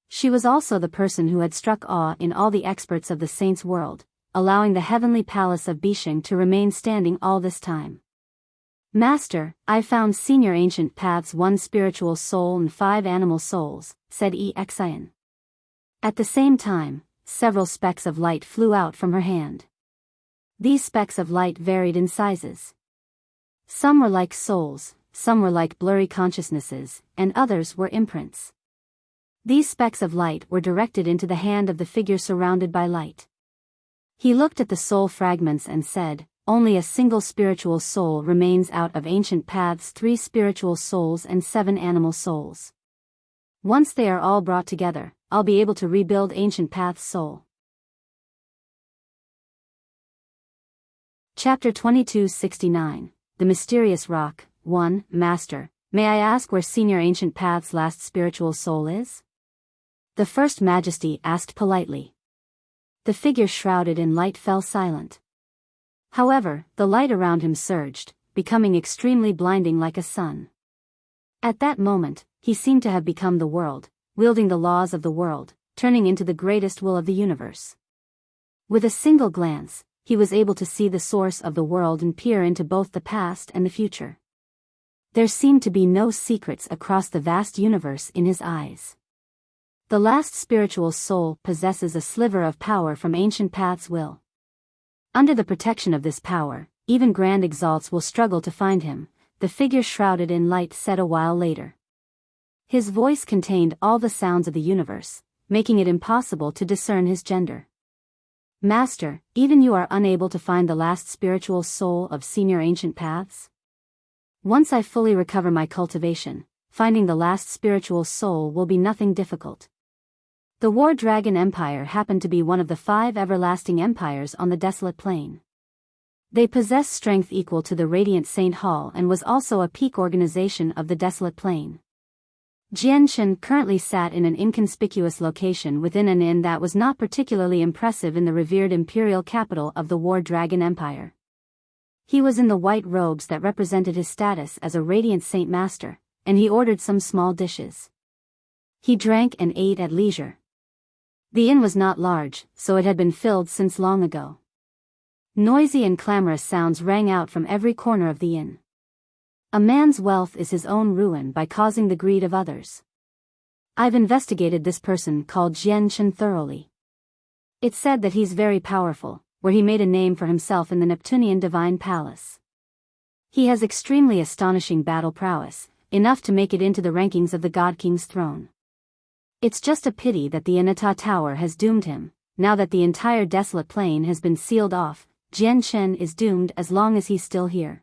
She was also the person who had struck awe in all the experts of the Saints' world, allowing the heavenly palace of Bisheng to remain standing all this time. Master, I found senior ancient paths, 1 spiritual soul and 5 animal souls, said Xian. At the same time, several specks of light flew out from her hand. These specks of light varied in sizes. Some were like souls, some were like blurry consciousnesses, and others were imprints. These specks of light were directed into the hand of the figure surrounded by light. He looked at the soul fragments and said, only a single spiritual soul remains out of ancient paths, 3 spiritual souls and 7 animal souls. Once they are all brought together, I'll be able to rebuild ancient path's soul. Chapter 2269, The Mysterious Rock. 1. Master, may I ask where Senior Ancient Path's last spiritual soul is? The First Majesty asked politely. The figure shrouded in light fell silent. However, the light around him surged, becoming extremely blinding like a sun. At that moment, he seemed to have become the world, wielding the laws of the world, turning into the greatest will of the universe. With a single glance, he was able to see the source of the world and peer into both the past and the future. There seemed to be no secrets across the vast universe in his eyes. The last spiritual soul possesses a sliver of power from ancient paths will. Under the protection of this power, even grand exalts will struggle to find him, the figure shrouded in light said a while later. His voice contained all the sounds of the universe, making it impossible to discern his gender. Master, even you are unable to find the last spiritual soul of senior ancient paths? Once I fully recover my cultivation, finding the last spiritual soul will be nothing difficult. The War Dragon Empire happened to be one of the 5 everlasting empires on the desolate plain. They possess strength equal to the Radiant Saint Hall and was also a peak organization of the desolate plain. Jianshen currently sat in an inconspicuous location within an inn that was not particularly impressive in the revered imperial capital of the War Dragon Empire. He was in the white robes that represented his status as a Radiant Saint Master, and he ordered some small dishes. He drank and ate at leisure. The inn was not large, so it had been filled since long ago. Noisy and clamorous sounds rang out from every corner of the inn. A man's wealth is his own ruin by causing the greed of others. I've investigated this person called Jianshen thoroughly. It's said that he's very powerful, where he made a name for himself in the Neptunian Divine Palace. He has extremely astonishing battle prowess, enough to make it into the rankings of the God King's throne. It's just a pity that the Inata Tower has doomed him. Now that the entire desolate plain has been sealed off, Jianshen is doomed as long as he's still here.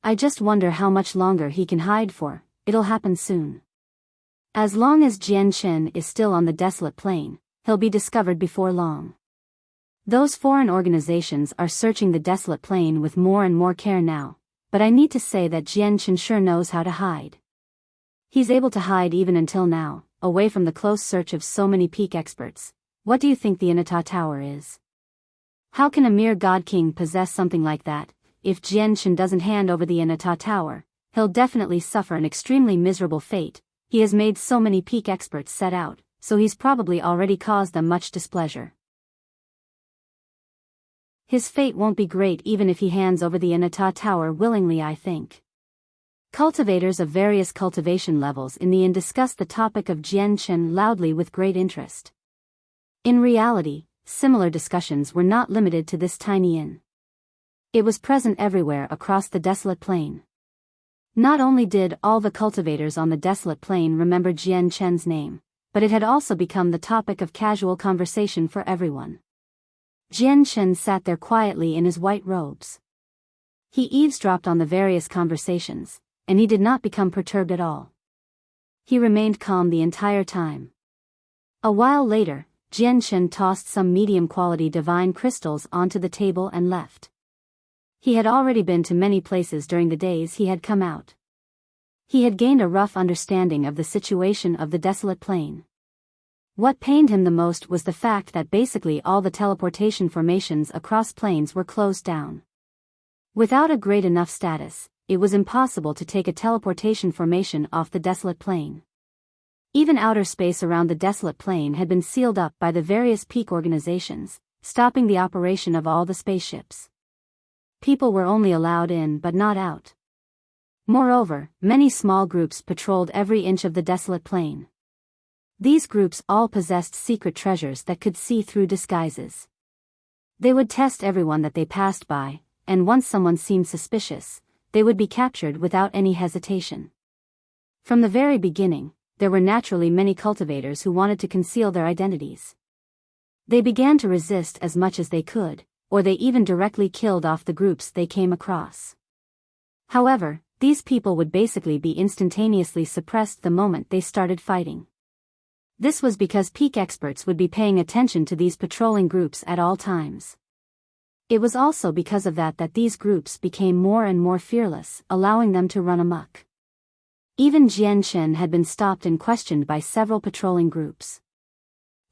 I just wonder how much longer he can hide for. It'll happen soon. As long as Jianshen is still on the desolate plain, he'll be discovered before long. Those foreign organizations are searching the desolate plain with more and more care now, but I need to say that Jianshen sure knows how to hide. He's able to hide even until now, away from the close search of so many peak experts. What do you think the Inata Tower is? How can a mere God King possess something like that? If Jianshen doesn't hand over the Inata Tower, he'll definitely suffer an extremely miserable fate. He has made so many peak experts set out, so he's probably already caused them much displeasure. His fate won't be great even if he hands over the Inata Tower willingly, I think. Cultivators of various cultivation levels in the inn discussed the topic of Jianshen loudly with great interest. In reality, similar discussions were not limited to this tiny inn. It was present everywhere across the desolate plain. Not only did all the cultivators on the desolate plain remember Jianshen's name, but it had also become the topic of casual conversation for everyone. Jianshen sat there quietly in his white robes. He eavesdropped on the various conversations, and he did not become perturbed at all. He remained calm the entire time. A while later, Jianshen tossed some medium-quality divine crystals onto the table and left. He had already been to many places during the days he had come out. He had gained a rough understanding of the situation of the desolate plain. What pained him the most was the fact that basically all the teleportation formations across plains were closed down. Without a great enough status, it was impossible to take a teleportation formation off the desolate plain. Even outer space around the desolate plain had been sealed up by the various peak organizations, stopping the operation of all the spaceships. People were only allowed in but not out. Moreover, many small groups patrolled every inch of the desolate plain. These groups all possessed secret treasures that could see through disguises. They would test everyone that they passed by, and once someone seemed suspicious, they would be captured without any hesitation. From the very beginning, there were naturally many cultivators who wanted to conceal their identities. They began to resist as much as they could, or they even directly killed off the groups they came across. However, these people would basically be instantaneously suppressed the moment they started fighting. This was because peak experts would be paying attention to these patrolling groups at all times. It was also because of that these groups became more and more fearless, allowing them to run amok. Even Jianshen had been stopped and questioned by several patrolling groups.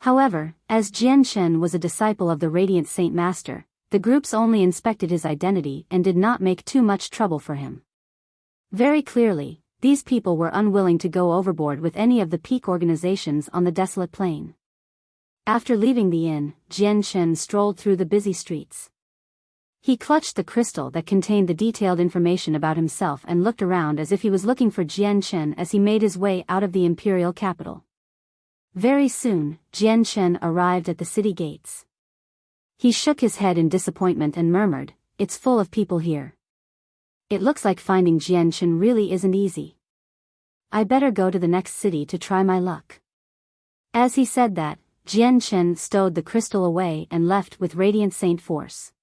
However, as Jianshen was a disciple of the Radiant Saint Master, the groups only inspected his identity and did not make too much trouble for him. Very clearly, these people were unwilling to go overboard with any of the peak organizations on the desolate plain. After leaving the inn, Jianshen strolled through the busy streets. He clutched the crystal that contained the detailed information about himself and looked around as if he was looking for Jian Chen as he made his way out of the imperial capital. Very soon, Jian Chen arrived at the city gates. He shook his head in disappointment and murmured, "It's full of people here. It looks like finding Jian Chen really isn't easy. I better go to the next city to try my luck." As he said that, Jian Chen stowed the crystal away and left with radiant saint force.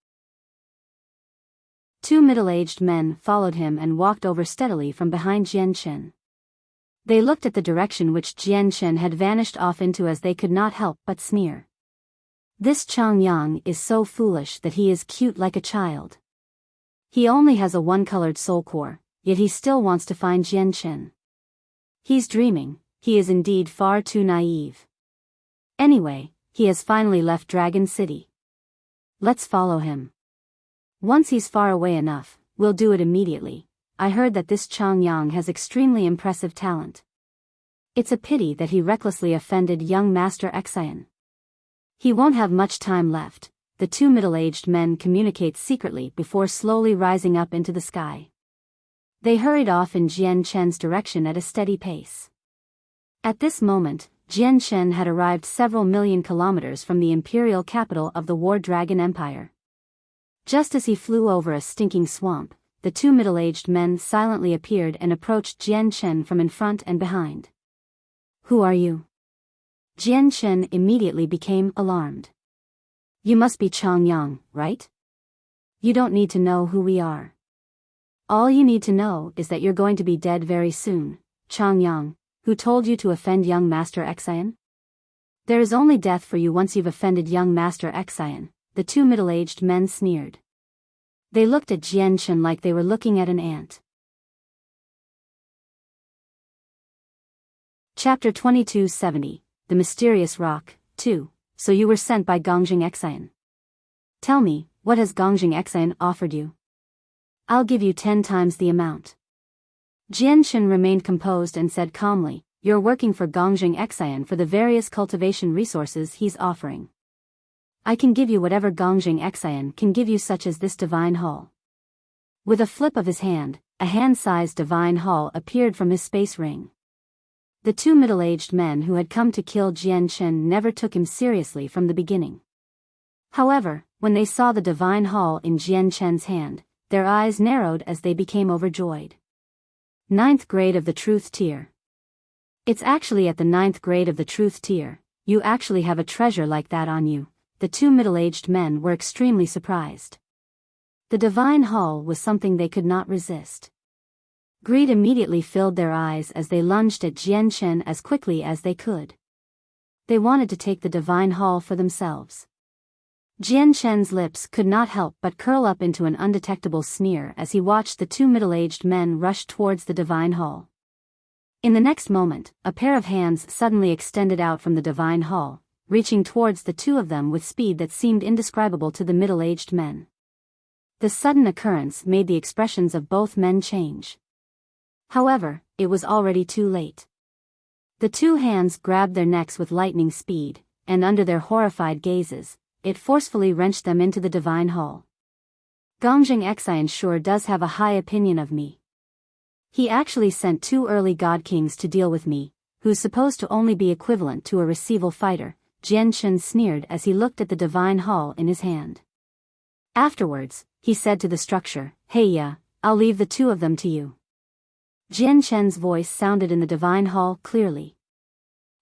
Two middle-aged men followed him and walked over steadily from behind Jian Chen. They looked at the direction which Jian Chen had vanished off into as they could not help but sneer. "This Chang Yang is so foolish that he is cute like a child. He only has a one-colored soul core, yet he still wants to find Jian Chen. He's dreaming, he is indeed far too naive. Anyway, he has finally left Dragon City. Let's follow him. Once he's far away enough, we'll do it immediately. I heard that this Chang Yang has extremely impressive talent. It's a pity that he recklessly offended young Master Xian. He won't have much time left." The two middle-aged men communicate secretly before slowly rising up into the sky. They hurried off in Jian Chen's direction at a steady pace. At this moment, Jian Chen had arrived several million kilometers from the imperial capital of the War Dragon Empire. Just as he flew over a stinking swamp, the two middle-aged men silently appeared and approached Jian Chen from in front and behind. "Who are you?" Jian Chen immediately became alarmed. "You must be Chang Yang, right? You don't need to know who we are. All you need to know is that you're going to be dead very soon. Chang Yang, who told you to offend young Master Xian? There is only death for you once you've offended young Master Xian," the two middle-aged men sneered. They looked at Jian Chen like they were looking at an ant. Chapter 2270, The Mysterious Rock, 2. "So you were sent by Gongjing Xian. Tell me, what has Gongjing Xian offered you? I'll give you 10 times the amount." Jian Chen remained composed and said calmly, "You're working for Gongjing Xian for the various cultivation resources he's offering. I can give you whatever Gongjing Xian can give you, such as this divine hall." With a flip of his hand, a hand-sized divine hall appeared from his space ring. The two middle-aged men who had come to kill Jian Chen never took him seriously from the beginning. However, when they saw the divine hall in Jian Chen's hand, their eyes narrowed as they became overjoyed. 9th grade of the truth tier. "It's actually at the 9th grade of the truth tier. You actually have a treasure like that on you." The two middle-aged men were extremely surprised. The divine hall was something they could not resist. Greed immediately filled their eyes as they lunged at Jian Chen as quickly as they could. They wanted to take the divine hall for themselves. Jian Chen's lips could not help but curl up into an undetectable sneer as he watched the two middle-aged men rush towards the divine hall. In the next moment, a pair of hands suddenly extended out from the divine hall, reaching towards the two of them with speed that seemed indescribable to the middle-aged men. The sudden occurrence made the expressions of both men change. However, it was already too late. The two hands grabbed their necks with lightning speed, and under their horrified gazes, it forcefully wrenched them into the divine hall. "Gongjing Xian sure does have a high opinion of me. He actually sent 2 early god kings to deal with me, who's supposed to only be equivalent to a receival fighter," Jian Chen sneered as he looked at the divine hall in his hand. Afterwards, he said to the structure, "Hey ya, I'll leave the 2 of them to you." Jian Chen's voice sounded in the divine hall clearly.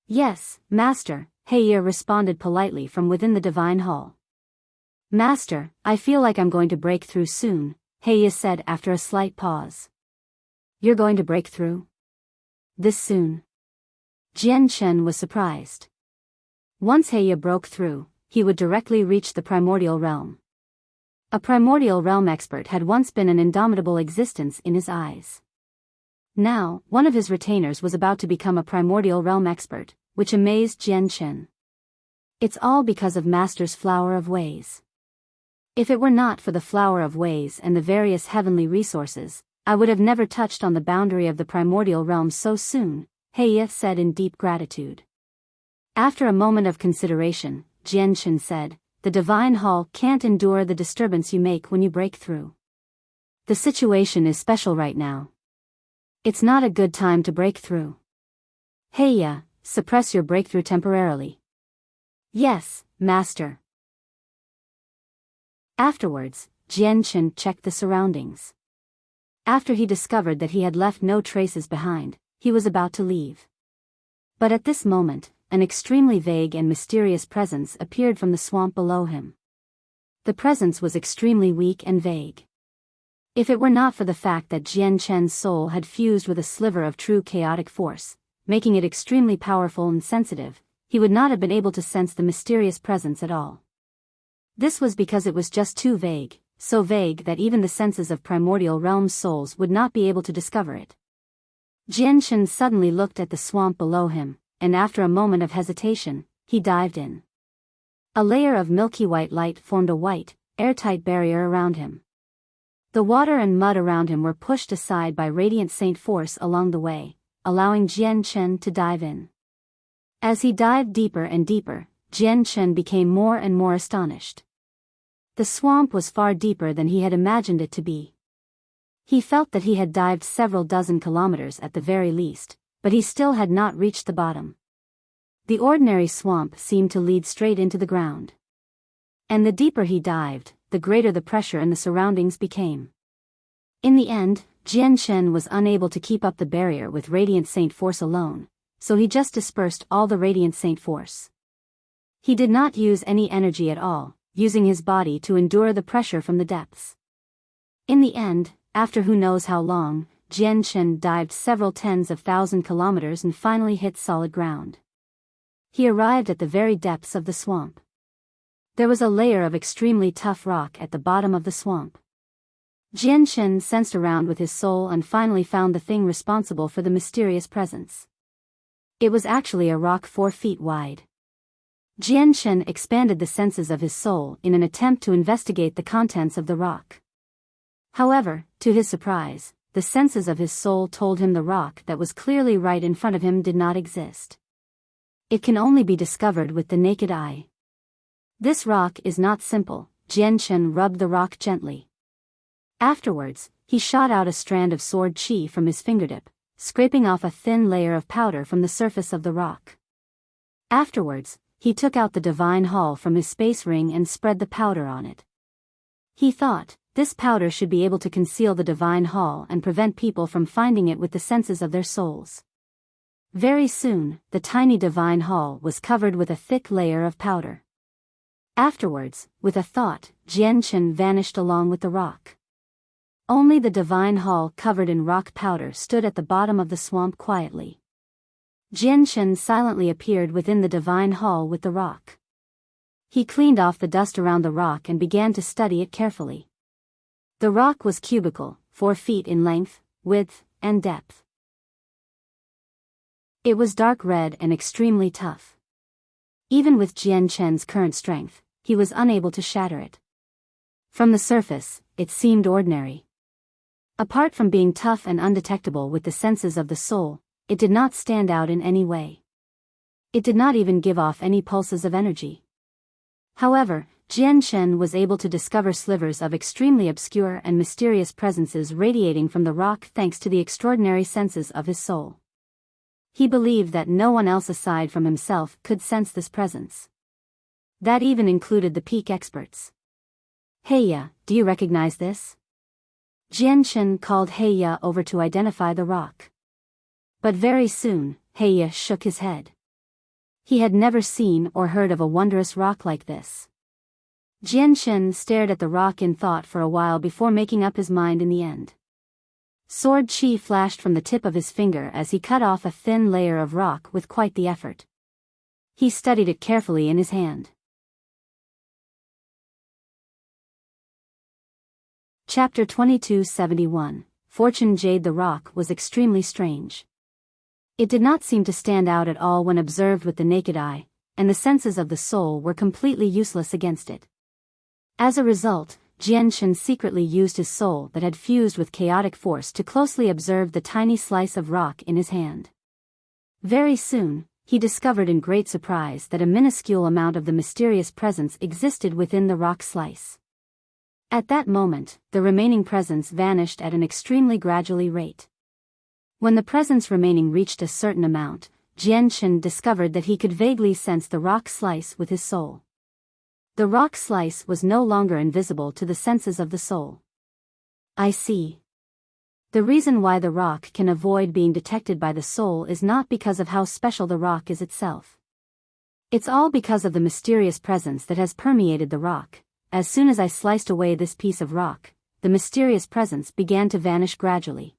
"Yes, Master," Heya responded politely from within the divine hall. "Master, I feel like I'm going to break through soon," Heya said after a slight pause. "You're going to break through? This soon?" Jian Chen was surprised. Once Heya broke through, he would directly reach the primordial realm. A primordial realm expert had once been an indomitable existence in his eyes. Now, one of his retainers was about to become a primordial realm expert, which amazed Jian Chen. It's all because of Master's Flower of Ways. If it were not for the Flower of Ways and the various heavenly resources, I would have never touched on the boundary of the primordial realm so soon, Heya said in deep gratitude. After a moment of consideration, Jian Chen said, the divine hall can't endure the disturbance you make when you break through. The situation is special right now. It's not a good time to break through. Heya, suppress your breakthrough temporarily. Yes, master. Afterwards, Jianchen checked the surroundings. After he discovered that he had left no traces behind, he was about to leave. But at this moment, an extremely vague and mysterious presence appeared from the swamp below him. The presence was extremely weak and vague. If it were not for the fact that Jianchen's soul had fused with a sliver of true chaotic force, making it extremely powerful and sensitive, he would not have been able to sense the mysterious presence at all. This was because it was just too vague, so vague that even the senses of primordial realm souls would not be able to discover it. Jianchen suddenly looked at the swamp below him, and after a moment of hesitation, he dived in. A layer of milky white light formed a white, airtight barrier around him. The water and mud around him were pushed aside by radiant saint force along the way, allowing Jianchen to dive in. As he dived deeper and deeper, Jianchen became more and more astonished. The swamp was far deeper than he had imagined it to be. He felt that he had dived several dozen kilometers at the very least, but he still had not reached the bottom. The ordinary swamp seemed to lead straight into the ground. And the deeper he dived, the greater the pressure in the surroundings became. In the end, Jianchen was unable to keep up the barrier with radiant saint force alone, so he just dispersed all the radiant saint force. He did not use any energy at all, using his body to endure the pressure from the depths. In the end, after who knows how long, Jianchen dived several tens of thousand kilometers and finally hit solid ground. He arrived at the very depths of the swamp. There was a layer of extremely tough rock at the bottom of the swamp. Jianchen sensed around with his soul and finally found the thing responsible for the mysterious presence. It was actually a rock 4 feet wide. Jianchen expanded the senses of his soul in an attempt to investigate the contents of the rock. However, to his surprise, the senses of his soul told him the rock that was clearly right in front of him did not exist. It can only be discovered with the naked eye. This rock is not simple. Jianchen rubbed the rock gently. Afterwards, he shot out a strand of sword chi from his fingertip, scraping off a thin layer of powder from the surface of the rock. Afterwards, he took out the divine hall from his space ring and spread the powder on it. He thought, this powder should be able to conceal the divine hall and prevent people from finding it with the senses of their souls. Very soon, the tiny divine hall was covered with a thick layer of powder. Afterwards, with a thought, Jianchen vanished along with the rock. Only the divine hall covered in rock powder stood at the bottom of the swamp quietly. Jianchen silently appeared within the divine hall with the rock. He cleaned off the dust around the rock and began to study it carefully. The rock was cubical, 4 feet in length, width, and depth. It was dark red and extremely tough. Even with Jianchen's current strength, he was unable to shatter it. From the surface, it seemed ordinary. Apart from being tough and undetectable with the senses of the soul, it did not stand out in any way. It did not even give off any pulses of energy. However, Jianchen was able to discover slivers of extremely obscure and mysterious presences radiating from the rock thanks to the extraordinary senses of his soul. He believed that no one else aside from himself could sense this presence. That even included the peak experts. Heya, do you recognize this? Jianchen called Heya over to identify the rock. But very soon, Heya shook his head. He had never seen or heard of a wondrous rock like this. Jianchen stared at the rock in thought for a while before making up his mind in the end. Sword chi flashed from the tip of his finger as he cut off a thin layer of rock with quite the effort. He studied it carefully in his hand. Chapter 2271, Fortune Jade. The rock was extremely strange. It did not seem to stand out at all when observed with the naked eye, and the senses of the soul were completely useless against it. As a result, Jianchen secretly used his soul that had fused with chaotic force to closely observe the tiny slice of rock in his hand. Very soon, he discovered in great surprise that a minuscule amount of the mysterious presence existed within the rock slice. At that moment, the remaining presence vanished at an extremely gradually rate. When the presence remaining reached a certain amount, Jian Chen discovered that he could vaguely sense the rock slice with his soul. The rock slice was no longer invisible to the senses of the soul. I see. The reason why the rock can avoid being detected by the soul is not because of how special the rock is itself. It's all because of the mysterious presence that has permeated the rock. As soon as I sliced away this piece of rock, the mysterious presence began to vanish gradually.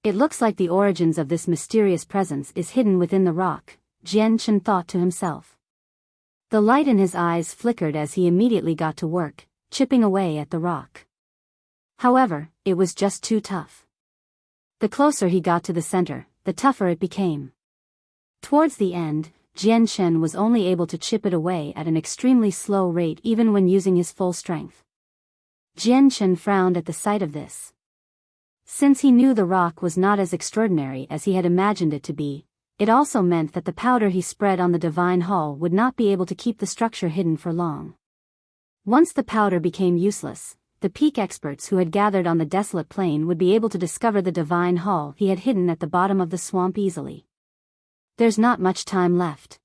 It looks like the origins of this mysterious presence is hidden within the rock, Jian Chen thought to himself. The light in his eyes flickered as he immediately got to work, chipping away at the rock. However, it was just too tough. The closer he got to the center, the tougher it became. Towards the end, Jian Chen was only able to chip it away at an extremely slow rate even when using his full strength. Jian Chen frowned at the sight of this. Since he knew the rock was not as extraordinary as he had imagined it to be, it also meant that the powder he spread on the divine hall would not be able to keep the structure hidden for long. Once the powder became useless, the peak experts who had gathered on the desolate plain would be able to discover the divine hall he had hidden at the bottom of the swamp easily. There's not much time left.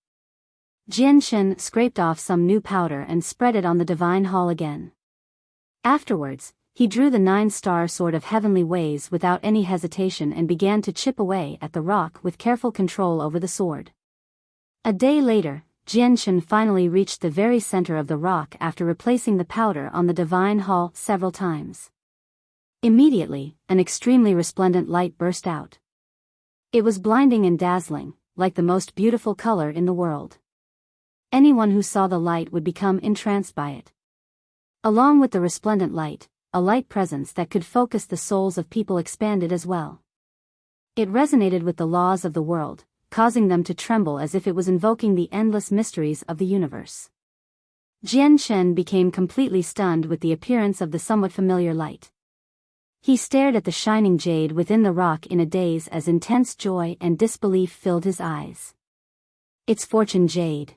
Jian Chen scraped off some new powder and spread it on the divine hall again. Afterwards, he drew the 9-star sword of heavenly ways without any hesitation and began to chip away at the rock with careful control over the sword. A day later, Jian Chen finally reached the very center of the rock after replacing the powder on the divine hall several times. Immediately, an extremely resplendent light burst out. It was blinding and dazzling, like the most beautiful color in the world. Anyone who saw the light would become entranced by it. Along with the resplendent light, a light presence that could focus the souls of people expanded as well. It resonated with the laws of the world, causing them to tremble as if it was invoking the endless mysteries of the universe. Jian Chen became completely stunned with the appearance of the somewhat familiar light. He stared at the shining jade within the rock in a daze as intense joy and disbelief filled his eyes. It's fortune jade.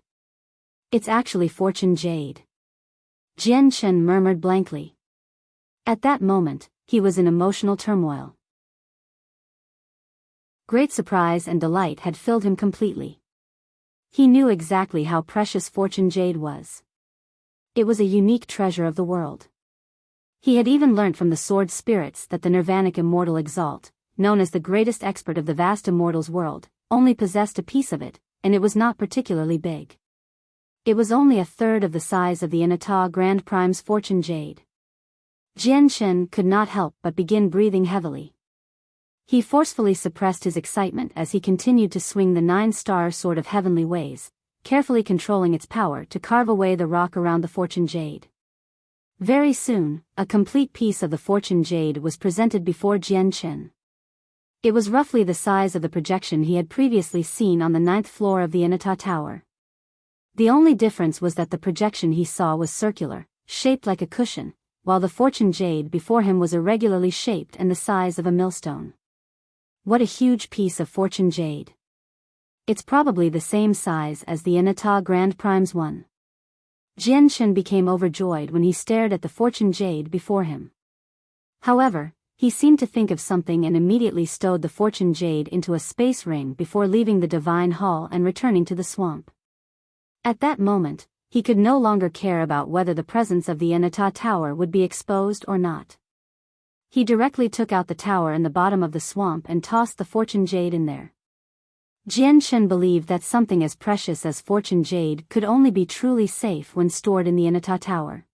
It's actually fortune jade. Jian Chen murmured blankly. At that moment, he was in emotional turmoil. Great surprise and delight had filled him completely. He knew exactly how precious fortune jade was. It was a unique treasure of the world. He had even learnt from the sword spirits that the Nirvanic immortal Exalt, known as the greatest expert of the vast immortals world, only possessed a piece of it, and it was not particularly big. It was only a third of the size of the Inata Grand Prime's fortune jade. Jian Chen could not help but begin breathing heavily. He forcefully suppressed his excitement as he continued to swing the 9-star sword of heavenly ways, carefully controlling its power to carve away the rock around the fortune jade. Very soon, a complete piece of the fortune jade was presented before Jian Chen. It was roughly the size of the projection he had previously seen on the 9th floor of the Inata Tower. The only difference was that the projection he saw was circular, shaped like a cushion, while the fortune jade before him was irregularly shaped and the size of a millstone. What a huge piece of fortune jade. It's probably the same size as the Inata Grand Prime's one. Jian Chen became overjoyed when he stared at the fortune jade before him. However, he seemed to think of something and immediately stowed the fortune jade into a space ring before leaving the divine hall and returning to the swamp. At that moment, he could no longer care about whether the presence of the Inata Tower would be exposed or not. He directly took out the tower in the bottom of the swamp and tossed the fortune jade in there. Jian Chen believed that something as precious as fortune jade could only be truly safe when stored in the Inata Tower.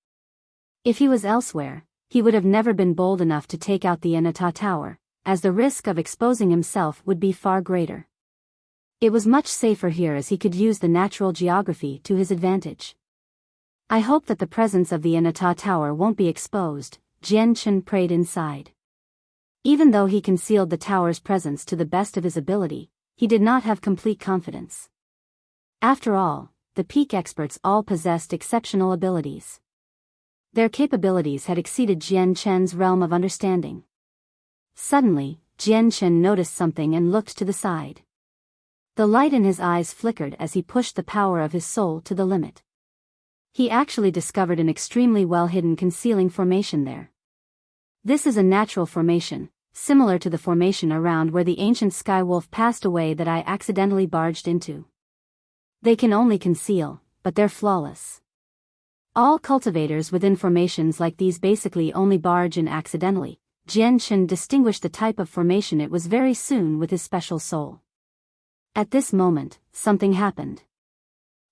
If he was elsewhere, he would have never been bold enough to take out the Inata Tower, as the risk of exposing himself would be far greater. It was much safer here as he could use the natural geography to his advantage. I hope that the presence of the Inata Tower won't be exposed, Jian Chen prayed inside. Even though he concealed the tower's presence to the best of his ability, he did not have complete confidence. After all, the peak experts all possessed exceptional abilities. Their capabilities had exceeded Jian Chen's realm of understanding. Suddenly, Jian Chen noticed something and looked to the side. The light in his eyes flickered as he pushed the power of his soul to the limit. He actually discovered an extremely well-hidden concealing formation there. This is a natural formation, similar to the formation around where the ancient skywolf passed away that I accidentally barged into. They can only conceal, but they're flawless. All cultivators within formations like these basically only barge in accidentally. Jian Chen distinguished the type of formation it was very soon with his special soul. At this moment, something happened.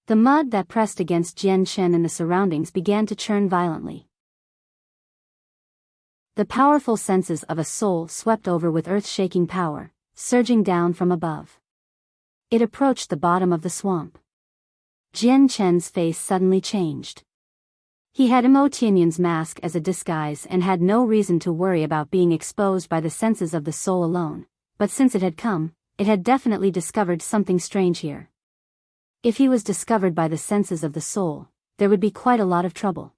The mud that pressed against Jian Chen and the surroundings began to churn violently. The powerful senses of a soul swept over with earth-shaking power, surging down from above. It approached the bottom of the swamp. Jian Chen's face suddenly changed. He had Mo Tianyun's mask as a disguise and had no reason to worry about being exposed by the senses of the soul alone, but since it had come, it had definitely discovered something strange here. If he was discovered by the senses of the soul, there would be quite a lot of trouble.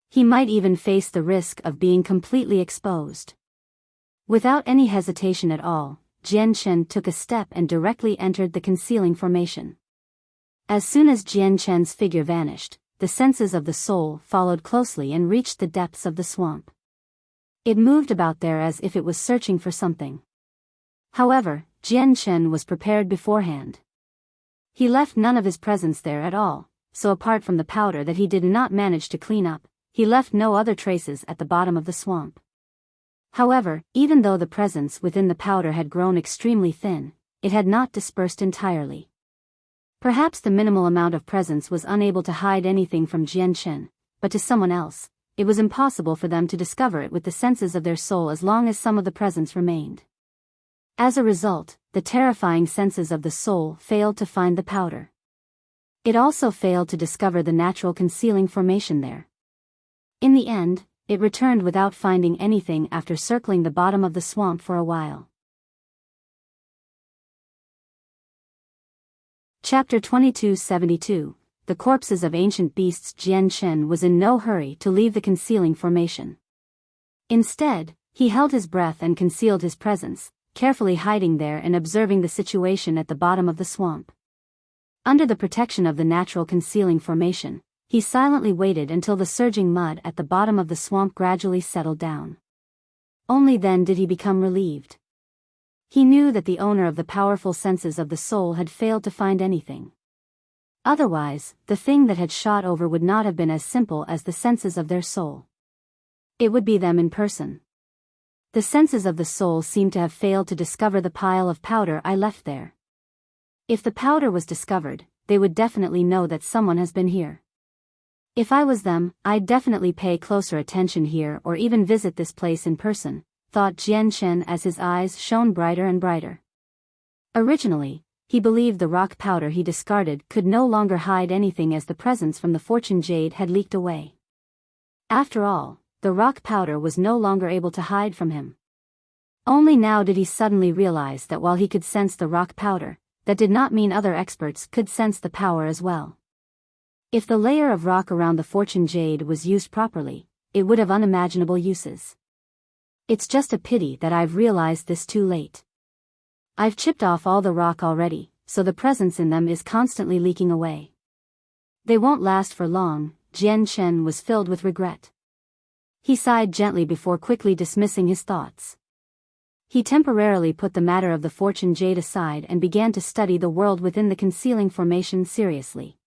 He might even face the risk of being completely exposed. Without any hesitation at all, Jian Chen took a step and directly entered the concealing formation. As soon as Jian Chen's figure vanished, the senses of the soul followed closely and reached the depths of the swamp. It moved about there as if it was searching for something. However, Jian Chen was prepared beforehand. He left none of his presence there at all, so apart from the powder that he did not manage to clean up, he left no other traces at the bottom of the swamp. However, even though the presence within the powder had grown extremely thin, it had not dispersed entirely. Perhaps the minimal amount of presence was unable to hide anything from Jian Chen, but to someone else, it was impossible for them to discover it with the senses of their soul as long as some of the presence remained. As a result, the terrifying senses of the soul failed to find the powder. It also failed to discover the natural concealing formation there. In the end, it returned without finding anything after circling the bottom of the swamp for a while. Chapter 2272, The Corpses of Ancient Beasts. Jian Chen was in no hurry to leave the concealing formation. Instead, he held his breath and concealed his presence, carefully hiding there and observing the situation at the bottom of the swamp. Under the protection of the natural concealing formation, he silently waited until the surging mud at the bottom of the swamp gradually settled down. Only then did he become relieved. He knew that the owner of the powerful senses of the soul had failed to find anything. Otherwise, the thing that had shot over would not have been as simple as the senses of their soul. It would be them in person. The senses of the soul seemed to have failed to discover the pile of powder I left there. If the powder was discovered, they would definitely know that someone has been here. If I was them, I'd definitely pay closer attention here or even visit this place in person, thought Jian Chen as his eyes shone brighter and brighter. Originally, he believed the rock powder he discarded could no longer hide anything as the presence from the fortune jade had leaked away. After all, the rock powder was no longer able to hide from him. Only now did he suddenly realize that while he could sense the rock powder, that did not mean other experts could sense the power as well. If the layer of rock around the fortune jade was used properly, it would have unimaginable uses. It's just a pity that I've realized this too late. I've chipped off all the rock already, so the presence in them is constantly leaking away. They won't last for long. Jian Chen was filled with regret. He sighed gently before quickly dismissing his thoughts. He temporarily put the matter of the fortune jade aside and began to study the world within the concealing formation seriously.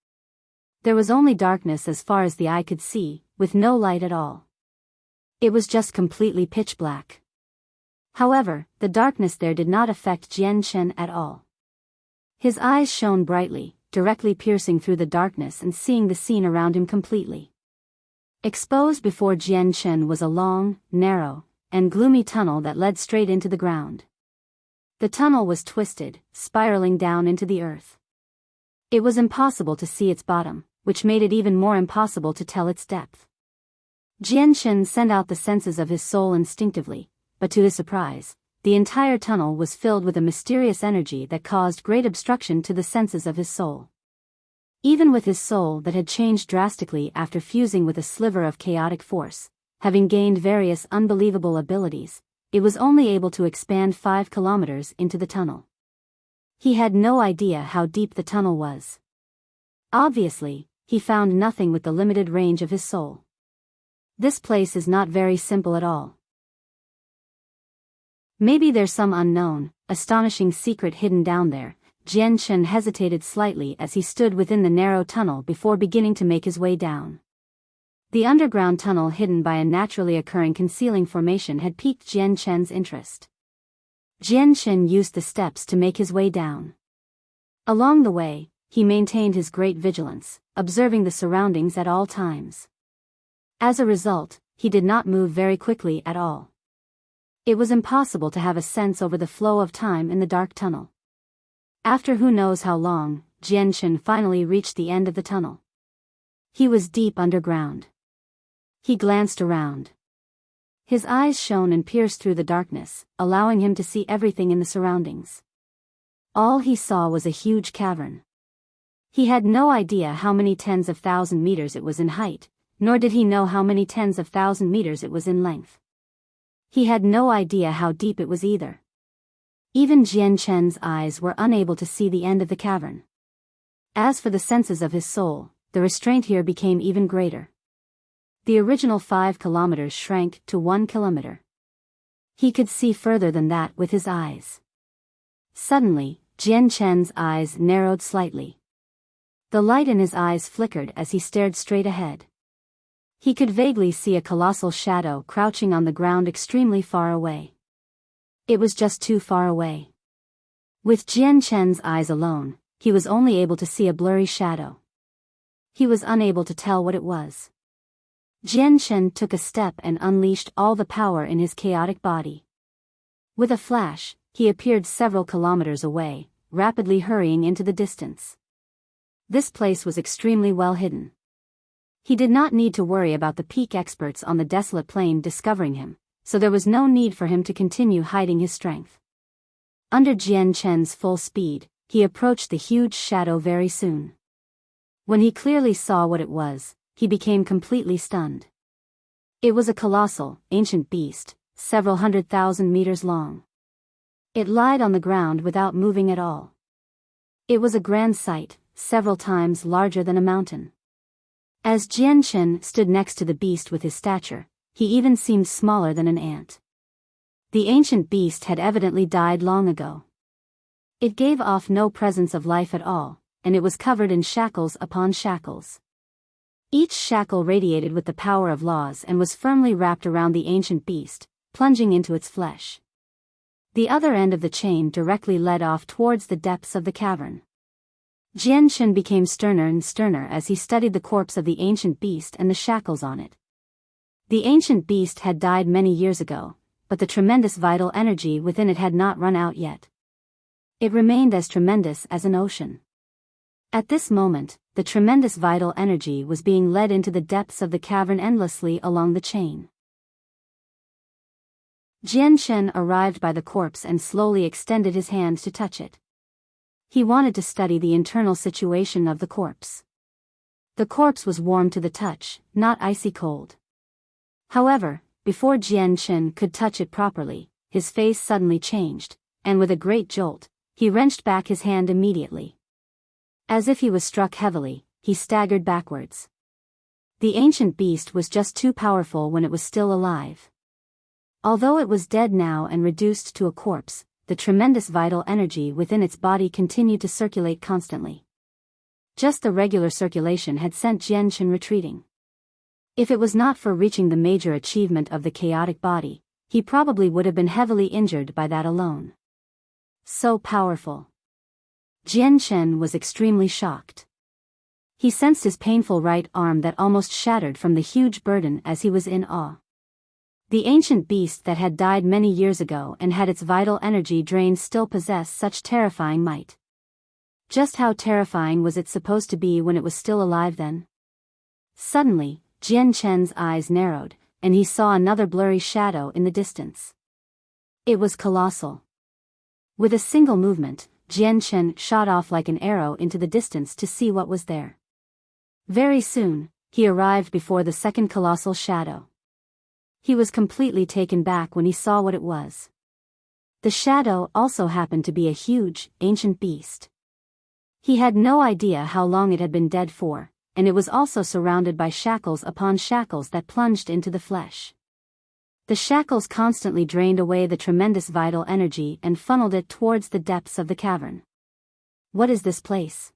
There was only darkness as far as the eye could see, with no light at all. It was just completely pitch black. However, the darkness there did not affect Jian Chen at all. His eyes shone brightly, directly piercing through the darkness and seeing the scene around him completely. Exposed before Jian Chen was a long, narrow, and gloomy tunnel that led straight into the ground. The tunnel was twisted, spiraling down into the earth. It was impossible to see its bottom, which made it even more impossible to tell its depth. Jian Chen sent out the senses of his soul instinctively, but to his surprise, the entire tunnel was filled with a mysterious energy that caused great obstruction to the senses of his soul. Even with his soul that had changed drastically after fusing with a sliver of chaotic force, having gained various unbelievable abilities, it was only able to expand 5 kilometers into the tunnel. He had no idea how deep the tunnel was. Obviously, he found nothing with the limited range of his soul. This place is not very simple at all. Maybe there's some unknown, astonishing secret hidden down there. Jian Chen hesitated slightly as he stood within the narrow tunnel before beginning to make his way down. The underground tunnel hidden by a naturally occurring concealing formation had piqued Jian Chen's interest. Jian Chen used the steps to make his way down. Along the way, he maintained his great vigilance, observing the surroundings at all times. As a result, he did not move very quickly at all. It was impossible to have a sense over the flow of time in the dark tunnel. After who knows how long, Jian Chen finally reached the end of the tunnel. He was deep underground. He glanced around. His eyes shone and pierced through the darkness, allowing him to see everything in the surroundings. All he saw was a huge cavern. He had no idea how many tens of thousand meters it was in height, nor did he know how many tens of thousand meters it was in length. He had no idea how deep it was either. Even Jian Chen's eyes were unable to see the end of the cavern. As for the senses of his soul, the restraint here became even greater. The original 5 kilometers shrank to 1 kilometer. He could see further than that with his eyes. Suddenly, Jian Chen's eyes narrowed slightly. The light in his eyes flickered as he stared straight ahead. He could vaguely see a colossal shadow crouching on the ground extremely far away. It was just too far away. With Jian Chen's eyes alone, he was only able to see a blurry shadow. He was unable to tell what it was. Jian Chen took a step and unleashed all the power in his chaotic body. With a flash, he appeared several kilometers away, rapidly hurrying into the distance. This place was extremely well hidden. He did not need to worry about the peak experts on the desolate plain discovering him, so there was no need for him to continue hiding his strength. Under Jian Chen's full speed, he approached the huge shadow very soon. When he clearly saw what it was, he became completely stunned. It was a colossal, ancient beast, several 100,000 meters long. It lied on the ground without moving at all. It was a grand sight, several times larger than a mountain. As Jian Chen stood next to the beast with his stature, he even seemed smaller than an ant. The ancient beast had evidently died long ago. It gave off no presence of life at all, and it was covered in shackles upon shackles. Each shackle radiated with the power of laws and was firmly wrapped around the ancient beast, plunging into its flesh. The other end of the chain directly led off towards the depths of the cavern. Jian Chen became sterner and sterner as he studied the corpse of the ancient beast and the shackles on it. The ancient beast had died many years ago, but the tremendous vital energy within it had not run out yet. It remained as tremendous as an ocean. At this moment, the tremendous vital energy was being led into the depths of the cavern endlessly along the chain. Jian Chen arrived by the corpse and slowly extended his hand to touch it. He wanted to study the internal situation of the corpse. The corpse was warm to the touch, not icy cold. However, before Jian Chen could touch it properly, his face suddenly changed, and with a great jolt, he wrenched back his hand immediately. As if he was struck heavily, he staggered backwards. The ancient beast was just too powerful when it was still alive. Although it was dead now and reduced to a corpse, the tremendous vital energy within its body continued to circulate constantly. Just the regular circulation had sent Jian Chen retreating. If it was not for reaching the major achievement of the chaotic body, he probably would have been heavily injured by that alone. So powerful. Jian Chen was extremely shocked. He sensed his painful right arm that almost shattered from the huge burden as he was in awe. The ancient beast that had died many years ago and had its vital energy drained still possessed such terrifying might. Just how terrifying was it supposed to be when it was still alive then? Suddenly, Jian Chen's eyes narrowed, and he saw another blurry shadow in the distance. It was colossal. With a single movement, Jian Chen shot off like an arrow into the distance to see what was there. Very soon, he arrived before the second colossal shadow. He was completely taken back when he saw what it was. The shadow also happened to be a huge, ancient beast. He had no idea how long it had been dead for, and it was also surrounded by shackles upon shackles that plunged into the flesh. The shackles constantly drained away the tremendous vital energy and funneled it towards the depths of the cavern. What is this place?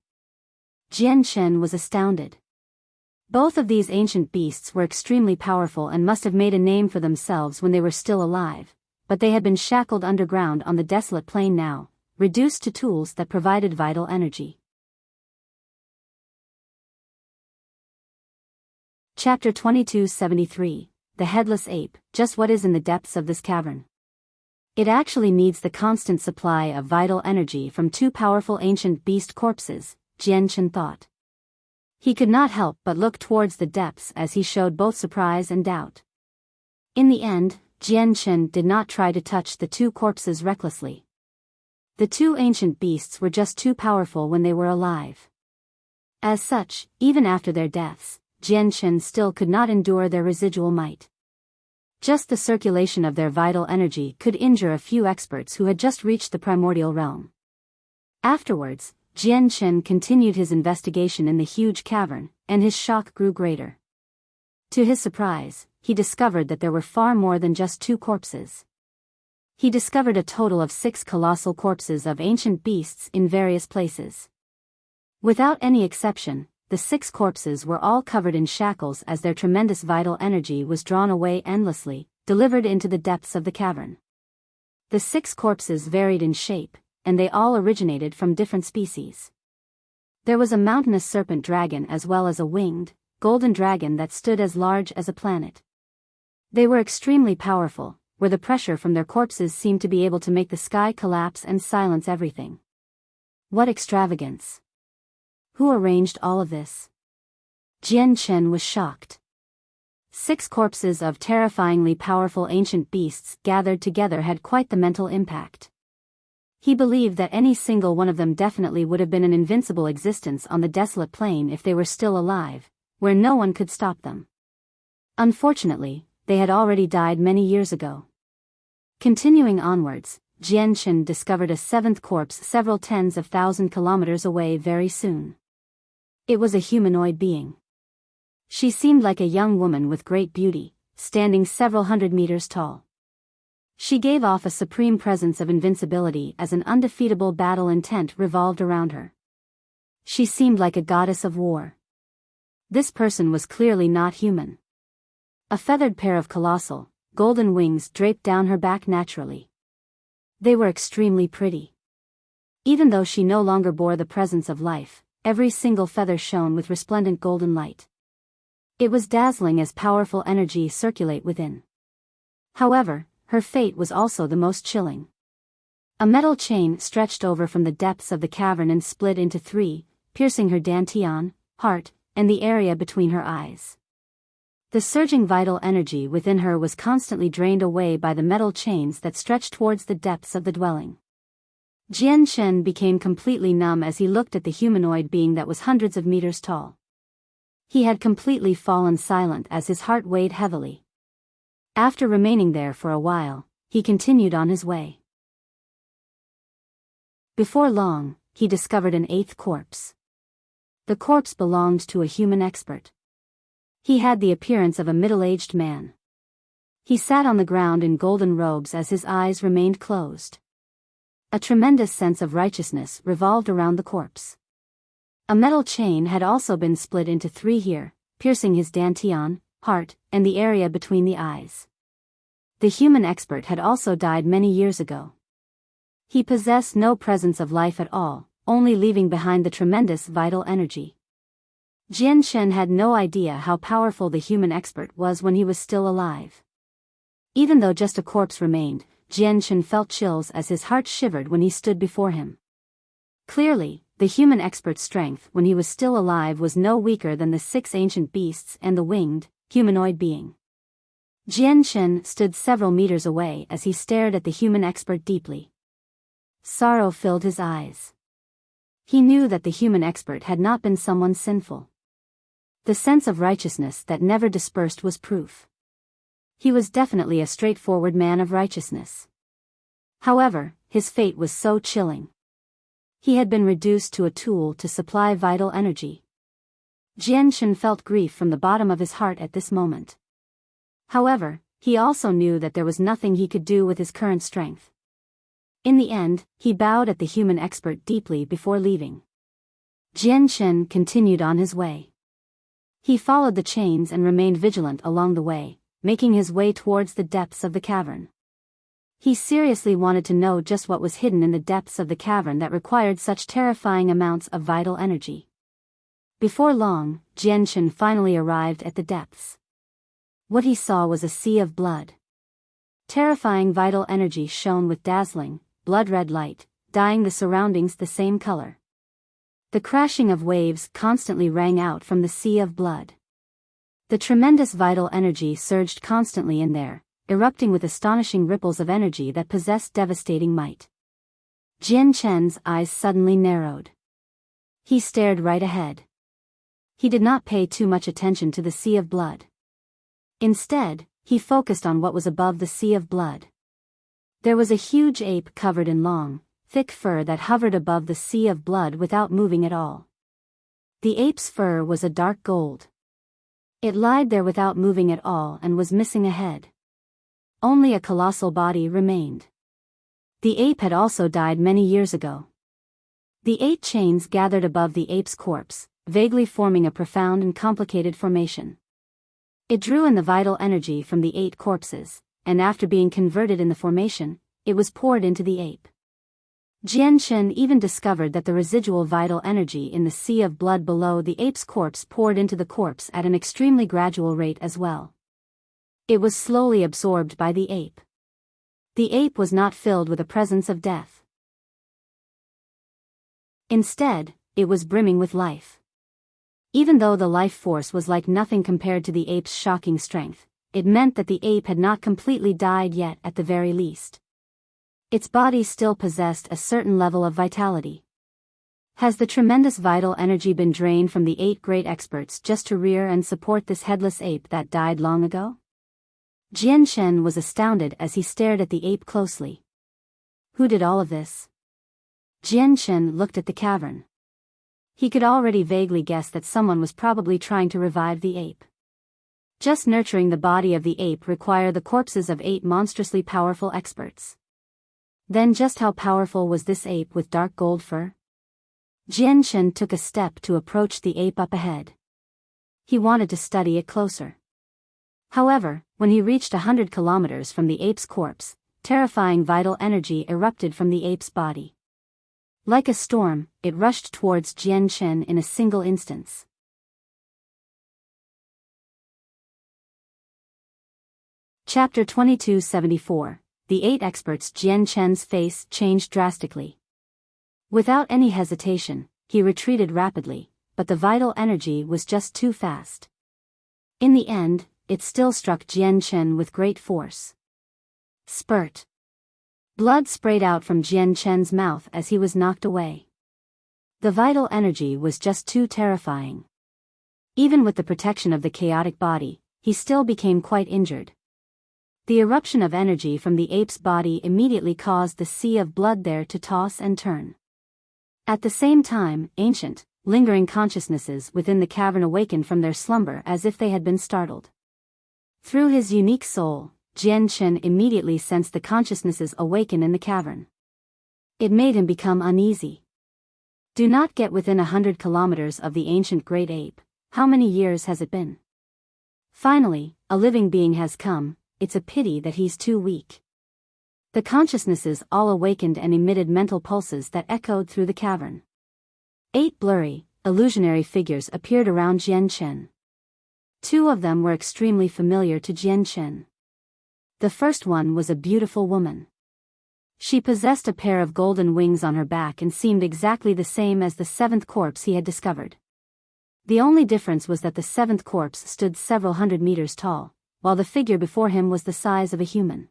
Jian Chen was astounded. Both of these ancient beasts were extremely powerful and must have made a name for themselves when they were still alive, but they had been shackled underground on the desolate plain now, reduced to tools that provided vital energy. Chapter 2273, The Headless Ape. Just what is in the depths of this cavern? It actually needs the constant supply of vital energy from two powerful ancient beast corpses, Jian Chen thought. He could not help but look towards the depths as he showed both surprise and doubt. In the end, Jian Chen did not try to touch the two corpses recklessly. The two ancient beasts were just too powerful when they were alive. As such, even after their deaths, Jian Chen still could not endure their residual might. Just the circulation of their vital energy could injure a few experts who had just reached the primordial realm. Afterwards, Jian Chen continued his investigation in the huge cavern, and his shock grew greater. To his surprise, he discovered that there were far more than just two corpses. He discovered a total of 6 colossal corpses of ancient beasts in various places. Without any exception, the 6 corpses were all covered in shackles as their tremendous vital energy was drawn away endlessly, delivered into the depths of the cavern. The 6 corpses varied in shape, and they all originated from different species. There was a mountainous serpent dragon as well as a winged, golden dragon that stood as large as a planet. They were extremely powerful, where the pressure from their corpses seemed to be able to make the sky collapse and silence everything. What extravagance! Who arranged all of this? Jian Chen was shocked. 6 corpses of terrifyingly powerful ancient beasts gathered together had quite the mental impact. He believed that any single one of them definitely would have been an invincible existence on the desolate plain if they were still alive, where no one could stop them. Unfortunately, they had already died many years ago. Continuing onwards, Jian Chen discovered a 7th corpse several tens of thousand kilometers away very soon. It was a humanoid being. She seemed like a young woman with great beauty, standing several hundred meters tall. She gave off a supreme presence of invincibility as an undefeatable battle intent revolved around her. She seemed like a goddess of war. This person was clearly not human. A feathered pair of colossal, golden wings draped down her back naturally. They were extremely pretty. Even though she no longer bore the presence of life, every single feather shone with resplendent golden light. It was dazzling as powerful energy circulate within. However, her fate was also the most chilling. A metal chain stretched over from the depths of the cavern and split into 3, piercing her dantian, heart, and the area between her eyes. The surging vital energy within her was constantly drained away by the metal chains that stretched towards the depths of the dwelling. Jian Chen became completely numb as he looked at the humanoid being that was hundreds of meters tall. He had completely fallen silent as his heart weighed heavily. After remaining there for a while, he continued on his way. Before long, he discovered an 8th corpse. The corpse belonged to a human expert. He had the appearance of a middle-aged man. He sat on the ground in golden robes as his eyes remained closed. A tremendous sense of righteousness revolved around the corpse. A metal chain had also been split into 3 here, piercing his dantian, heart, and the area between the eyes. The human expert had also died many years ago. He possessed no presence of life at all, only leaving behind the tremendous vital energy. Jian Chen had no idea how powerful the human expert was when he was still alive. Even though just a corpse remained, Jian Chen felt chills as his heart shivered when he stood before him. Clearly, the human expert's strength when he was still alive was no weaker than the 6 ancient beasts and the winged, humanoid being. Jian Chen stood several meters away as he stared at the human expert deeply. Sorrow filled his eyes. He knew that the human expert had not been someone sinful. The sense of righteousness that never dispersed was proof. He was definitely a straightforward man of righteousness. However, his fate was so chilling. He had been reduced to a tool to supply vital energy. Jianchen felt grief from the bottom of his heart at this moment. However, he also knew that there was nothing he could do with his current strength. In the end, he bowed at the human expert deeply before leaving. Jianchen continued on his way. He followed the chains and remained vigilant along the way, making his way towards the depths of the cavern. He seriously wanted to know just what was hidden in the depths of the cavern that required such terrifying amounts of vital energy. Before long, Jianchen finally arrived at the depths. What he saw was a sea of blood. Terrifying vital energy shone with dazzling, blood-red light, dyeing the surroundings the same color. The crashing of waves constantly rang out from the sea of blood. The tremendous vital energy surged constantly in there, erupting with astonishing ripples of energy that possessed devastating might. Jianchen's eyes suddenly narrowed. He stared right ahead. He did not pay too much attention to the sea of blood. Instead, he focused on what was above the sea of blood. There was a huge ape covered in long, thick fur that hovered above the sea of blood without moving at all. The ape's fur was a dark gold. It lied there without moving at all and was missing a head. Only a colossal body remained. The ape had also died many years ago. The 8 chains gathered above the ape's corpse, vaguely forming a profound and complicated formation. It drew in the vital energy from the 8 corpses, and after being converted in the formation, it was poured into the ape. Jianchen even discovered that the residual vital energy in the sea of blood below the ape's corpse poured into the corpse at an extremely gradual rate as well. It was slowly absorbed by the ape. The ape was not filled with a presence of death. Instead, it was brimming with life. Even though the life force was like nothing compared to the ape's shocking strength, it meant that the ape had not completely died yet at the very least. Its body still possessed a certain level of vitality. Has the tremendous vital energy been drained from the 8 great experts just to rear and support this headless ape that died long ago? Jianchen was astounded as he stared at the ape closely. Who did all of this? Jianchen looked at the cavern. He could already vaguely guess that someone was probably trying to revive the ape. Just nurturing the body of the ape required the corpses of 8 monstrously powerful experts. Then just how powerful was this ape with dark gold fur? Jianchen took a step to approach the ape up ahead. He wanted to study it closer. However, when he reached 100 kilometers from the ape's corpse, terrifying vital energy erupted from the ape's body. Like a storm, it rushed towards Jianchen in a single instance. Chapter 2274. The 8 experts. Jianchen's face changed drastically. Without any hesitation, he retreated rapidly, but the vital energy was just too fast. In the end, it still struck Jianchen with great force. Spurt. Blood sprayed out from Jianchen's mouth as he was knocked away. The vital energy was just too terrifying. Even with the protection of the chaotic body, he still became quite injured. The eruption of energy from the ape's body immediately caused the sea of blood there to toss and turn. At the same time, ancient, lingering consciousnesses within the cavern awakened from their slumber as if they had been startled. Through his unique soul, Jianchen immediately sensed the consciousnesses awaken in the cavern. It made him become uneasy. Do not get within 100 kilometers of the ancient great ape. How many years has it been? Finally, a living being has come. It's a pity that he's too weak. The consciousnesses all awakened and emitted mental pulses that echoed through the cavern. 8 blurry, illusionary figures appeared around Jianchen. 2 of them were extremely familiar to Jianchen. The first one was a beautiful woman. She possessed a pair of golden wings on her back and seemed exactly the same as the 7th corpse he had discovered. The only difference was that the 7th corpse stood several hundred meters tall, while the figure before him was the size of a human.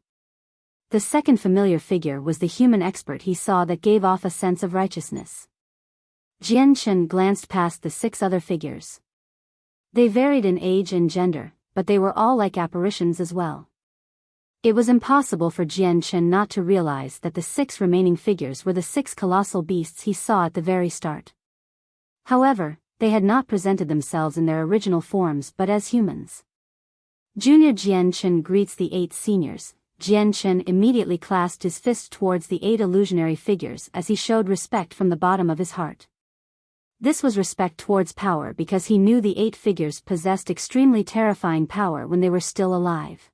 The second familiar figure was the human expert he saw that gave off a sense of righteousness. Jianchen glanced past the 6 other figures. They varied in age and gender, but they were all like apparitions as well. It was impossible for Jian Chen not to realize that the 6 remaining figures were the 6 colossal beasts he saw at the very start. However, they had not presented themselves in their original forms but as humans. Junior Jian Chen greets the 8 seniors. Jian Chen immediately clasped his fist towards the 8 illusionary figures as he showed respect from the bottom of his heart. This was respect towards power because he knew the 8 figures possessed extremely terrifying power when they were still alive.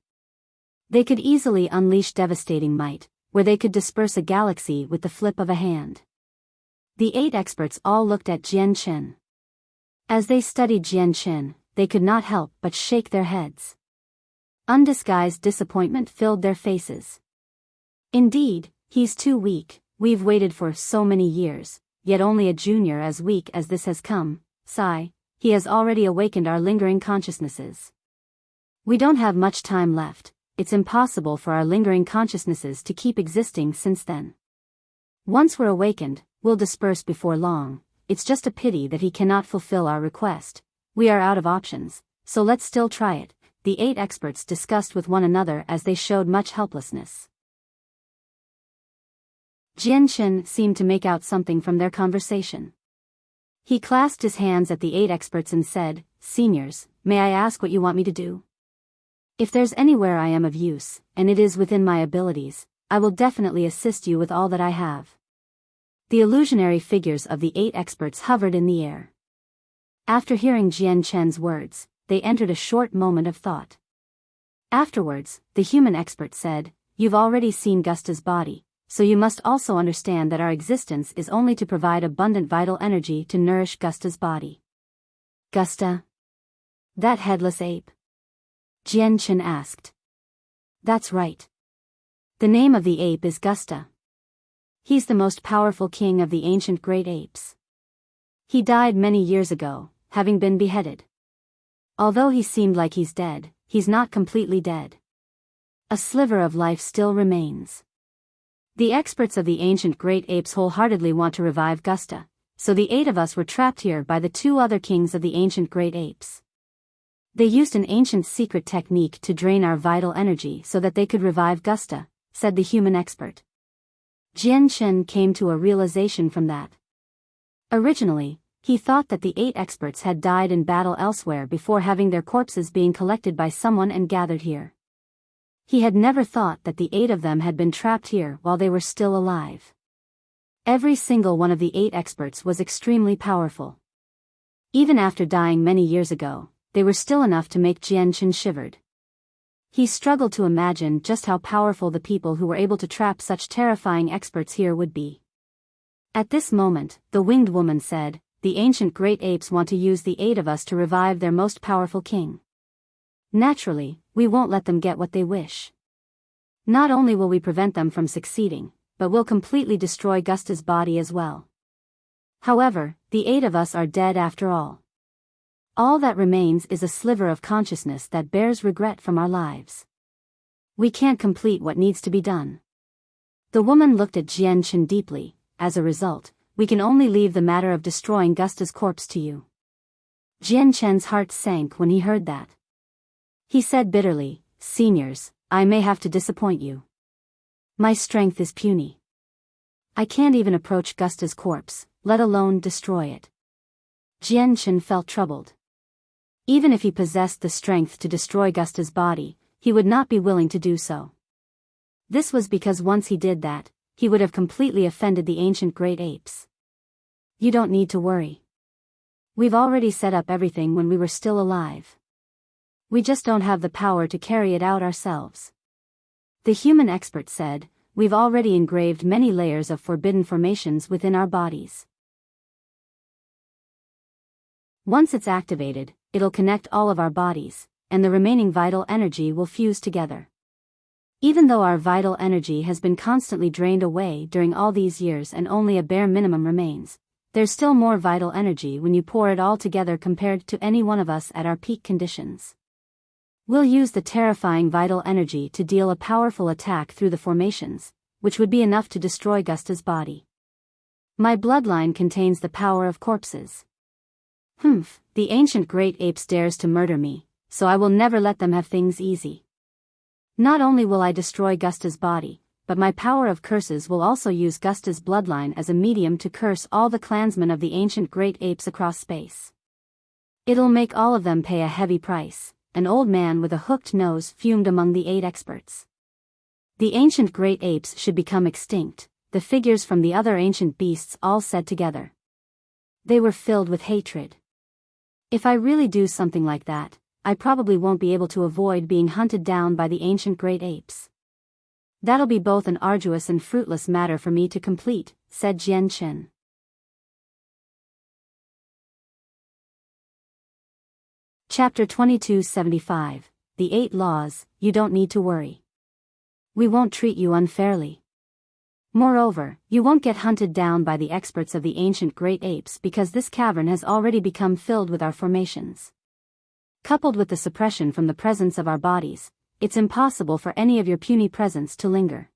They could easily unleash devastating might, where they could disperse a galaxy with the flip of a hand. The 8 experts all looked at Jian Chen. As they studied Jian Chen, they could not help but shake their heads. Undisguised disappointment filled their faces. Indeed, he's too weak. We've waited for so many years, yet only a junior as weak as this has come. Sigh, he has already awakened our lingering consciousnesses. We don't have much time left. It's impossible for our lingering consciousnesses to keep existing since then. Once we're awakened, we'll disperse before long. It's just a pity that he cannot fulfill our request. We are out of options, so let's still try it, the 8 experts discussed with one another as they showed much helplessness. Jian Chen seemed to make out something from their conversation. He clasped his hands at the 8 experts and said, "Seniors, may I ask what you want me to do? If there's anywhere I am of use, and it is within my abilities, I will definitely assist you with all that I have." The illusionary figures of the 8 experts hovered in the air. After hearing Jian Chen's words, they entered a short moment of thought. Afterwards, the human expert said, "You've already seen Gusta's body, so you must also understand that our existence is only to provide abundant vital energy to nourish Gusta's body." "Gusta? That headless ape?" Jian Chen asked. "That's right. The name of the ape is Gusta. He's the most powerful king of the ancient great apes. He died many years ago, having been beheaded. Although he seemed like he's dead, he's not completely dead. A sliver of life still remains. The experts of the ancient great apes wholeheartedly want to revive Gusta, so the 8 of us were trapped here by the 2 other kings of the ancient great apes. They used an ancient secret technique to drain our vital energy so that they could revive Gusta," said the human expert. Jian Chen came to a realization from that. Originally, he thought that the 8 experts had died in battle elsewhere before having their corpses being collected by someone and gathered here. He had never thought that the 8 of them had been trapped here while they were still alive. Every single one of the 8 experts was extremely powerful. Even after dying many years ago, they were still enough to make Jian Chen shivered. He struggled to imagine just how powerful the people who were able to trap such terrifying experts here would be. At this moment, the winged woman said, "The ancient great apes want to use the 8 of us to revive their most powerful king. Naturally, we won't let them get what they wish. Not only will we prevent them from succeeding, but we'll completely destroy Gusta's body as well. However, the 8 of us are dead after all. All that remains is a sliver of consciousness that bears regret from our lives. We can't complete what needs to be done." The woman looked at Jian Chen deeply. "As a result, we can only leave the matter of destroying Gusta's corpse to you." Jian Chen's heart sank when he heard that. He said bitterly, "Seniors, I may have to disappoint you. My strength is puny. I can't even approach Gusta's corpse, let alone destroy it." Jian Chen felt troubled. Even if he possessed the strength to destroy Gusta's body, he would not be willing to do so. This was because once he did that, he would have completely offended the ancient great apes. "You don't need to worry. We've already set up everything when we were still alive. We just don't have the power to carry it out ourselves." The human expert said, "We've already engraved many layers of forbidden formations within our bodies. Once it's activated, it'll connect all of our bodies, and the remaining vital energy will fuse together. Even though our vital energy has been constantly drained away during all these years and only a bare minimum remains, there's still more vital energy when you pour it all together compared to any one of us at our peak conditions. We'll use the terrifying vital energy to deal a powerful attack through the formations, which would be enough to destroy Gusta's body. My bloodline contains the power of corpses. The ancient great apes dares to murder me, so I will never let them have things easy. Not only will I destroy Gusta's body, but my power of curses will also use Gusta's bloodline as a medium to curse all the clansmen of the ancient great apes across space. It'll make all of them pay a heavy price. An old man with a hooked nose fumed among the 8 experts. The ancient great apes should become extinct, the figures from the other ancient beasts all said together. They were filled with hatred. If I really do something like that, I probably won't be able to avoid being hunted down by the ancient great apes. That'll be both an arduous and fruitless matter for me to complete, said Jian Chen. Chapter 2275, The 8 Laws, You Don't Need to Worry. We won't treat you unfairly. Moreover, you won't get hunted down by the experts of the ancient great apes because this cavern has already become filled with our formations. Coupled with the suppression from the presence of our bodies, it's impossible for any of your puny presence to linger.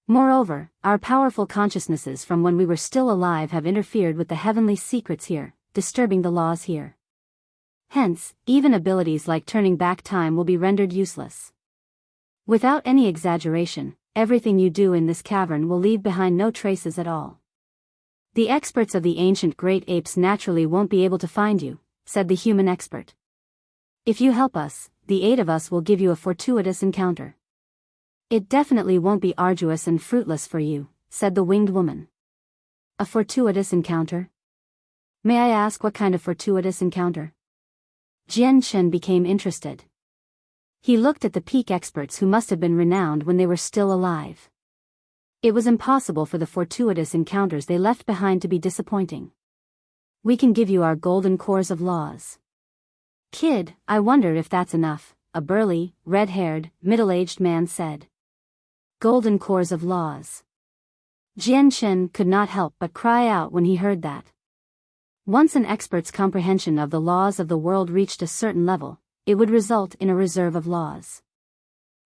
Moreover, our powerful consciousnesses from when we were still alive have interfered with the heavenly secrets here, disturbing the laws here. Hence, even abilities like turning back time will be rendered useless. Without any exaggeration, everything you do in this cavern will leave behind no traces at all. The experts of the ancient great apes naturally won't be able to find you, said the human expert. If you help us, the 8 of us will give you a fortuitous encounter. It definitely won't be arduous and fruitless for you, said the winged woman. A fortuitous encounter? May I ask what kind of fortuitous encounter? Jian Chen became interested. He looked at the peak experts who must have been renowned when they were still alive. It was impossible for the fortuitous encounters they left behind to be disappointing. We can give you our golden cores of laws. Kid, I wonder if that's enough, a burly, red-haired, middle-aged man said. Golden cores of laws. Jian Chen could not help but cry out when he heard that. Once an expert's comprehension of the laws of the world reached a certain level, it would result in a reserve of laws.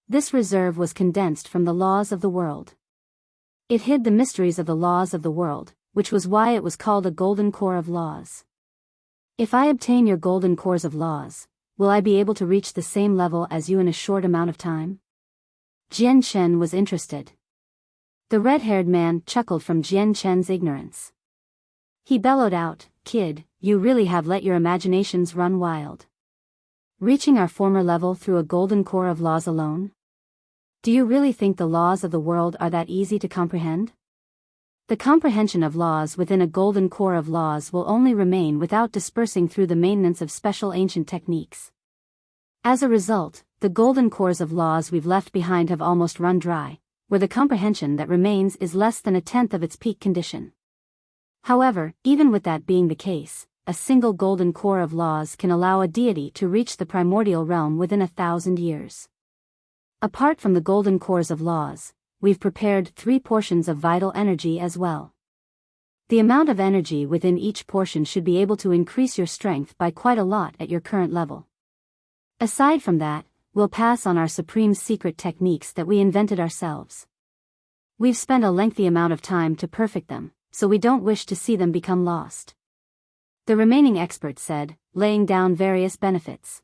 This reserve was condensed from the laws of the world. It hid the mysteries of the laws of the world, which was why it was called a golden core of laws. If I obtain your golden cores of laws, will I be able to reach the same level as you in a short amount of time? Jian Chen was interested. The red-haired man chuckled from Jian Chen's ignorance. He bellowed out, Kid, you really have let your imaginations run wild. Reaching our former level through a golden core of laws alone? Do you really think the laws of the world are that easy to comprehend? The comprehension of laws within a golden core of laws will only remain without dispersing through the maintenance of special ancient techniques. As a result, the golden cores of laws we've left behind have almost run dry, where the comprehension that remains is less than 1/10 of its peak condition. However, even with that being the case, a single golden core of laws can allow a deity to reach the primordial realm within 1,000 years. Apart from the golden cores of laws, we've prepared 3 portions of vital energy as well. The amount of energy within each portion should be able to increase your strength by quite a lot at your current level. Aside from that, we'll pass on our supreme secret techniques that we invented ourselves. We've spent a lengthy amount of time to perfect them, so we don't wish to see them become lost. The remaining experts said, laying down various benefits.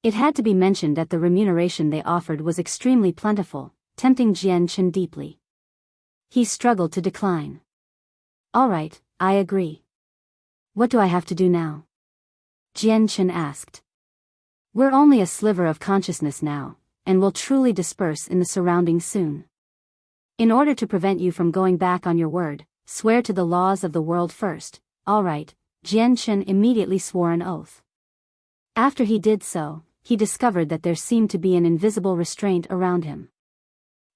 It had to be mentioned that the remuneration they offered was extremely plentiful, tempting Jian Chen deeply. He struggled to decline. All right, I agree. What do I have to do now? Jian Chen asked. We're only a sliver of consciousness now, and will truly disperse in the surroundings soon. In order to prevent you from going back on your word, swear to the laws of the world first. All right, Jian Chen immediately swore an oath. After he did so, he discovered that there seemed to be an invisible restraint around him.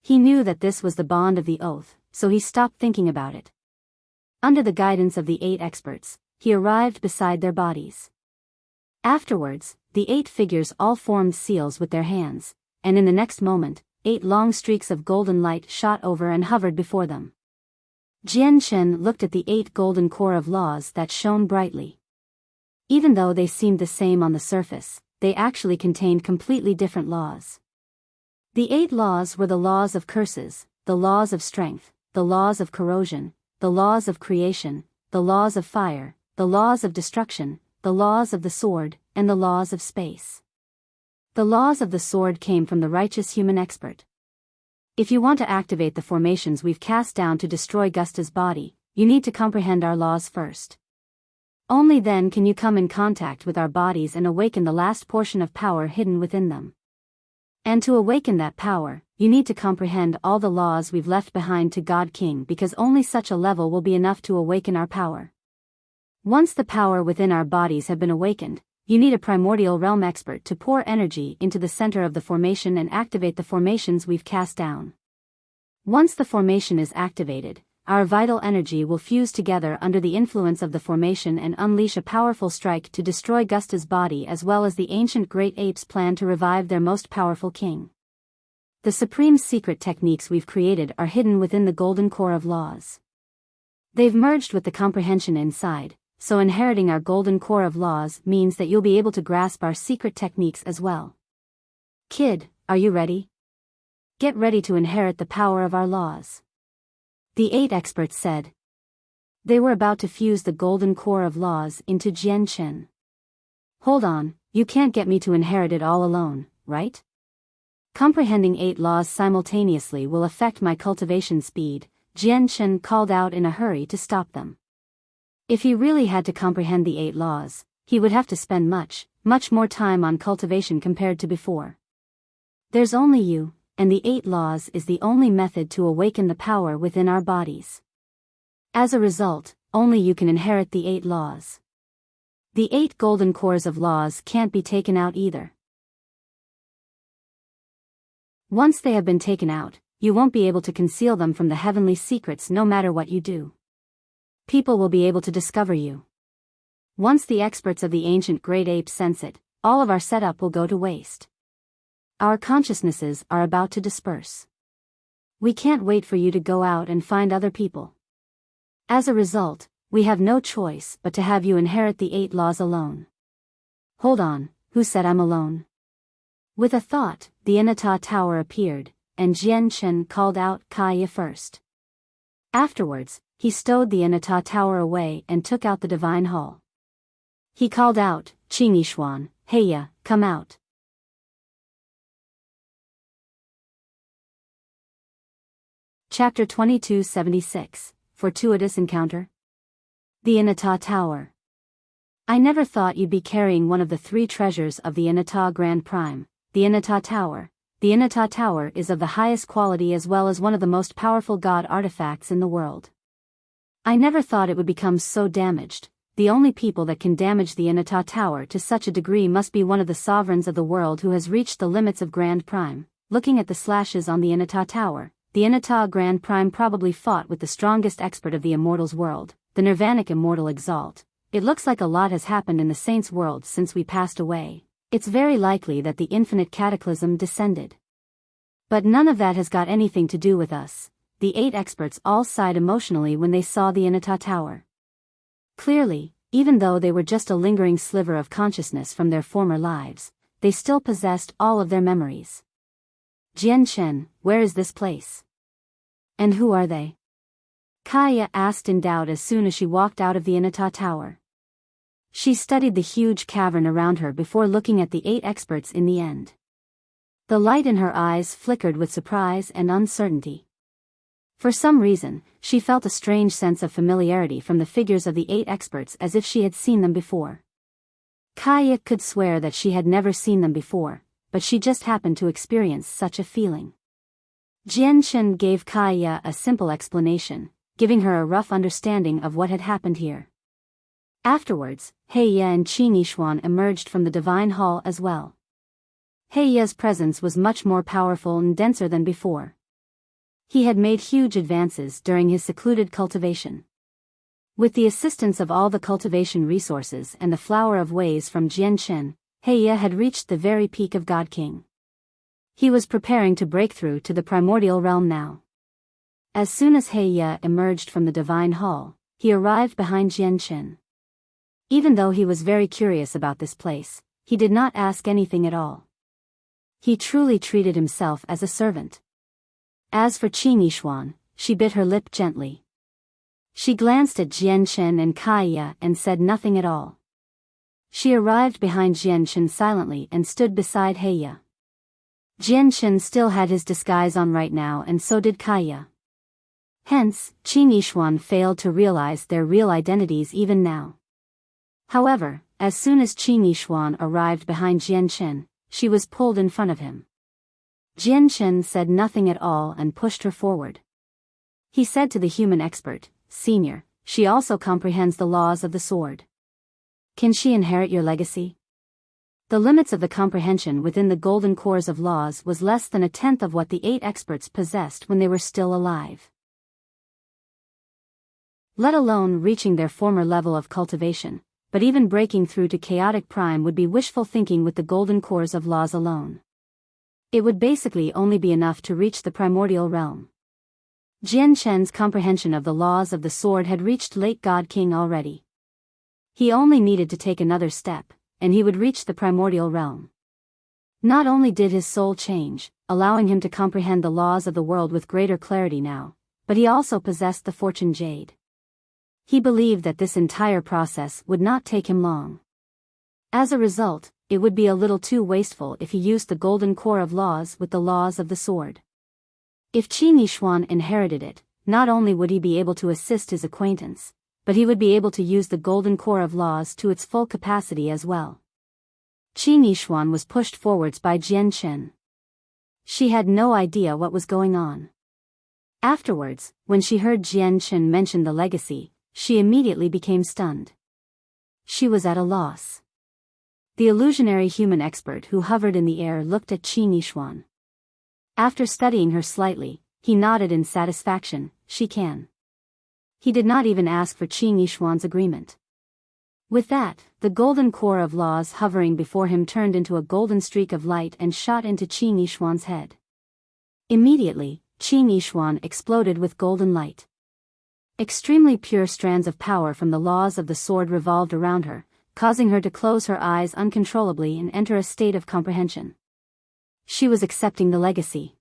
He knew that this was the bond of the oath, so he stopped thinking about it. Under the guidance of the 8 experts, he arrived beside their bodies. Afterwards, the 8 figures all formed seals with their hands, and in the next moment, 8 long streaks of golden light shot over and hovered before them. Jian Chen looked at the 8 golden core of laws that shone brightly. Even though they seemed the same on the surface, they actually contained completely different laws. The 8 laws were the laws of curses, the laws of strength, the laws of corrosion, the laws of creation, the laws of fire, the laws of destruction, the laws of the sword, and the laws of space. The laws of the sword came from the righteous human expert. If you want to activate the formations we've cast down to destroy Gusta's body, you need to comprehend our laws first. Only then can you come in contact with our bodies and awaken the last portion of power hidden within them. And to awaken that power, you need to comprehend all the laws we've left behind to God King, because only such a level will be enough to awaken our power. Once the power within our bodies have been awakened, you need a primordial realm expert to pour energy into the center of the formation and activate the formations we've cast down. Once the formation is activated, our vital energy will fuse together under the influence of the formation and unleash a powerful strike to destroy Gusta's body, as well as the ancient great apes' plan to revive their most powerful king. The supreme secret techniques we've created are hidden within the golden core of laws. They've merged with the comprehension inside, so inheriting our golden core of laws means that you'll be able to grasp our secret techniques as well. Kid, are you ready? Get ready to inherit the power of our laws. The 8 experts said. They were about to fuse the golden core of laws into Jian Chen. Hold on, you can't get me to inherit it all alone, right? Comprehending 8 laws simultaneously will affect my cultivation speed, Jian Chen called out in a hurry to stop them. If he really had to comprehend the 8 laws, he would have to spend much more time on cultivation compared to before. There's only you, and the 8 laws is the only method to awaken the power within our bodies. As a result, only you can inherit the 8 laws. The 8 golden cores of laws can't be taken out either. Once they have been taken out, you won't be able to conceal them from the heavenly secrets no matter what you do. People will be able to discover you. Once the experts of the ancient great apes sense it, all of our setup will go to waste. Our consciousnesses are about to disperse. We can't wait for you to go out and find other people. As a result, we have no choice but to have you inherit the 8 laws alone. Hold on, who said I'm alone? With a thought, the Inata Tower appeared, and Jian Chen called out Kaya first. Afterwards, he stowed the Inata Tower away and took out the divine hall. He called out, Qingyi, Heya, come out. Chapter 2276, Fortuitous Encounter. The Inata Tower. I never thought you'd be carrying one of the 3 treasures of the Inata Grand Prime, the Inata Tower. The Inata Tower is of the highest quality as well as one of the most powerful god artifacts in the world. I never thought it would become so damaged. The only people that can damage the Inata Tower to such a degree must be one of the sovereigns of the world who has reached the limits of Grand Prime. Looking at the slashes on the Inata Tower, the Inata Grand Prime probably fought with the strongest expert of the Immortals world, the Nirvanic Immortal Exalt. It looks like a lot has happened in the Saints' world since we passed away. It's very likely that the infinite cataclysm descended. But none of that has got anything to do with us. The 8 experts all sighed emotionally when they saw the Inata Tower. Clearly, even though they were just a lingering sliver of consciousness from their former lives, they still possessed all of their memories. Jian Chen, where is this place? And who are they? Kaya asked in doubt as soon as she walked out of the Inata Tower. She studied the huge cavern around her before looking at the 8 experts in the end. The light in her eyes flickered with surprise and uncertainty. For some reason, she felt a strange sense of familiarity from the figures of the 8 experts, as if she had seen them before. Kaya could swear that she had never seen them before, but she just happened to experience such a feeling. Jian Chen gave Kaya a simple explanation, giving her a rough understanding of what had happened here. Afterwards, Heya and Qingyi emerged from the divine hall as well. Heya's presence was much more powerful and denser than before. He had made huge advances during his secluded cultivation. With the assistance of all the cultivation resources and the flower of ways from Jian Chen, Heya had reached the very peak of God King. He was preparing to break through to the primordial realm now. As soon as Heya emerged from the divine hall, he arrived behind Jian Chen. Even though he was very curious about this place, he did not ask anything at all. He truly treated himself as a servant. As for Qingyi, she bit her lip gently. She glanced at Jian Chen and Kaya and said nothing at all. She arrived behind Jianchen silently and stood beside Heya. Jianchen still had his disguise on right now, and so did Kaya. Hence, Qi Nishuan failed to realize their real identities even now. However, as soon as Qi Nishuan arrived behind Jianchen, she was pulled in front of him. Jianchen said nothing at all and pushed her forward. He said to the human expert, "Senior, she also comprehends the laws of the sword. Can she inherit your legacy?" The limits of the comprehension within the golden cores of laws was less than a tenth of what the 8 experts possessed when they were still alive. Let alone reaching their former level of cultivation, but even breaking through to chaotic prime would be wishful thinking with the golden cores of laws alone. It would basically only be enough to reach the primordial realm. Jianchen's comprehension of the laws of the sword had reached late God King already. He only needed to take another step, and he would reach the primordial realm. Not only did his soul change, allowing him to comprehend the laws of the world with greater clarity now, but he also possessed the fortune jade. He believed that this entire process would not take him long. As a result, it would be a little too wasteful if he used the golden core of laws with the laws of the sword. If Qi Nishuan inherited it, not only would he be able to assist his acquaintance, but he would be able to use the golden core of laws to its full capacity as well. Qi Nishuan was pushed forwards by Jianchen. She had no idea what was going on. Afterwards, when she heard Jianchen mention the legacy, she immediately became stunned. She was at a loss. The illusionary human expert who hovered in the air looked at Qi Nishuan. After studying her slightly, he nodded in satisfaction. "She can." He did not even ask for Qi Nishuan's agreement. With that, the golden core of laws hovering before him turned into a golden streak of light and shot into Qi Nishuan's head. Immediately, Qi Nishuan exploded with golden light. Extremely pure strands of power from the laws of the sword revolved around her, causing her to close her eyes uncontrollably and enter a state of comprehension. She was accepting the legacy.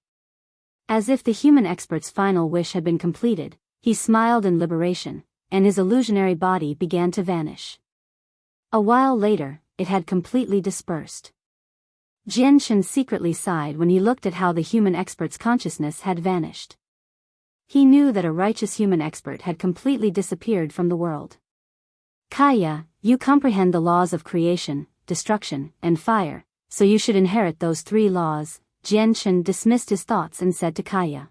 As if the human expert's final wish had been completed, he smiled in liberation, and his illusionary body began to vanish. A while later, it had completely dispersed. Jianchen secretly sighed when he looked at how the human expert's consciousness had vanished. He knew that a righteous human expert had completely disappeared from the world. "Kaya, you comprehend the laws of creation, destruction, and fire, so you should inherit those 3 laws," Jianchen dismissed his thoughts and said to Kaya.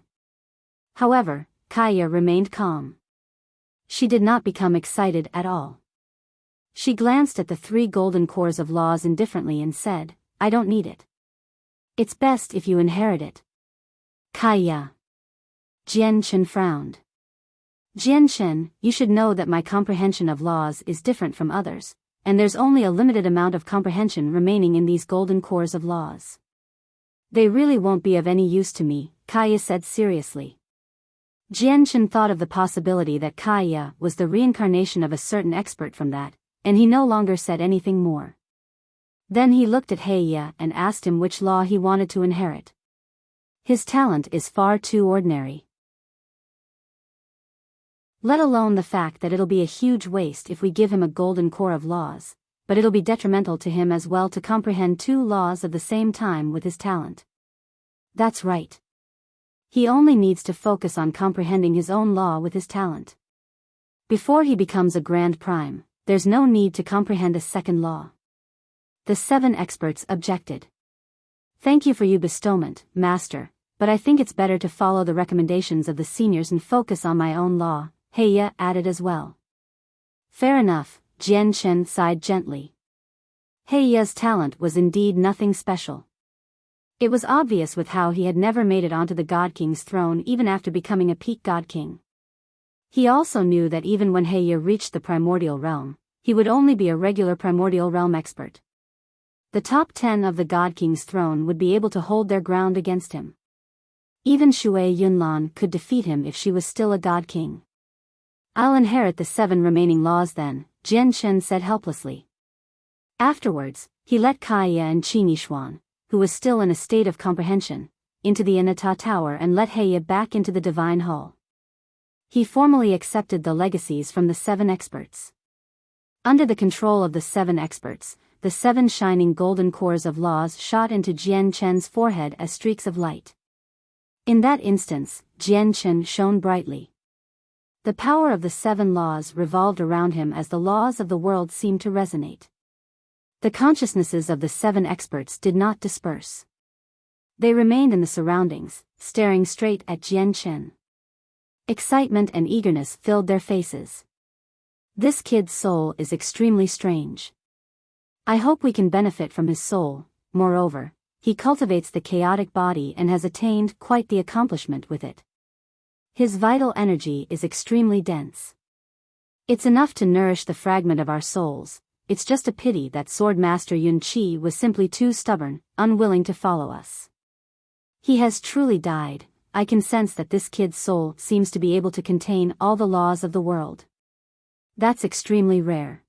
However, Kaya remained calm. She did not become excited at all. She glanced at the 3 golden cores of laws indifferently and said, "I don't need it. It's best if you inherit it." "Kaya." Jianchen frowned. "Jianchen, you should know that my comprehension of laws is different from others, and there's only a limited amount of comprehension remaining in these golden cores of laws. They really won't be of any use to me," Kaya said seriously. Jianchen thought of the possibility that Kaya was the reincarnation of a certain expert from that, and he no longer said anything more. Then he looked at Heya and asked him which law he wanted to inherit. "His talent is far too ordinary. Let alone the fact that it'll be a huge waste if we give him a golden core of laws, but it'll be detrimental to him as well to comprehend 2 laws at the same time with his talent." "That's right. He only needs to focus on comprehending his own law with his talent. Before he becomes a grand prime, there's no need to comprehend a second law." The 7 experts objected. "Thank you for your bestowment, Master, but I think it's better to follow the recommendations of the seniors and focus on my own law," Heya added as well. "Fair enough," Jianchen sighed gently. Heya's talent was indeed nothing special. It was obvious with how he had never made it onto the God King's throne even after becoming a peak God King. He also knew that even when Heya reached the primordial realm, he would only be a regular primordial realm expert. The top 10 of the God King's throne would be able to hold their ground against him. Even Shui Yunlan could defeat him if she was still a God King. "I'll inherit the 7 remaining laws then," Jianchen said helplessly. Afterwards, he let Kaya and Qi Nishuan, who was still in a state of comprehension, into the Inata Tower and let Heya back into the Divine Hall. He formally accepted the legacies from the 7 experts. Under the control of the 7 experts, the 7 shining golden cores of laws shot into Jian Chen's forehead as streaks of light. In that instance, Jian Chen shone brightly. The power of the 7 laws revolved around him as the laws of the world seemed to resonate. The consciousnesses of the 7 experts did not disperse. They remained in the surroundings, staring straight at Jian Chen. Excitement and eagerness filled their faces. This kid's soul is extremely strange. I hope we can benefit from his soul. Moreover, he cultivates the chaotic body and has attained quite the accomplishment with it. His vital energy is extremely dense. It's enough to nourish the fragment of our souls. It's just a pity that Sword Master Yun Qi was simply too stubborn, unwilling to follow us. He has truly died. I can sense that this kid's soul seems to be able to contain all the laws of the world. That's extremely rare.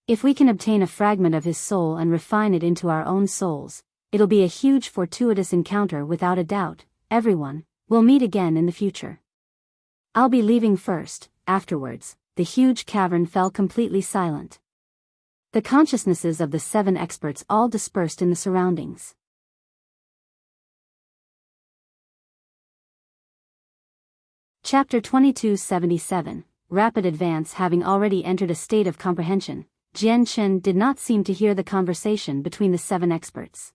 If we can obtain a fragment of his soul and refine it into our own souls, it'll be a huge fortuitous encounter without a doubt. Everyone, we'll meet again in the future. I'll be leaving first. Afterwards, the huge cavern fell completely silent. The consciousnesses of the 7 experts all dispersed in the surroundings. Chapter 2277, Rapid Advance. Having already entered a state of comprehension, Jian Chen did not seem to hear the conversation between the 7 experts.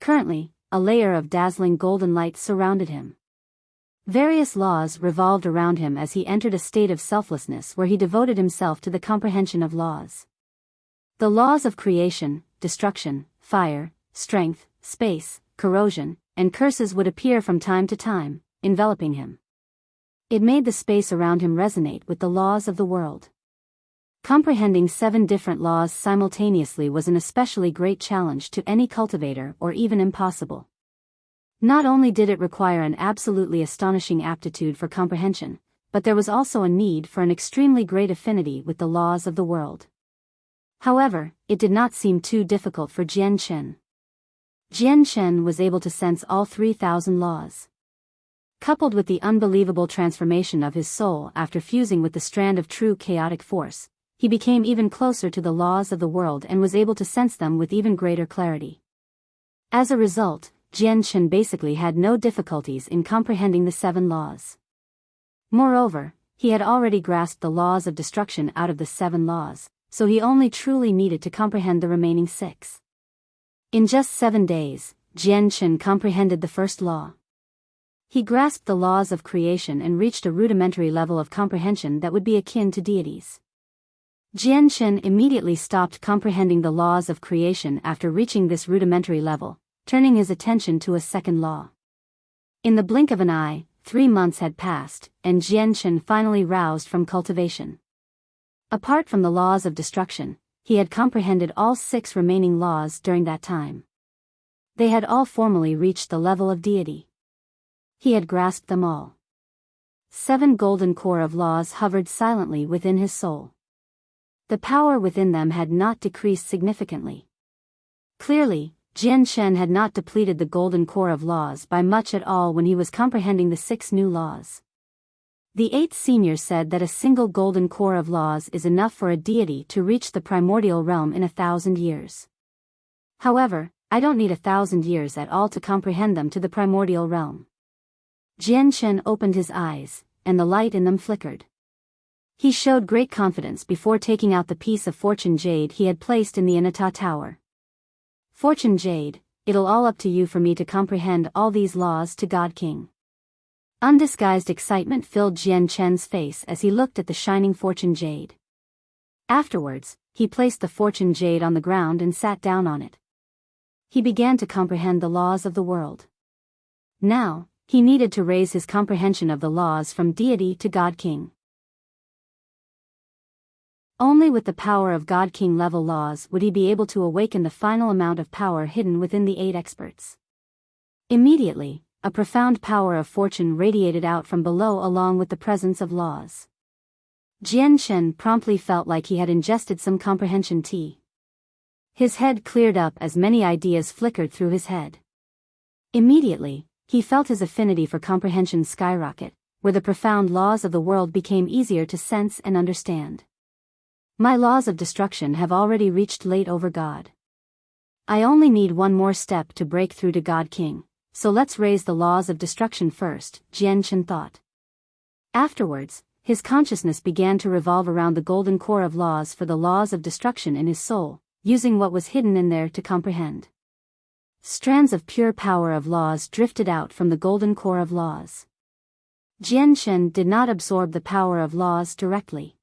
Currently, a layer of dazzling golden light surrounded him. Various laws revolved around him as he entered a state of selflessness where he devoted himself to the comprehension of laws. The laws of creation, destruction, fire, strength, space, corrosion, and curses would appear from time to time, enveloping him. It made the space around him resonate with the laws of the world. Comprehending 7 different laws simultaneously was an especially great challenge to any cultivator, or even impossible. Not only did it require an absolutely astonishing aptitude for comprehension, but there was also a need for an extremely great affinity with the laws of the world. However, it did not seem too difficult for Jian Chen. Jian Chen was able to sense all 3,000 laws. Coupled with the unbelievable transformation of his soul after fusing with the strand of true chaotic force, he became even closer to the laws of the world and was able to sense them with even greater clarity. As a result, Jian Chen basically had no difficulties in comprehending the 7 laws. Moreover, he had already grasped the laws of destruction out of the 7 laws, so he only truly needed to comprehend the remaining 6. In just 7 days, Jian Chen comprehended the first law. He grasped the laws of creation and reached a rudimentary level of comprehension that would be akin to deities. Jian Chen immediately stopped comprehending the laws of creation after reaching this rudimentary level, turning his attention to a second law. In the blink of an eye, 3 months had passed, and Jian Chen finally roused from cultivation. Apart from the laws of destruction, he had comprehended all 6 remaining laws during that time. They had all formally reached the level of deity. He had grasped them all. 7 golden core of laws hovered silently within his soul. The power within them had not decreased significantly. Clearly, Jian Chen had not depleted the golden core of laws by much at all when he was comprehending the 6 new laws. The 8 seniors said that a single golden core of laws is enough for a deity to reach the primordial realm in 1,000 years. However, I don't need 1,000 years at all to comprehend them to the primordial realm. Jian Chen opened his eyes, and the light in them flickered. He showed great confidence before taking out the piece of fortune jade he had placed in the Inata Tower. Fortune jade, it'll all up to you for me to comprehend all these laws to God King. Undisguised excitement filled Jian Chen's face as he looked at the shining fortune jade. Afterwards, he placed the fortune jade on the ground and sat down on it. He began to comprehend the laws of the world. Now, he needed to raise his comprehension of the laws from deity to God King. Only with the power of God King level laws would he be able to awaken the final amount of power hidden within the 8 experts. Immediately, a profound power of fortune radiated out from below along with the presence of laws. Jian Chen promptly felt like he had ingested some comprehension tea. His head cleared up as many ideas flickered through his head. Immediately, he felt his affinity for comprehension skyrocket, where the profound laws of the world became easier to sense and understand. My laws of destruction have already reached late over God. I only need one more step to break through to God King, so let's raise the laws of destruction first, Jian Chen thought. Afterwards, his consciousness began to revolve around the golden core of laws for the laws of destruction in his soul, using what was hidden in there to comprehend. Strands of pure power of laws drifted out from the golden core of laws. Jian Chen did not absorb the power of laws directly.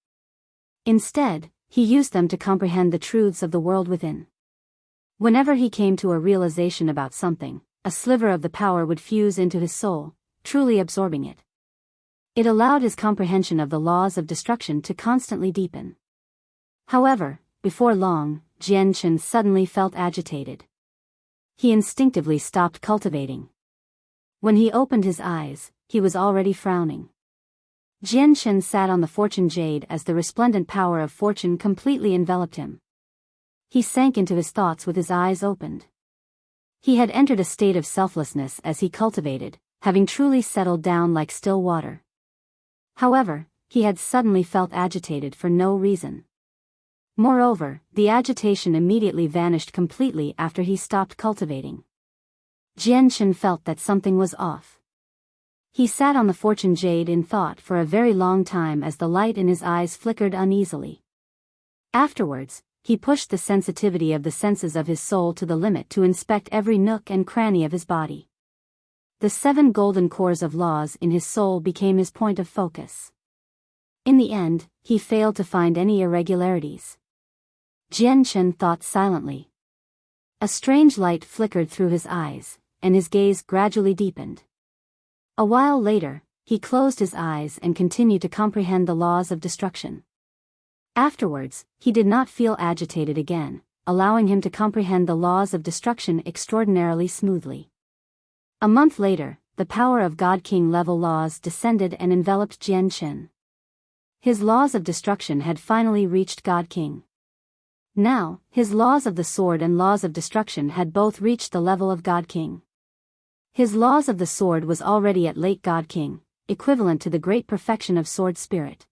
Instead, he used them to comprehend the truths of the world within. Whenever he came to a realization about something, a sliver of the power would fuse into his soul, truly absorbing it. It allowed his comprehension of the laws of destruction to constantly deepen. However, before long, Jian Chen suddenly felt agitated. He instinctively stopped cultivating. When he opened his eyes, he was already frowning. Jian Chen sat on the fortune jade as the resplendent power of fortune completely enveloped him. He sank into his thoughts with his eyes opened. He had entered a state of selflessness as he cultivated, having truly settled down like still water. However, he had suddenly felt agitated for no reason. Moreover, the agitation immediately vanished completely after he stopped cultivating. Jian Chen felt that something was off. He sat on the fortune jade in thought for a very long time as the light in his eyes flickered uneasily. Afterwards, he pushed the sensitivity of the senses of his soul to the limit to inspect every nook and cranny of his body. The 7 golden cores of laws in his soul became his point of focus. In the end, he failed to find any irregularities. Jian Chen thought silently. A strange light flickered through his eyes, and his gaze gradually deepened. A while later, he closed his eyes and continued to comprehend the laws of destruction. Afterwards, he did not feel agitated again, allowing him to comprehend the laws of destruction extraordinarily smoothly. A month later, the power of God King level laws descended and enveloped Jian Chen. His laws of destruction had finally reached God King. Now, his laws of the sword and laws of destruction had both reached the level of God King. His laws of the sword was already at late God King, equivalent to the great perfection of sword spirit.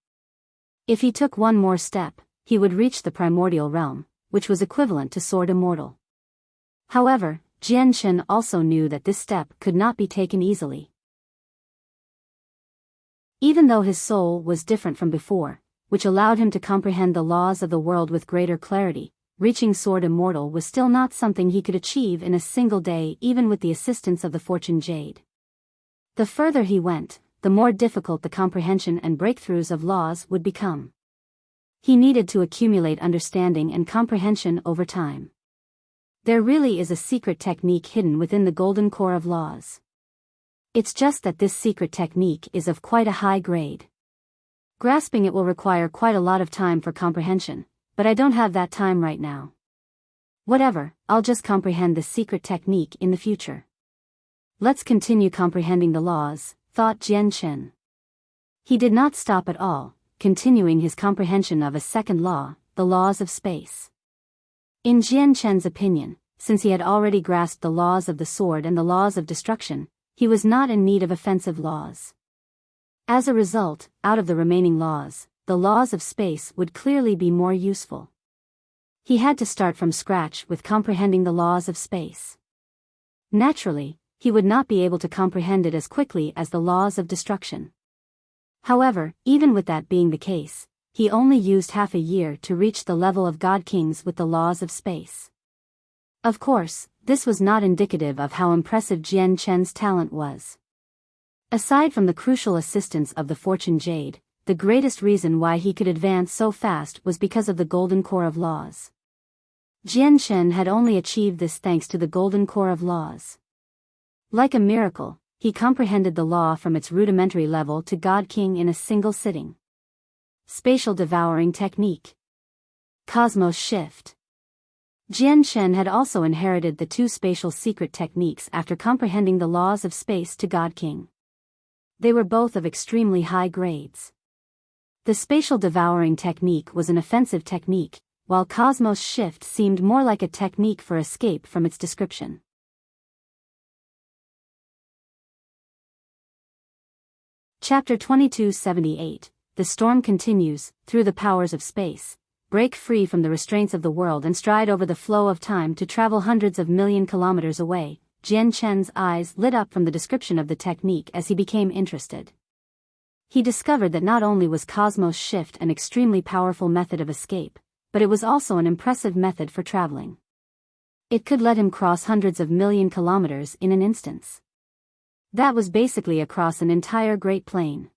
If he took one more step, he would reach the primordial realm, which was equivalent to sword immortal. However, Jian Chen also knew that this step could not be taken easily. Even though his soul was different from before, which allowed him to comprehend the laws of the world with greater clarity, reaching sword immortal was still not something he could achieve in a single day even with the assistance of the fortune jade. The further he went, the more difficult the comprehension and breakthroughs of laws would become. He needed to accumulate understanding and comprehension over time. There really is a secret technique hidden within the golden core of laws. It's just that this secret technique is of quite a high grade. Grasping it will require quite a lot of time for comprehension, but I don't have that time right now. Whatever, I'll just comprehend this secret technique in the future. Let's continue comprehending the laws, thought Jian Chen. He did not stop at all, continuing his comprehension of a second law, the laws of space. In Jian Chen's opinion, since he had already grasped the laws of the sword and the laws of destruction, he was not in need of offensive laws. As a result, out of the remaining laws, the laws of space would clearly be more useful. He had to start from scratch with comprehending the laws of space. Naturally, he would not be able to comprehend it as quickly as the laws of destruction. However, even with that being the case, he only used half a year to reach the level of God Kings with the laws of space. Of course, this was not indicative of how impressive Jian Chen's talent was. Aside from the crucial assistance of the fortune jade, the greatest reason why he could advance so fast was because of the golden core of laws. Jian Chen had only achieved this thanks to the golden core of laws. Like a miracle, he comprehended the law from its rudimentary level to God King in a single sitting. Spatial devouring technique. Cosmos shift. Jian Chen had also inherited the 2 spatial secret techniques after comprehending the laws of space to God King. They were both of extremely high grades. The spatial devouring technique was an offensive technique, while cosmos shift seemed more like a technique for escape from its description. Chapter 2278. The storm continues. Through the powers of space, break free from the restraints of the world and stride over the flow of time to travel hundreds of million kilometers away. Jian Chen's eyes lit up from the description of the technique as he became interested. He discovered that not only was Cosmos Shift an extremely powerful method of escape, but it was also an impressive method for traveling. It could let him cross hundreds of million kilometers in an instance. That was basically across an entire Great Plain.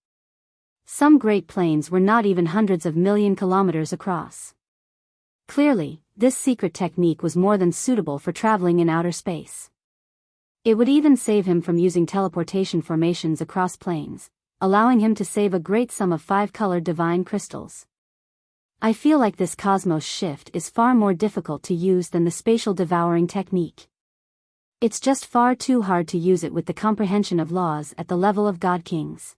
Some Great Plains were not even hundreds of million kilometers across. Clearly, this secret technique was more than suitable for traveling in outer space. It would even save him from using teleportation formations across plains, allowing him to save a great sum of 5-colored divine crystals. I feel like this Cosmos Shift is far more difficult to use than the spatial devouring technique. It's just far too hard to use it with the comprehension of laws at the level of God Kings.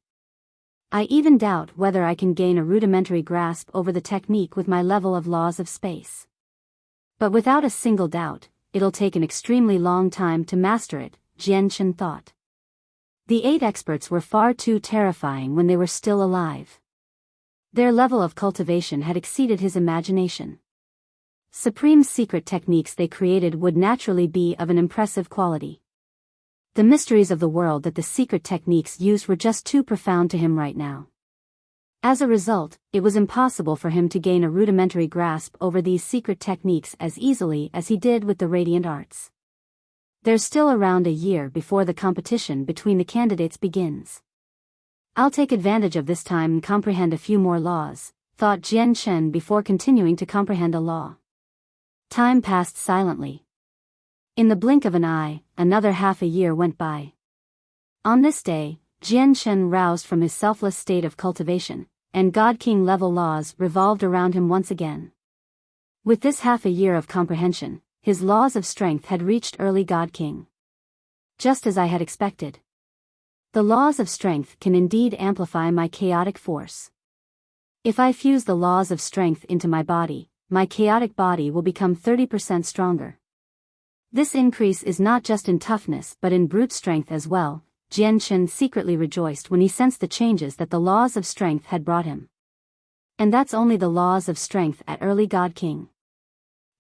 I even doubt whether I can gain a rudimentary grasp over the technique with my level of laws of space. But without a single doubt, it'll take an extremely long time to master it, Jian Chen thought. The 8 experts were far too terrifying when they were still alive. Their level of cultivation had exceeded his imagination. Supreme secret techniques they created would naturally be of an impressive quality. The mysteries of the world that the secret techniques used were just too profound to him right now. As a result, it was impossible for him to gain a rudimentary grasp over these secret techniques as easily as he did with the radiant arts. There's still around a year before the competition between the candidates begins. I'll take advantage of this time and comprehend a few more laws, thought Jian Chen before continuing to comprehend a law. Time passed silently. In the blink of an eye, another half a year went by. On this day, Jian Chen roused from his selfless state of cultivation, and God King level laws revolved around him once again. With this half a year of comprehension, his laws of strength had reached early God King. Just as I had expected. The laws of strength can indeed amplify my chaotic force. If I fuse the laws of strength into my body, my chaotic body will become 30% stronger. This increase is not just in toughness but in brute strength as well. Jian Chen secretly rejoiced when he sensed the changes that the laws of strength had brought him. And that's only the laws of strength at early God King.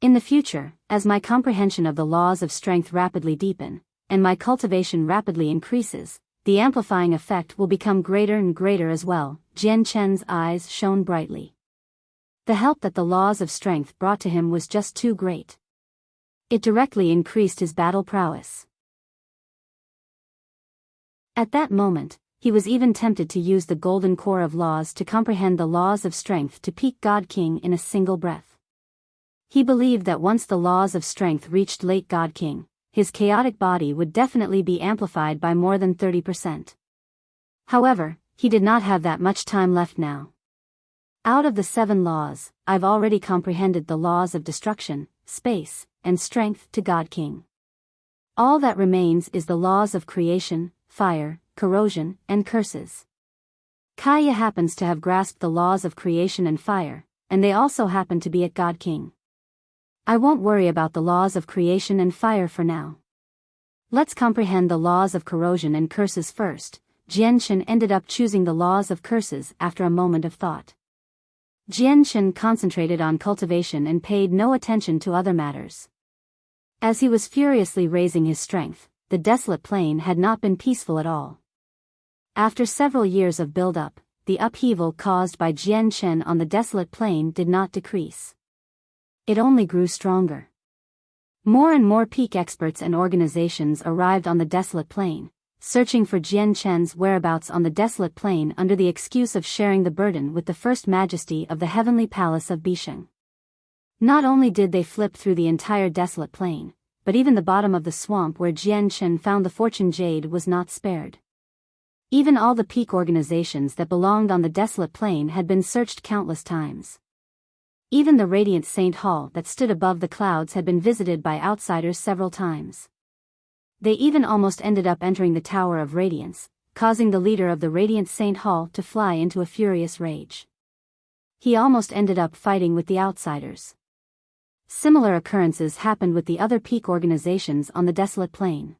In the future, as my comprehension of the laws of strength rapidly deepen, and my cultivation rapidly increases, the amplifying effect will become greater and greater as well. Jian Chen's eyes shone brightly. The help that the laws of strength brought to him was just too great. It directly increased his battle prowess. At that moment, he was even tempted to use the golden core of laws to comprehend the laws of strength to peak God King in a single breath. He believed that once the laws of strength reached late God King, his chaotic body would definitely be amplified by more than 30%. However, he did not have that much time left now. Out of the 7 laws, I've already comprehended the laws of destruction, space, and strength to God King. All that remains is the laws of creation, fire, corrosion, and curses. Kaya happens to have grasped the laws of creation and fire, and they also happen to be at God King. I won't worry about the laws of creation and fire for now. Let's comprehend the laws of corrosion and curses first. Jian Chen ended up choosing the laws of curses after a moment of thought. Jian Chen concentrated on cultivation and paid no attention to other matters. As he was furiously raising his strength, the desolate plain had not been peaceful at all. After several years of build-up, the upheaval caused by Jian Chen on the desolate plain did not decrease. It only grew stronger. More and more peak experts and organizations arrived on the desolate plain, searching for Jian Chen's whereabouts on the desolate plain under the excuse of sharing the burden with the First Majesty of the Heavenly Palace of Bisheng. Not only did they flip through the entire desolate plain, but even the bottom of the swamp where Jian Chen found the fortune jade was not spared. Even all the peak organizations that belonged on the desolate plain had been searched countless times. Even the Radiant Saint Hall that stood above the clouds had been visited by outsiders several times. They even almost ended up entering the Tower of Radiance, causing the leader of the Radiant Saint Hall to fly into a furious rage. He almost ended up fighting with the outsiders. Similar occurrences happened with the other peak organizations on the desolate plain.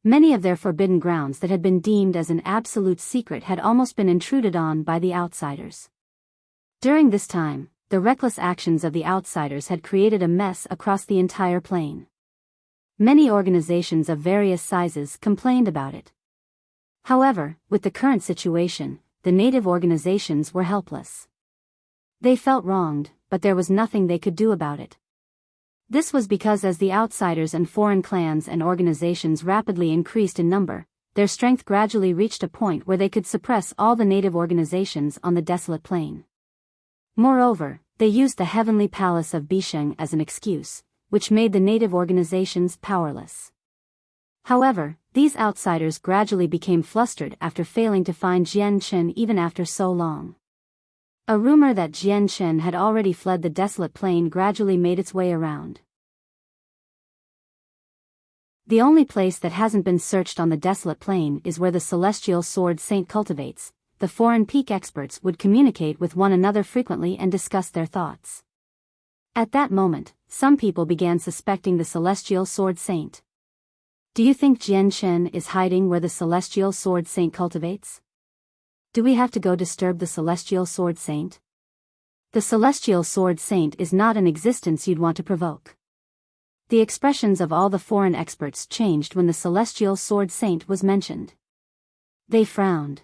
Many of their forbidden grounds that had been deemed as an absolute secret had almost been intruded on by the outsiders. During this time, the reckless actions of the outsiders had created a mess across the entire plain. Many organizations of various sizes complained about it. However, with the current situation, the native organizations were helpless. They felt wronged, but there was nothing they could do about it. This was because as the outsiders and foreign clans and organizations rapidly increased in number, their strength gradually reached a point where they could suppress all the native organizations on the desolate plain. Moreover, they used the heavenly palace of Bisheng as an excuse, which made the native organizations powerless. However, these outsiders gradually became flustered after failing to find Jian Chen even after so long. A rumor that Jian Chen had already fled the desolate plain gradually made its way around. The only place that hasn't been searched on the desolate plain is where the celestial sword saint cultivates. The foreign peak experts would communicate with one another frequently and discuss their thoughts. At that moment, some people began suspecting the celestial sword saint. Do you think Jian Chen is hiding where the celestial sword saint cultivates? Do we have to go disturb the celestial sword saint? The celestial sword saint is not an existence you'd want to provoke. The expressions of all the foreign experts changed when the celestial sword saint was mentioned. They frowned.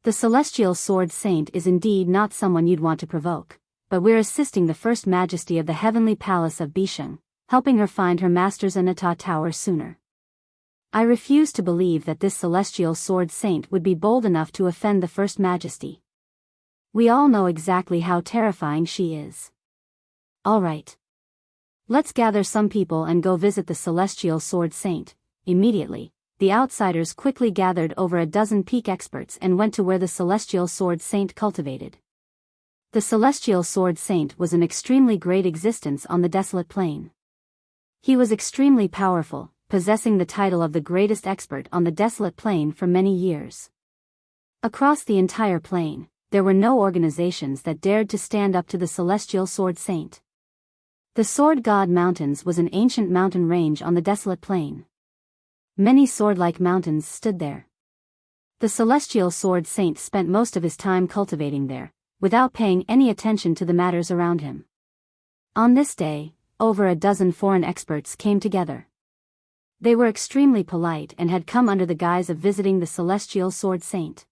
The celestial sword saint is indeed not someone you'd want to provoke, but we're assisting the First Majesty of the Heavenly Palace of Bisheng, helping her find her master's Anata Tower sooner. I refuse to believe that this celestial sword saint would be bold enough to offend the First Majesty. We all know exactly how terrifying she is. All right. Let's gather some people and go visit the celestial sword saint. Immediately, the outsiders quickly gathered over a dozen peak experts and went to where the celestial sword saint cultivated. The celestial sword saint was an extremely great existence on the desolate plain. He was extremely powerful, possessing the title of the greatest expert on the desolate plain for many years. Across the entire plain, there were no organizations that dared to stand up to the celestial sword saint. The Sword God Mountains was an ancient mountain range on the desolate plain. Many sword-like mountains stood there. The celestial sword saint spent most of his time cultivating there, without paying any attention to the matters around him. On this day, over a dozen foreign experts came together. They were extremely polite and had come under the guise of visiting the celestial sword saint.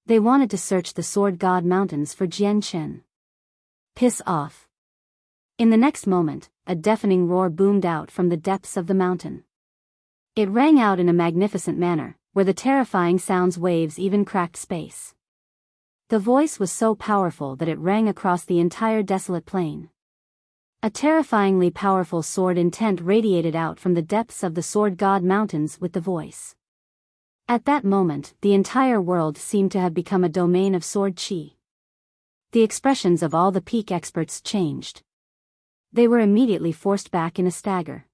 They wanted to search the Sword God Mountains for Jian Chen. Piss off. In the next moment, a deafening roar boomed out from the depths of the mountain. It rang out in a magnificent manner, where the terrifying sound's waves even cracked space. The voice was so powerful that it rang across the entire desolate plain. A terrifyingly powerful sword intent radiated out from the depths of the Sword God Mountains with the voice. At that moment, the entire world seemed to have become a domain of sword chi. The expressions of all the peak experts changed. They were immediately forced back in a stagger.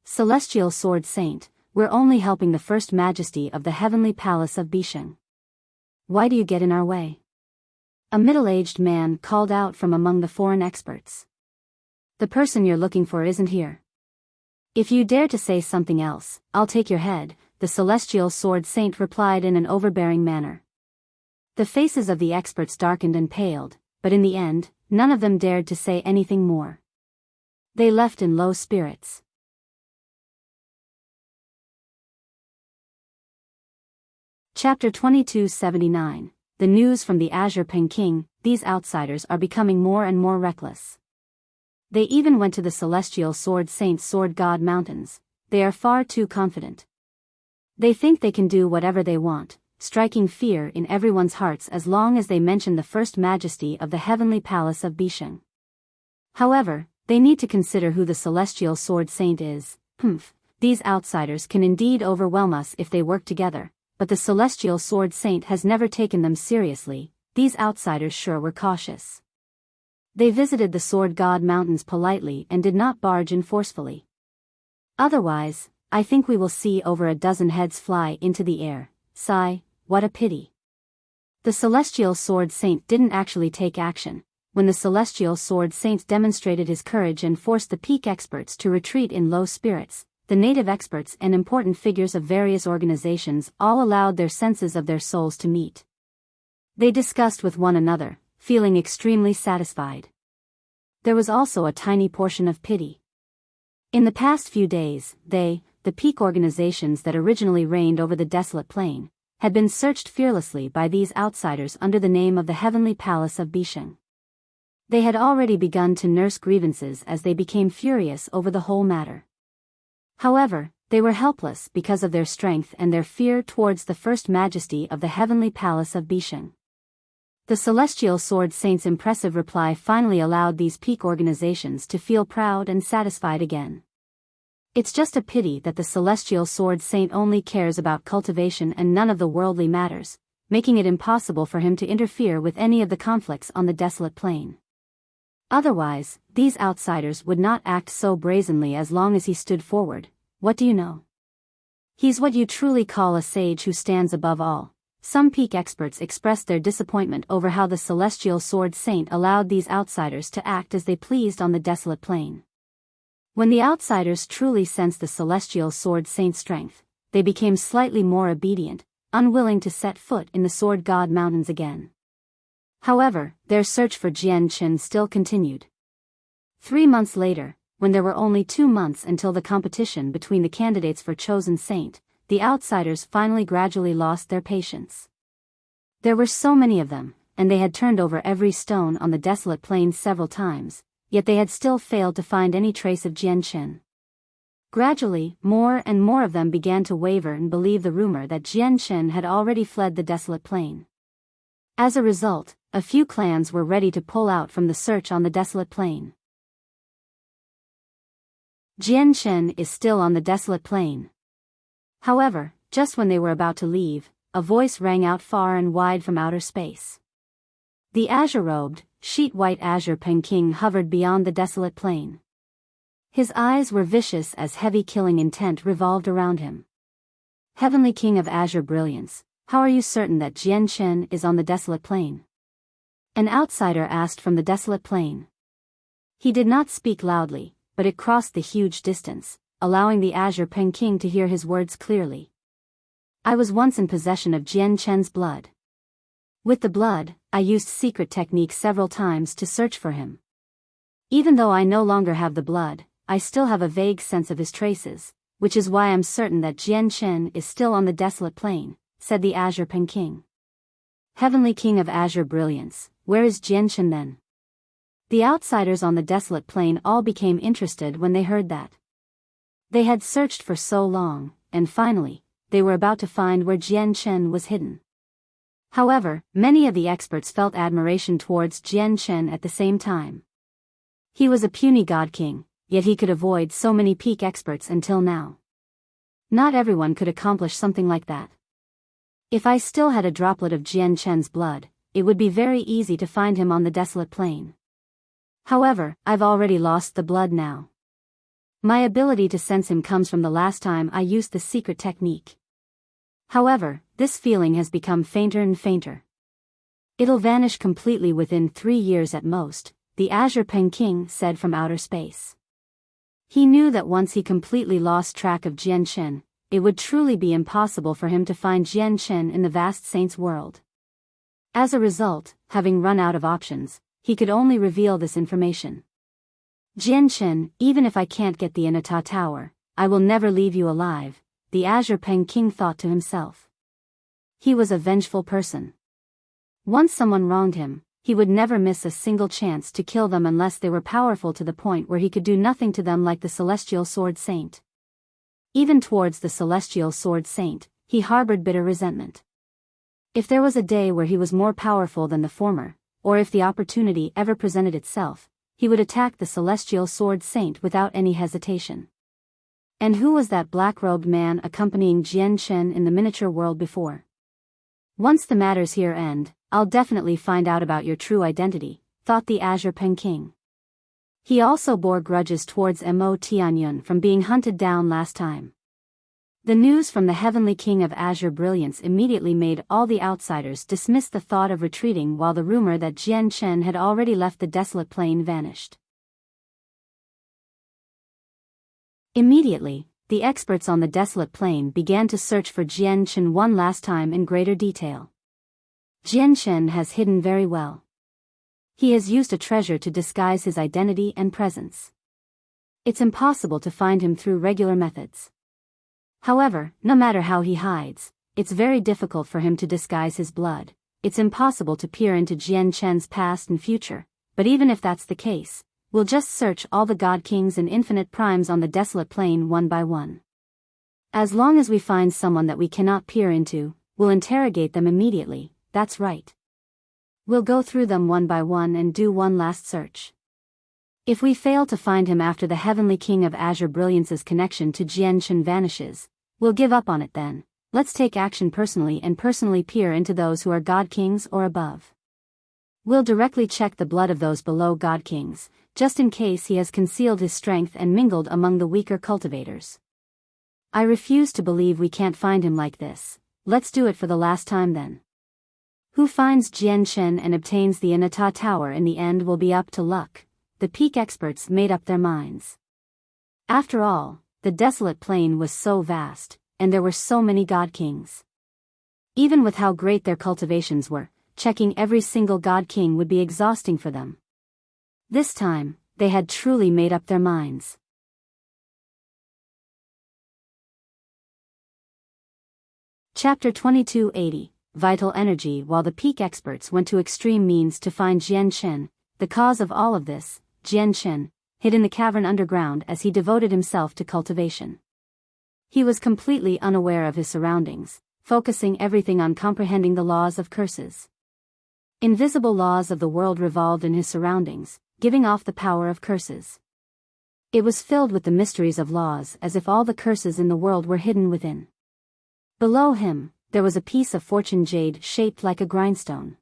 Celestial Sword Saint, we're only helping the First Majesty of the Heavenly Palace of Bisheng. Why do you get in our way? A middle-aged man called out from among the foreign experts. The person you're looking for isn't here. If you dare to say something else, I'll take your head, the Celestial Sword Saint replied in an overbearing manner. The faces of the experts darkened and paled, but in the end, none of them dared to say anything more. They left in low spirits. Chapter 2279. The news from the Azure Peking. These outsiders are becoming more and more reckless. They even went to the Celestial Sword Saint's Sword God Mountains. They are far too confident. They think they can do whatever they want, striking fear in everyone's hearts as long as they mention the First Majesty of the Heavenly Palace of Bisheng. However, they need to consider who the Celestial Sword Saint is. These outsiders can indeed overwhelm us if they work together, but the Celestial Sword Saint has never taken them seriously. These outsiders sure were cautious. They visited the Sword God Mountains politely and did not barge in forcefully. Otherwise, I think we will see over a dozen heads fly into the air. Sigh, what a pity. The Celestial Sword Saint didn't actually take action. When the Celestial Sword Saint demonstrated his courage and forced the peak experts to retreat in low spirits, the native experts and important figures of various organizations all allowed their senses of their souls to meet. They discussed with one another, feeling extremely satisfied. There was also a tiny portion of pity. In the past few days, the peak organizations that originally reigned over the desolate plain, had been searched fearlessly by these outsiders under the name of the Heavenly Palace of Bisheng. They had already begun to nurse grievances as they became furious over the whole matter. However, they were helpless because of their strength and their fear towards the First Majesty of the Heavenly Palace of Bisheng. The Celestial Sword Saint's impressive reply finally allowed these peak organizations to feel proud and satisfied again. It's just a pity that the Celestial Sword Saint only cares about cultivation and none of the worldly matters, making it impossible for him to interfere with any of the conflicts on the desolate plain. Otherwise, these outsiders would not act so brazenly as long as he stood forward. What do you know? He's what you truly call a sage who stands above all. Some peak experts expressed their disappointment over how the Celestial Sword Saint allowed these outsiders to act as they pleased on the desolate plain. When the outsiders truly sensed the Celestial Sword Saint's strength, they became slightly more obedient, unwilling to set foot in the Sword God Mountains again. However, their search for Jian Chen still continued. 3 months later, when there were only 2 months until the competition between the candidates for chosen saint, the outsiders finally gradually lost their patience. There were so many of them, and they had turned over every stone on the desolate plain several times, yet they had still failed to find any trace of Jian Chen. Gradually, more and more of them began to waver and believe the rumor that Jian Chen had already fled the desolate plain. As a result, a few clans were ready to pull out from the search on the desolate plain. Jian Chen is still on the desolate plain. However, just when they were about to leave, a voice rang out far and wide from outer space. The azure-robed, sheet-white Azure Peking hovered beyond the desolate plain. His eyes were vicious as heavy killing intent revolved around him. Heavenly King of Azure Brilliance, how are you certain that Jian Chen is on the desolate plain? An outsider asked from the desolate plain. He did not speak loudly, but it crossed the huge distance, allowing the Azure Peking to hear his words clearly. I was once in possession of Jian Chen's blood. With the blood, I used secret techniques several times to search for him. Even though I no longer have the blood, I still have a vague sense of his traces, which is why I'm certain that Jian Chen is still on the desolate plain, said the Azure Peking. Heavenly King of Azure Brilliance, where is Jian Chen then? The outsiders on the desolate plain all became interested when they heard that. They had searched for so long, and finally, they were about to find where Jian Chen was hidden. However, many of the experts felt admiration towards Jian Chen at the same time. He was a puny god king, yet he could avoid so many peak experts until now. Not everyone could accomplish something like that. If I still had a droplet of Jian Chen's blood, it would be very easy to find him on the desolate plain. However, I've already lost the blood now. My ability to sense him comes from the last time I used the secret technique. However, this feeling has become fainter and fainter. It'll vanish completely within 3 years at most, the Azure Peking said from outer space. He knew that once he completely lost track of Jian Chen, it would truly be impossible for him to find Jian Chen in the vast saint's world. As a result, having run out of options, he could only reveal this information. Jian Chen, even if I can't get the Inata Tower, I will never leave you alive, the Azure Peking thought to himself. He was a vengeful person. Once someone wronged him, he would never miss a single chance to kill them unless they were powerful to the point where he could do nothing to them like the Celestial Sword Saint. Even towards the Celestial Sword Saint, he harbored bitter resentment. If there was a day where he was more powerful than the former, or if the opportunity ever presented itself, he would attack the Celestial Sword Saint without any hesitation. And who was that black-robed man accompanying Jian Chen in the miniature world before? Once the matters here end, I'll definitely find out about your true identity, thought the Azure Peking. He also bore grudges towards Mo Tianyun from being hunted down last time. The news from the Heavenly King of Azure Brilliance immediately made all the outsiders dismiss the thought of retreating, while the rumor that Jian Chen had already left the desolate plain vanished. Immediately, the experts on the desolate plain began to search for Jian Chen one last time in greater detail. Jian Chen has hidden very well. He has used a treasure to disguise his identity and presence. It's impossible to find him through regular methods. However, no matter how he hides, it's very difficult for him to disguise his blood. It's impossible to peer into Jian Chen's past and future, but even if that's the case, we'll just search all the God Kings and infinite primes on the desolate plain one by one. As long as we find someone that we cannot peer into, we'll interrogate them immediately, that's right. We'll go through them one by one and do one last search. If we fail to find him after the Heavenly King of Azure Brilliance's connection to Jian Chen vanishes, we'll give up on it then. Let's take action personally and personally peer into those who are God Kings or above. We'll directly check the blood of those below God Kings, just in case he has concealed his strength and mingled among the weaker cultivators. I refuse to believe we can't find him like this. Let's do it for the last time then. Who finds Jian Chen and obtains the Inata Tower in the end will be up to luck. The peak experts made up their minds. After all, the desolate plain was so vast, and there were so many God Kings. Even with how great their cultivations were, checking every single God King would be exhausting for them. This time, they had truly made up their minds. Chapter 2280, Vital Energy. While the peak experts went to extreme means to find Jian Chen, the cause of all of this, Jian Chen, hid in the cavern underground as he devoted himself to cultivation. He was completely unaware of his surroundings, focusing everything on comprehending the laws of curses. Invisible laws of the world revolved in his surroundings, giving off the power of curses. It was filled with the mysteries of laws as if all the curses in the world were hidden within. Below him, there was a piece of fortune jade shaped like a grindstone.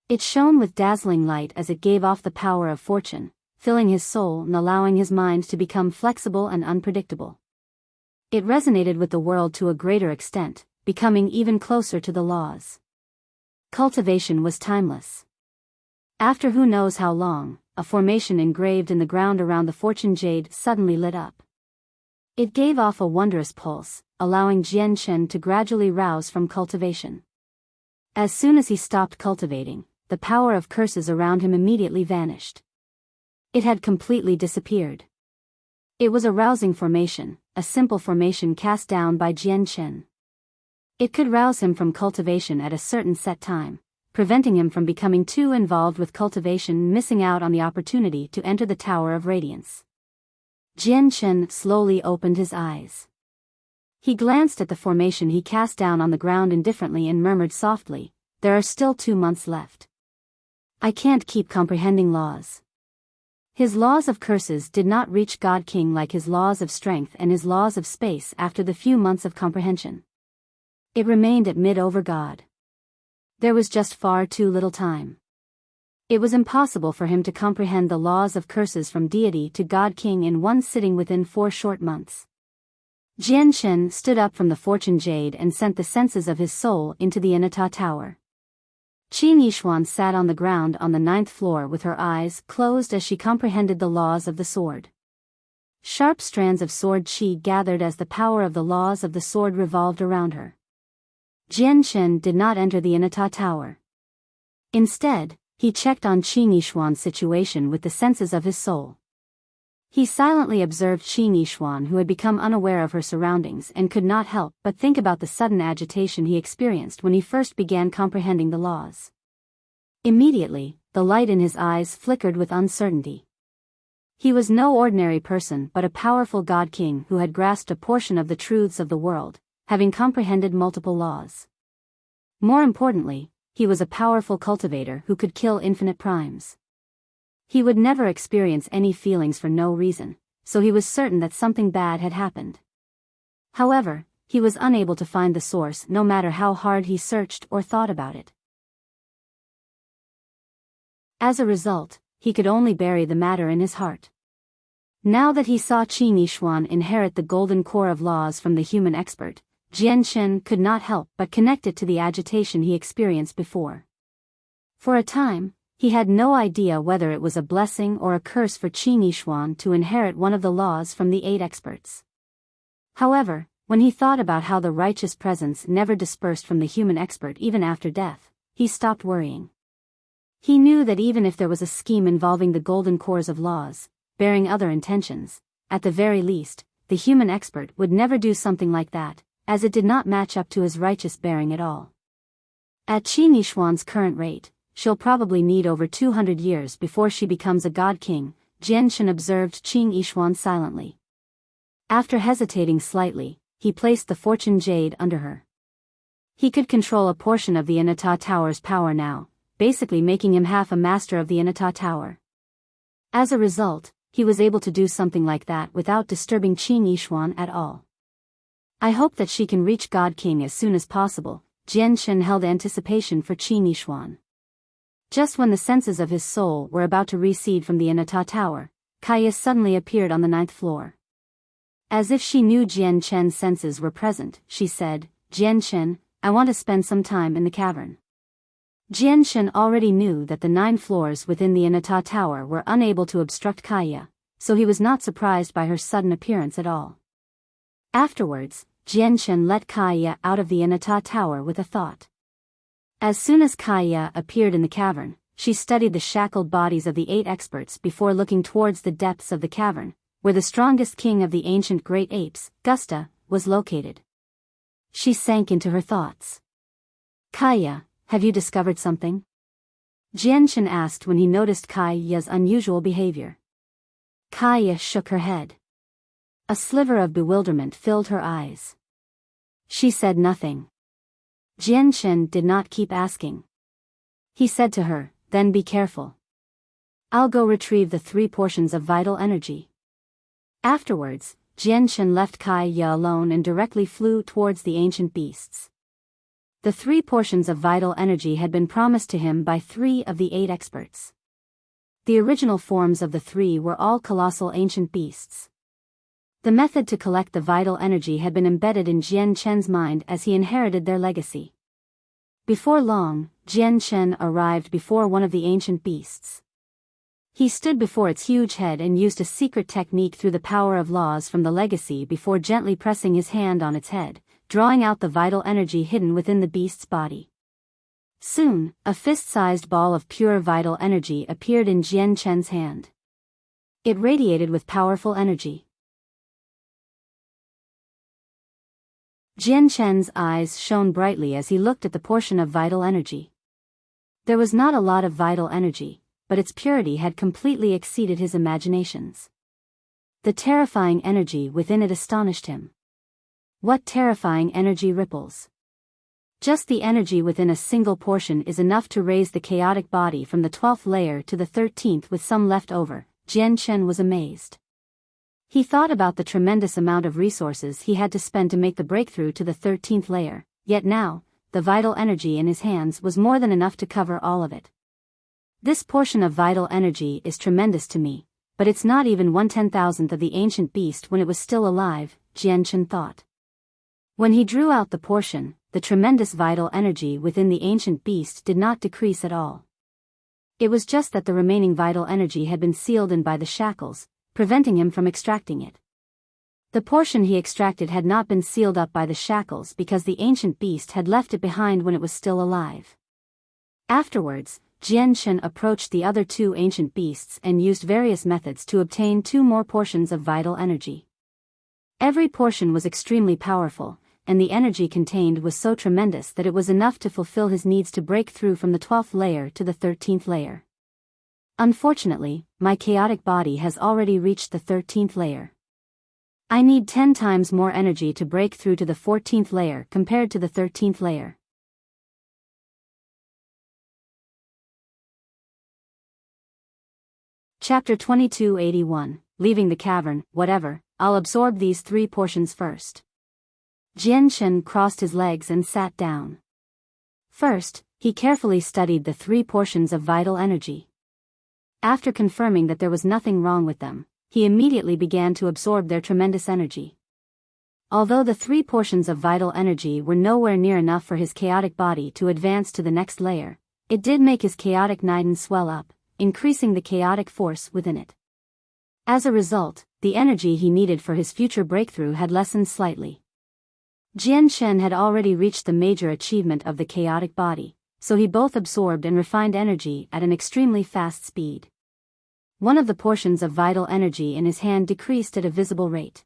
It shone with dazzling light as it gave off the power of fortune, filling his soul and allowing his mind to become flexible and unpredictable. It resonated with the world to a greater extent, becoming even closer to the laws. Cultivation was timeless. After who knows how long, a formation engraved in the ground around the fortune jade suddenly lit up. It gave off a wondrous pulse, allowing Jian Chen to gradually rouse from cultivation. As soon as he stopped cultivating, the power of curses around him immediately vanished. It had completely disappeared. It was a rousing formation, a simple formation cast down by Jian Chen. It could rouse him from cultivation at a certain set time, preventing him from becoming too involved with cultivation, missing out on the opportunity to enter the Tower of Radiance. Jian Chen slowly opened his eyes. He glanced at the formation he cast down on the ground indifferently and murmured softly, "There are still 2 months left. I can't keep comprehending laws." His laws of curses did not reach God King like his laws of strength and his laws of space after the few months of comprehension. It remained at mid-over God. There was just far too little time. It was impossible for him to comprehend the laws of curses from deity to God King in one sitting within 4 short months. Jian Chen stood up from the fortune jade and sent the senses of his soul into the Inata Tower. Qin Yishuan sat on the ground on the 9th floor with her eyes closed as she comprehended the laws of the sword. Sharp strands of sword qi gathered as the power of the laws of the sword revolved around her. Jian Chen did not enter the Inata Tower. Instead, he checked on Qin Yishuan's situation with the senses of his soul. He silently observed Qin Yishuan, who had become unaware of her surroundings and could not help but think about the sudden agitation he experienced when he first began comprehending the laws. Immediately, the light in his eyes flickered with uncertainty. He was no ordinary person but a powerful God King who had grasped a portion of the truths of the world, having comprehended multiple laws. More importantly, he was a powerful cultivator who could kill infinite primes. He would never experience any feelings for no reason, so he was certain that something bad had happened. However, he was unable to find the source no matter how hard he searched or thought about it. As a result, he could only bury the matter in his heart. Now that he saw Qin Yishuan inherit the golden core of laws from the human expert, Jian Chen could not help but connect it to the agitation he experienced before. For a time, he had no idea whether it was a blessing or a curse for Qin Yishuan to inherit one of the laws from the 8 experts. However, when he thought about how the righteous presence never dispersed from the human expert even after death, he stopped worrying. He knew that even if there was a scheme involving the golden cores of laws, bearing other intentions, at the very least, the human expert would never do something like that, as it did not match up to his righteous bearing at all. At Qin Yishuan's current rate, she'll probably need over 200 years before she becomes a god king, Jian observed Qin Yishuan silently. After hesitating slightly, he placed the fortune jade under her. He could control a portion of the Inata Tower's power now, basically making him half a master of the Inata Tower. As a result, he was able to do something like that without disturbing Qin Yishuan at all. I hope that she can reach God King as soon as possible, Jian held anticipation for Qin Yishuan. Just when the senses of his soul were about to recede from the Inata Tower, Kaya suddenly appeared on the 9th floor. As if she knew Jian Chen's senses were present, she said, Jian Chen, I want to spend some time in the cavern. Jian Chen already knew that the 9 floors within the Inata Tower were unable to obstruct Kaya, so he was not surprised by her sudden appearance at all. Afterwards, Jian Chen let Kaya out of the Inata Tower with a thought. As soon as Kaya appeared in the cavern, she studied the shackled bodies of the 8 experts before looking towards the depths of the cavern, where the strongest king of the ancient great apes, Gusta, was located. She sank into her thoughts. Kaya, have you discovered something? Jian Chen asked when he noticed Kaya's unusual behavior. Kaya shook her head. A sliver of bewilderment filled her eyes. She said nothing. Jian Chen did not keep asking. He said to her, then be careful. I'll go retrieve the 3 portions of vital energy. Afterwards, Jian Chen left Kaya alone and directly flew towards the ancient beasts. The 3 portions of vital energy had been promised to him by 3 of the 8 experts. The original forms of the 3 were all colossal ancient beasts. The method to collect the vital energy had been embedded in Jian Chen's mind as he inherited their legacy. Before long, Jian Chen arrived before one of the ancient beasts. He stood before its huge head and used a secret technique through the power of laws from the legacy before gently pressing his hand on its head, drawing out the vital energy hidden within the beast's body. Soon, a fist-sized ball of pure vital energy appeared in Jian Chen's hand. It radiated with powerful energy. Jian Chen's eyes shone brightly as he looked at the portion of vital energy. There was not a lot of vital energy, but its purity had completely exceeded his imaginations. The terrifying energy within it astonished him. What terrifying energy ripples! Just the energy within a single portion is enough to raise the chaotic body from the 12th layer to the 13th with some left over. Jian Chen was amazed. He thought about the tremendous amount of resources he had to spend to make the breakthrough to the 13th layer, yet now, the vital energy in his hands was more than enough to cover all of it. This portion of vital energy is tremendous to me, but it's not even 1/10,000th of the ancient beast when it was still alive, Jian Chen thought. When he drew out the portion, the tremendous vital energy within the ancient beast did not decrease at all. It was just that the remaining vital energy had been sealed in by the shackles, preventing him from extracting it. The portion he extracted had not been sealed up by the shackles because the ancient beast had left it behind when it was still alive. Afterwards, Jian Chen approached the other 2 ancient beasts and used various methods to obtain 2 more portions of vital energy. Every portion was extremely powerful, and the energy contained was so tremendous that it was enough to fulfill his needs to break through from the 12th layer to the 13th layer. Unfortunately, my chaotic body has already reached the 13th layer. I need 10 times more energy to break through to the 14th layer compared to the 13th layer. Chapter 2281, Leaving the Cavern, whatever, I'll absorb these 3 portions first. Jian Chen crossed his legs and sat down. First, he carefully studied the 3 portions of vital energy. After confirming that there was nothing wrong with them, he immediately began to absorb their tremendous energy. Although the 3 portions of vital energy were nowhere near enough for his chaotic body to advance to the next layer, it did make his chaotic Niden swell up, increasing the chaotic force within it. As a result, the energy he needed for his future breakthrough had lessened slightly. Jian Chen had already reached the major achievement of the chaotic body, so he both absorbed and refined energy at an extremely fast speed. One of the portions of vital energy in his hand decreased at a visible rate.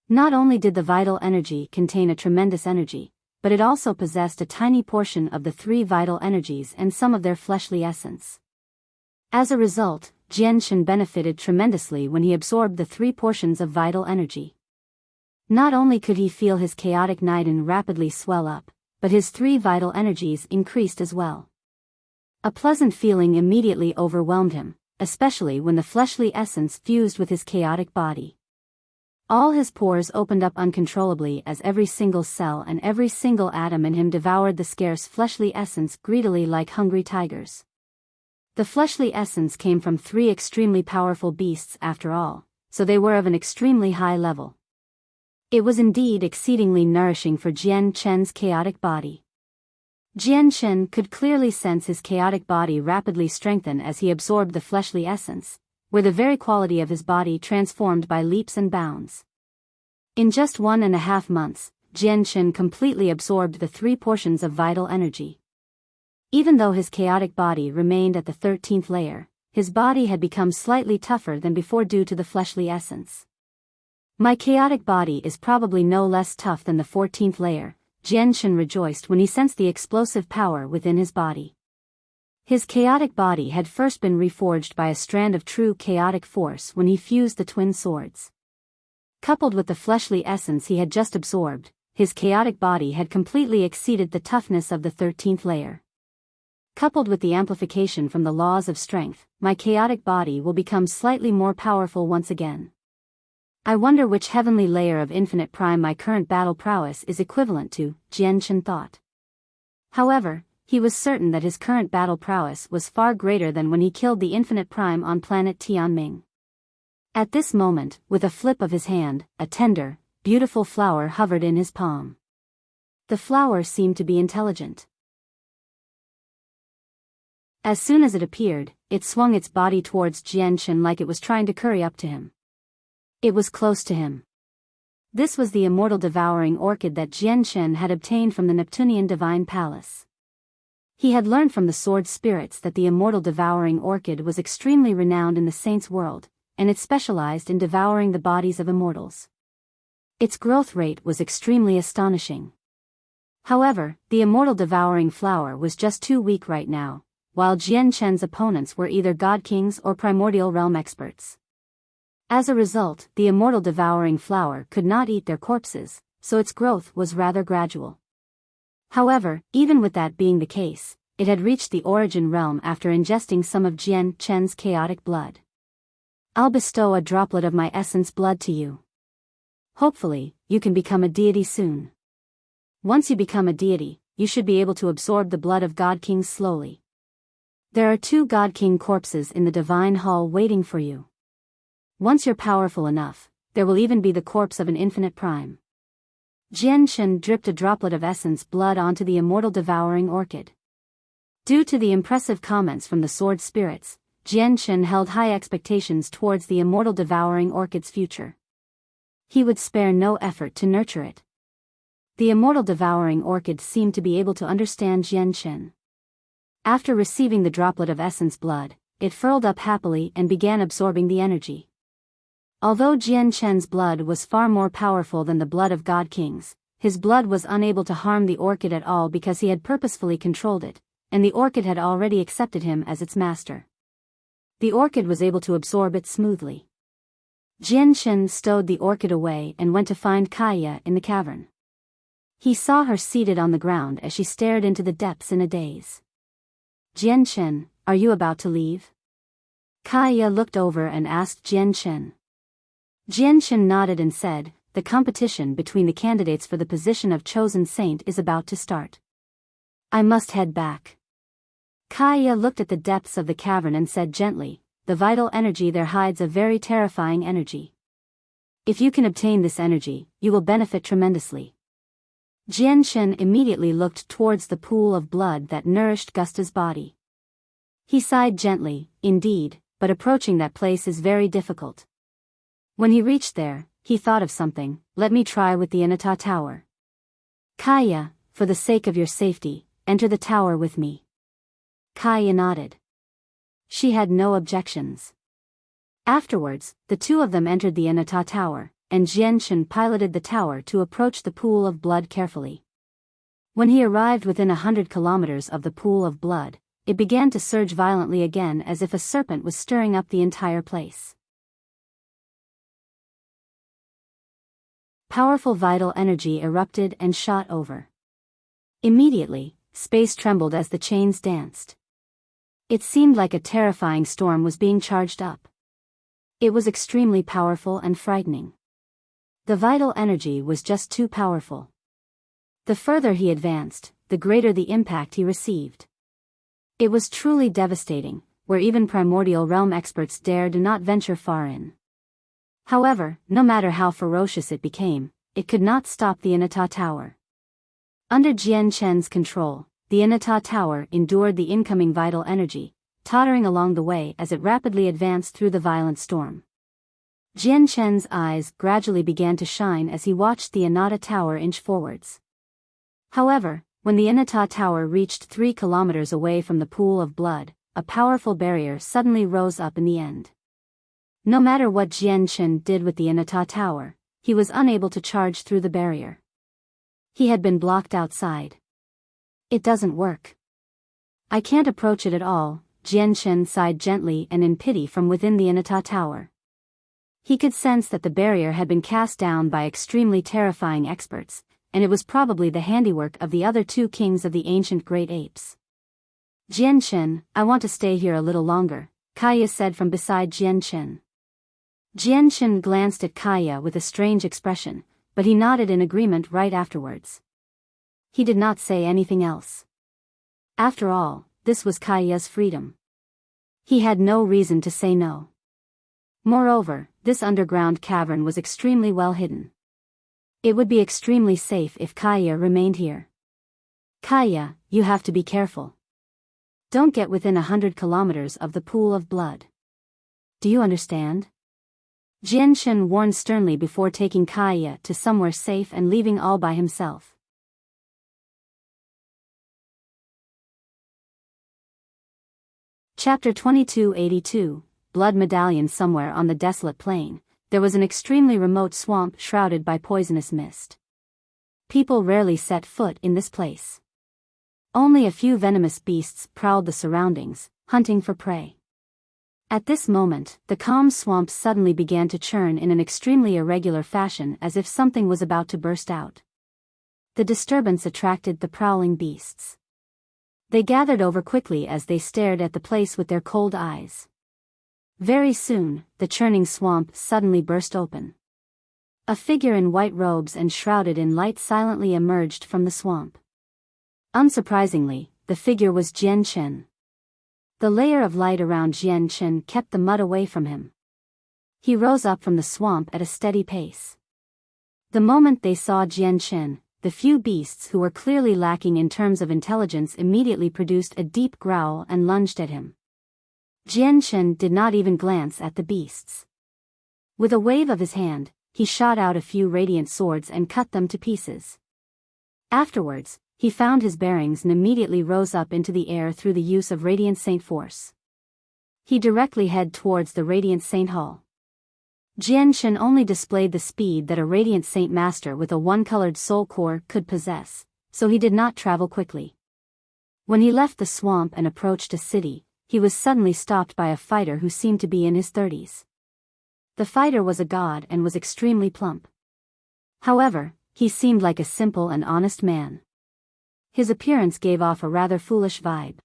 Not only did the vital energy contain a tremendous energy, but it also possessed a tiny portion of the three vital energies and some of their fleshly essence. As a result, Jianshan benefited tremendously when he absorbed the three portions of vital energy. Not only could he feel his chaotic Niden rapidly swell up, but his three vital energies increased as well. A pleasant feeling immediately overwhelmed him, especially when the fleshly essence fused with his chaotic body. All his pores opened up uncontrollably as every single cell and every single atom in him devoured the scarce fleshly essence greedily like hungry tigers. The fleshly essence came from three extremely powerful beasts after all, so they were of an extremely high level. It was indeed exceedingly nourishing for Jian Chen's chaotic body. Jian Chen could clearly sense his chaotic body rapidly strengthen as he absorbed the fleshly essence, where the very quality of his body transformed by leaps and bounds. In just 1.5 months, Jian Chen completely absorbed the three portions of vital energy. Even though his chaotic body remained at the 13th layer, his body had become slightly tougher than before due to the fleshly essence. My chaotic body is probably no less tough than the 14th layer, Jian Chen rejoiced when he sensed the explosive power within his body. His chaotic body had first been reforged by a strand of true chaotic force when he fused the twin swords. Coupled with the fleshly essence he had just absorbed, his chaotic body had completely exceeded the toughness of the 13th layer. Coupled with the amplification from the laws of strength, my chaotic body will become slightly more powerful once again. I wonder which heavenly layer of infinite prime my current battle prowess is equivalent to, Jian Chen thought. However, he was certain that his current battle prowess was far greater than when he killed the infinite prime on planet Tianming. At this moment, with a flip of his hand, a tender, beautiful flower hovered in his palm. The flower seemed to be intelligent. As soon as it appeared, it swung its body towards Jian Chen like it was trying to curry up to him. It was close to him. This was the immortal devouring orchid that Jian Chen had obtained from the Neptunian divine palace. He had learned from the sword spirits that the immortal devouring orchid was extremely renowned in the saints' world, and it specialized in devouring the bodies of immortals. Its growth rate was extremely astonishing. However, the immortal devouring flower was just too weak right now, while Jian Chen's opponents were either god kings or primordial realm experts. As a result, the immortal devouring flower could not eat their corpses, so its growth was rather gradual. However, even with that being the case, it had reached the origin realm after ingesting some of Jian Chen's chaotic blood. I'll bestow a droplet of my essence blood to you. Hopefully, you can become a deity soon. Once you become a deity, you should be able to absorb the blood of god kings slowly. There are 2 god king corpses in the divine hall waiting for you. Once you're powerful enough, there will even be the corpse of an infinite prime. Jian Chen dripped a droplet of essence blood onto the immortal devouring orchid. Due to the impressive comments from the sword spirits, Jian Chen held high expectations towards the immortal devouring orchid's future. He would spare no effort to nurture it. The immortal devouring orchid seemed to be able to understand Jian Chen. After receiving the droplet of essence blood, it furled up happily and began absorbing the energy. Although Jian Chen's blood was far more powerful than the blood of god kings, his blood was unable to harm the orchid at all because he had purposefully controlled it, and the orchid had already accepted him as its master. The orchid was able to absorb it smoothly. Jian Chen stowed the orchid away and went to find Kaya in the cavern. He saw her seated on the ground as she stared into the depths in a daze. Jian Chen, are you about to leave? Kaya looked over and asked Jian Chen. Jian Chen nodded and said, the competition between the candidates for the position of chosen saint is about to start. I must head back. Kaya looked at the depths of the cavern and said gently, the vital energy there hides a very terrifying energy. If you can obtain this energy, you will benefit tremendously. Jian Chen immediately looked towards the pool of blood that nourished Gusta's body. He sighed gently, indeed, but approaching that place is very difficult. When he reached there, he thought of something, let me try with the Inata Tower. Kaya, for the sake of your safety, enter the tower with me. Kaya nodded. She had no objections. Afterwards, the two of them entered the Inata Tower, and Jianchen piloted the tower to approach the pool of blood carefully. When he arrived within 100 kilometers of the pool of blood, it began to surge violently again as if a serpent was stirring up the entire place. Powerful vital energy erupted and shot over. Immediately, space trembled as the chains danced. It seemed like a terrifying storm was being charged up. It was extremely powerful and frightening. The vital energy was just too powerful. The further he advanced, the greater the impact he received. It was truly devastating, where even primordial realm experts dared not venture far in. However, no matter how ferocious it became, it could not stop the Inata Tower. Under Jian Chen's control, the Inata Tower endured the incoming vital energy, tottering along the way as it rapidly advanced through the violent storm. Jian Chen's eyes gradually began to shine as he watched the Inata Tower inch forwards. However, when the Inata Tower reached 3 kilometers away from the pool of blood, a powerful barrier suddenly rose up in the end. No matter what Jian Chen did with the Inata Tower, he was unable to charge through the barrier. He had been blocked outside. It doesn't work. I can't approach it at all, Jian Chen sighed gently and in pity from within the Inata Tower. He could sense that the barrier had been cast down by extremely terrifying experts, and it was probably the handiwork of the other 2 kings of the ancient great apes. Jian Chen, I want to stay here a little longer, Kaya said from beside Jian Chen. Jian Chen glanced at Kaya with a strange expression, but he nodded in agreement right afterwards. He did not say anything else. After all, this was Kaya's freedom. He had no reason to say no. Moreover, this underground cavern was extremely well hidden. It would be extremely safe if Kaya remained here. Kaya, you have to be careful. Don't get within 100 kilometers of the pool of blood. Do you understand? Jian Chen warned sternly before taking Kaya to somewhere safe and leaving all by himself. Chapter 2282, Blood Medallion. Somewhere on the desolate plain, there was an extremely remote swamp shrouded by poisonous mist. People rarely set foot in this place. Only a few venomous beasts prowled the surroundings, hunting for prey. At this moment, the calm swamp suddenly began to churn in an extremely irregular fashion as if something was about to burst out. The disturbance attracted the prowling beasts. They gathered over quickly as they stared at the place with their cold eyes. Very soon, the churning swamp suddenly burst open. A figure in white robes and shrouded in light silently emerged from the swamp. Unsurprisingly, the figure was Jian Chen. The layer of light around Jian Chen kept the mud away from him. He rose up from the swamp at a steady pace. The moment they saw Jian Chen, the few beasts who were clearly lacking in terms of intelligence immediately produced a deep growl and lunged at him. Jian Chen did not even glance at the beasts. With a wave of his hand, he shot out a few radiant swords and cut them to pieces. Afterwards, he found his bearings and immediately rose up into the air through the use of Radiant Saint Force. He directly headed towards the Radiant Saint Hall. Jian Chen only displayed the speed that a Radiant Saint Master with a one-colored soul core could possess, so he did not travel quickly. When he left the swamp and approached a city, he was suddenly stopped by a fighter who seemed to be in his 30s. The fighter was a god and was extremely plump. However, he seemed like a simple and honest man. His appearance gave off a rather foolish vibe.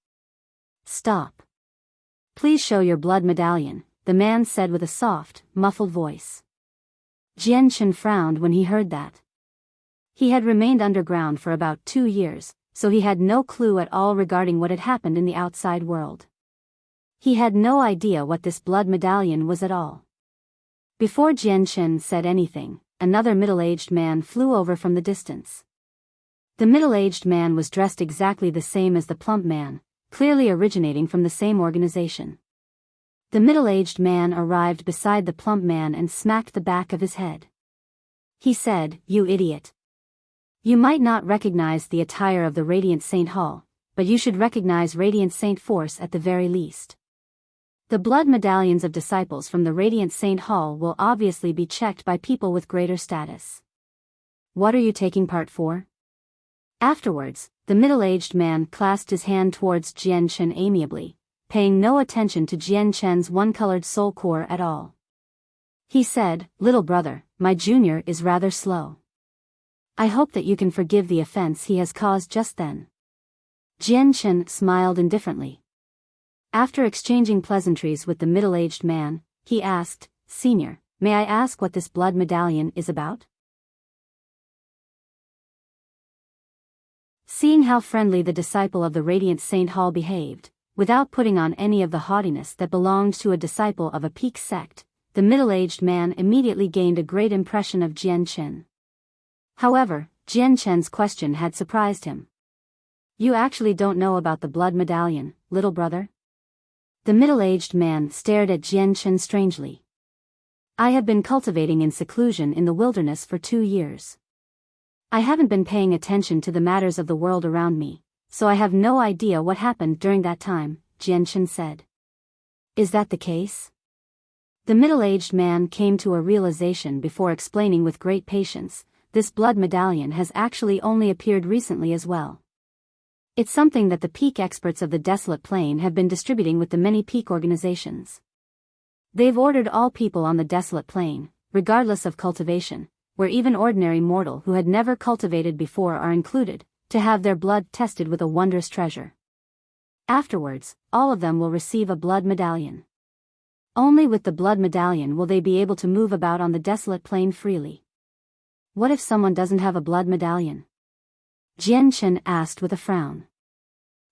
Stop. Please show your blood medallion, the man said with a soft, muffled voice. Jian Chen frowned when he heard that. He had remained underground for about 2 years, so he had no clue at all regarding what had happened in the outside world. He had no idea what this blood medallion was at all. Before Jian Chen said anything, another middle-aged man flew over from the distance. The middle-aged man was dressed exactly the same as the plump man, clearly originating from the same organization. The middle-aged man arrived beside the plump man and smacked the back of his head. He said, "You idiot. You might not recognize the attire of the Radiant Saint Hall, but you should recognize Radiant Saint Force at the very least. The blood medallions of disciples from the Radiant Saint Hall will obviously be checked by people with greater status. What are you taking part for? Afterwards, the middle-aged man clasped his hand towards Jian Chen amiably, paying no attention to Jian Chen's one-colored soul core at all. He said, "Little brother, my junior is rather slow. I hope that you can forgive the offense he has caused just then." Jian Chen smiled indifferently. After exchanging pleasantries with the middle-aged man, he asked, "Senior, may I ask what this blood medallion is about?" Seeing how friendly the disciple of the Radiant Saint Hall behaved, without putting on any of the haughtiness that belonged to a disciple of a peak sect, the middle-aged man immediately gained a great impression of Jian Chen. However, Jian Chen's question had surprised him. "You actually don't know about the blood medallion, little brother?" The middle-aged man stared at Jian Chen strangely. "I have been cultivating in seclusion in the wilderness for 2 years. I haven't been paying attention to the matters of the world around me, so I have no idea what happened during that time," Jian Chen said. "Is that the case?" The middle-aged man came to a realization before explaining with great patience, "This blood medallion has actually only appeared recently as well. It's something that the peak experts of the Desolate Plain have been distributing with the many peak organizations. They've ordered all people on the Desolate Plain, regardless of cultivation, where even ordinary mortal who had never cultivated before are included, to have their blood tested with a wondrous treasure. Afterwards, all of them will receive a blood medallion. Only with the blood medallion will they be able to move about on the Desolate Plain freely." "What if someone doesn't have a blood medallion?" Jian Chen asked with a frown.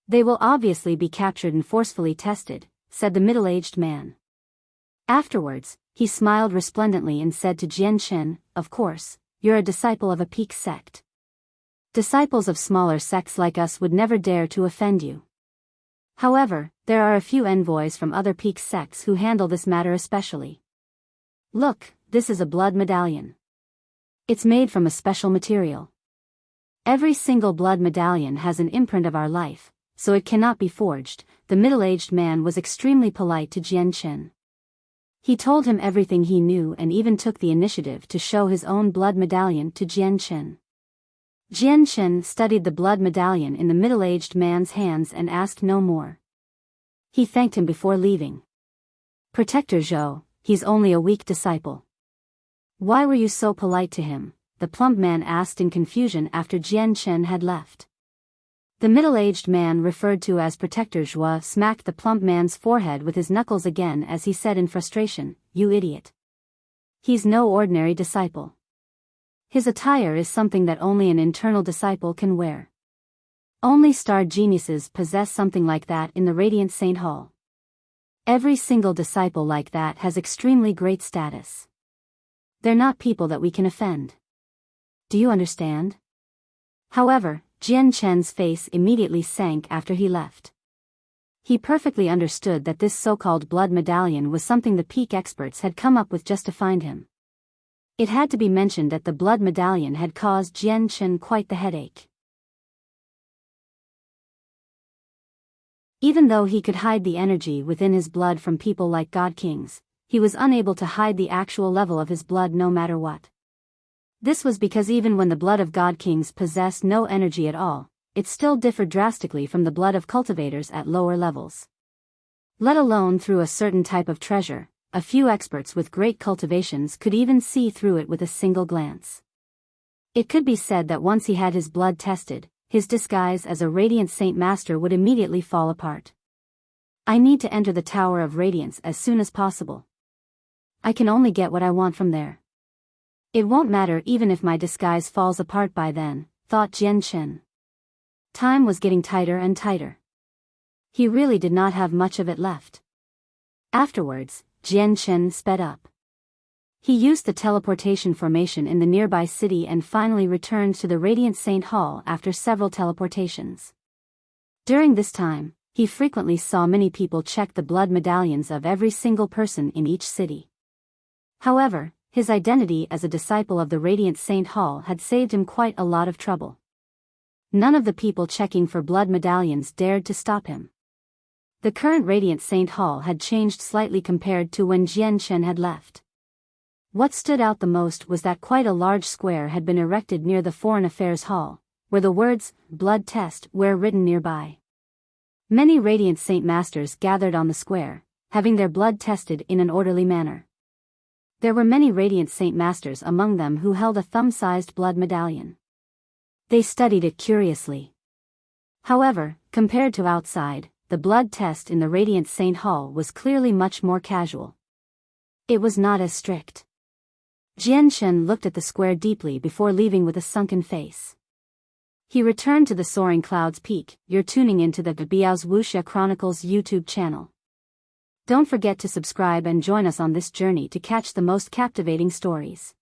"They will obviously be captured and forcefully tested," said the middle-aged man. Afterwards, he smiled resplendently and said to Jian Chen, "Of course, you're a disciple of a peak sect. Disciples of smaller sects like us would never dare to offend you. However, there are a few envoys from other peak sects who handle this matter especially. Look, this is a blood medallion. It's made from a special material. Every single blood medallion has an imprint of our life, so it cannot be forged." The middle-aged man was extremely polite to Jian Chen. He told him everything he knew and even took the initiative to show his own blood medallion to Jian Chen. Jian Chen studied the blood medallion in the middle-aged man's hands and asked no more. He thanked him before leaving. "Protector Zhou, he's only a weak disciple. Why were you so polite to him?" the plump man asked in confusion after Jian Chen had left. The middle-aged man referred to as Protector Zhou smacked the plump man's forehead with his knuckles again as he said in frustration, "You idiot. He's no ordinary disciple. His attire is something that only an internal disciple can wear. Only starred geniuses possess something like that in the Radiant Saint Hall. Every single disciple like that has extremely great status. They're not people that we can offend. Do you understand?" However, Jian Chen's face immediately sank after he left. He perfectly understood that this so-called blood medallion was something the peak experts had come up with just to find him. It had to be mentioned that the blood medallion had caused Jian Chen quite the headache. Even though he could hide the energy within his blood from people like God Kings, he was unable to hide the actual level of his blood no matter what. This was because even when the blood of God Kings possessed no energy at all, it still differed drastically from the blood of cultivators at lower levels. Let alone through a certain type of treasure, a few experts with great cultivations could even see through it with a single glance. It could be said that once he had his blood tested, his disguise as a Radiant Saint Master would immediately fall apart. "I need to enter the Tower of Radiance as soon as possible. I can only get what I want from there. It won't matter even if my disguise falls apart by then," thought Jian Chen. Time was getting tighter and tighter. He really did not have much of it left. Afterwards, Jian Chen sped up. He used the teleportation formation in the nearby city and finally returned to the Radiant Saint Hall after several teleportations. During this time, he frequently saw many people check the blood medallions of every single person in each city. However, his identity as a disciple of the Radiant Saint Hall had saved him quite a lot of trouble. None of the people checking for blood medallions dared to stop him. The current Radiant Saint Hall had changed slightly compared to when Jian Shen had left. What stood out the most was that quite a large square had been erected near the Foreign Affairs Hall, where the words, "Blood Test," were written nearby. Many Radiant Saint Masters gathered on the square, having their blood tested in an orderly manner. There were many Radiant Saint Masters among them who held a thumb-sized blood medallion. They studied it curiously. However, compared to outside, the blood test in the Radiant Saint Hall was clearly much more casual. It was not as strict. Jian Shen looked at the square deeply before leaving with a sunken face. He returned to the Soaring Clouds Peak. You're tuning into the Biyao's Wuxia Chronicles YouTube channel. Don't forget to subscribe and join us on this journey to catch the most captivating stories.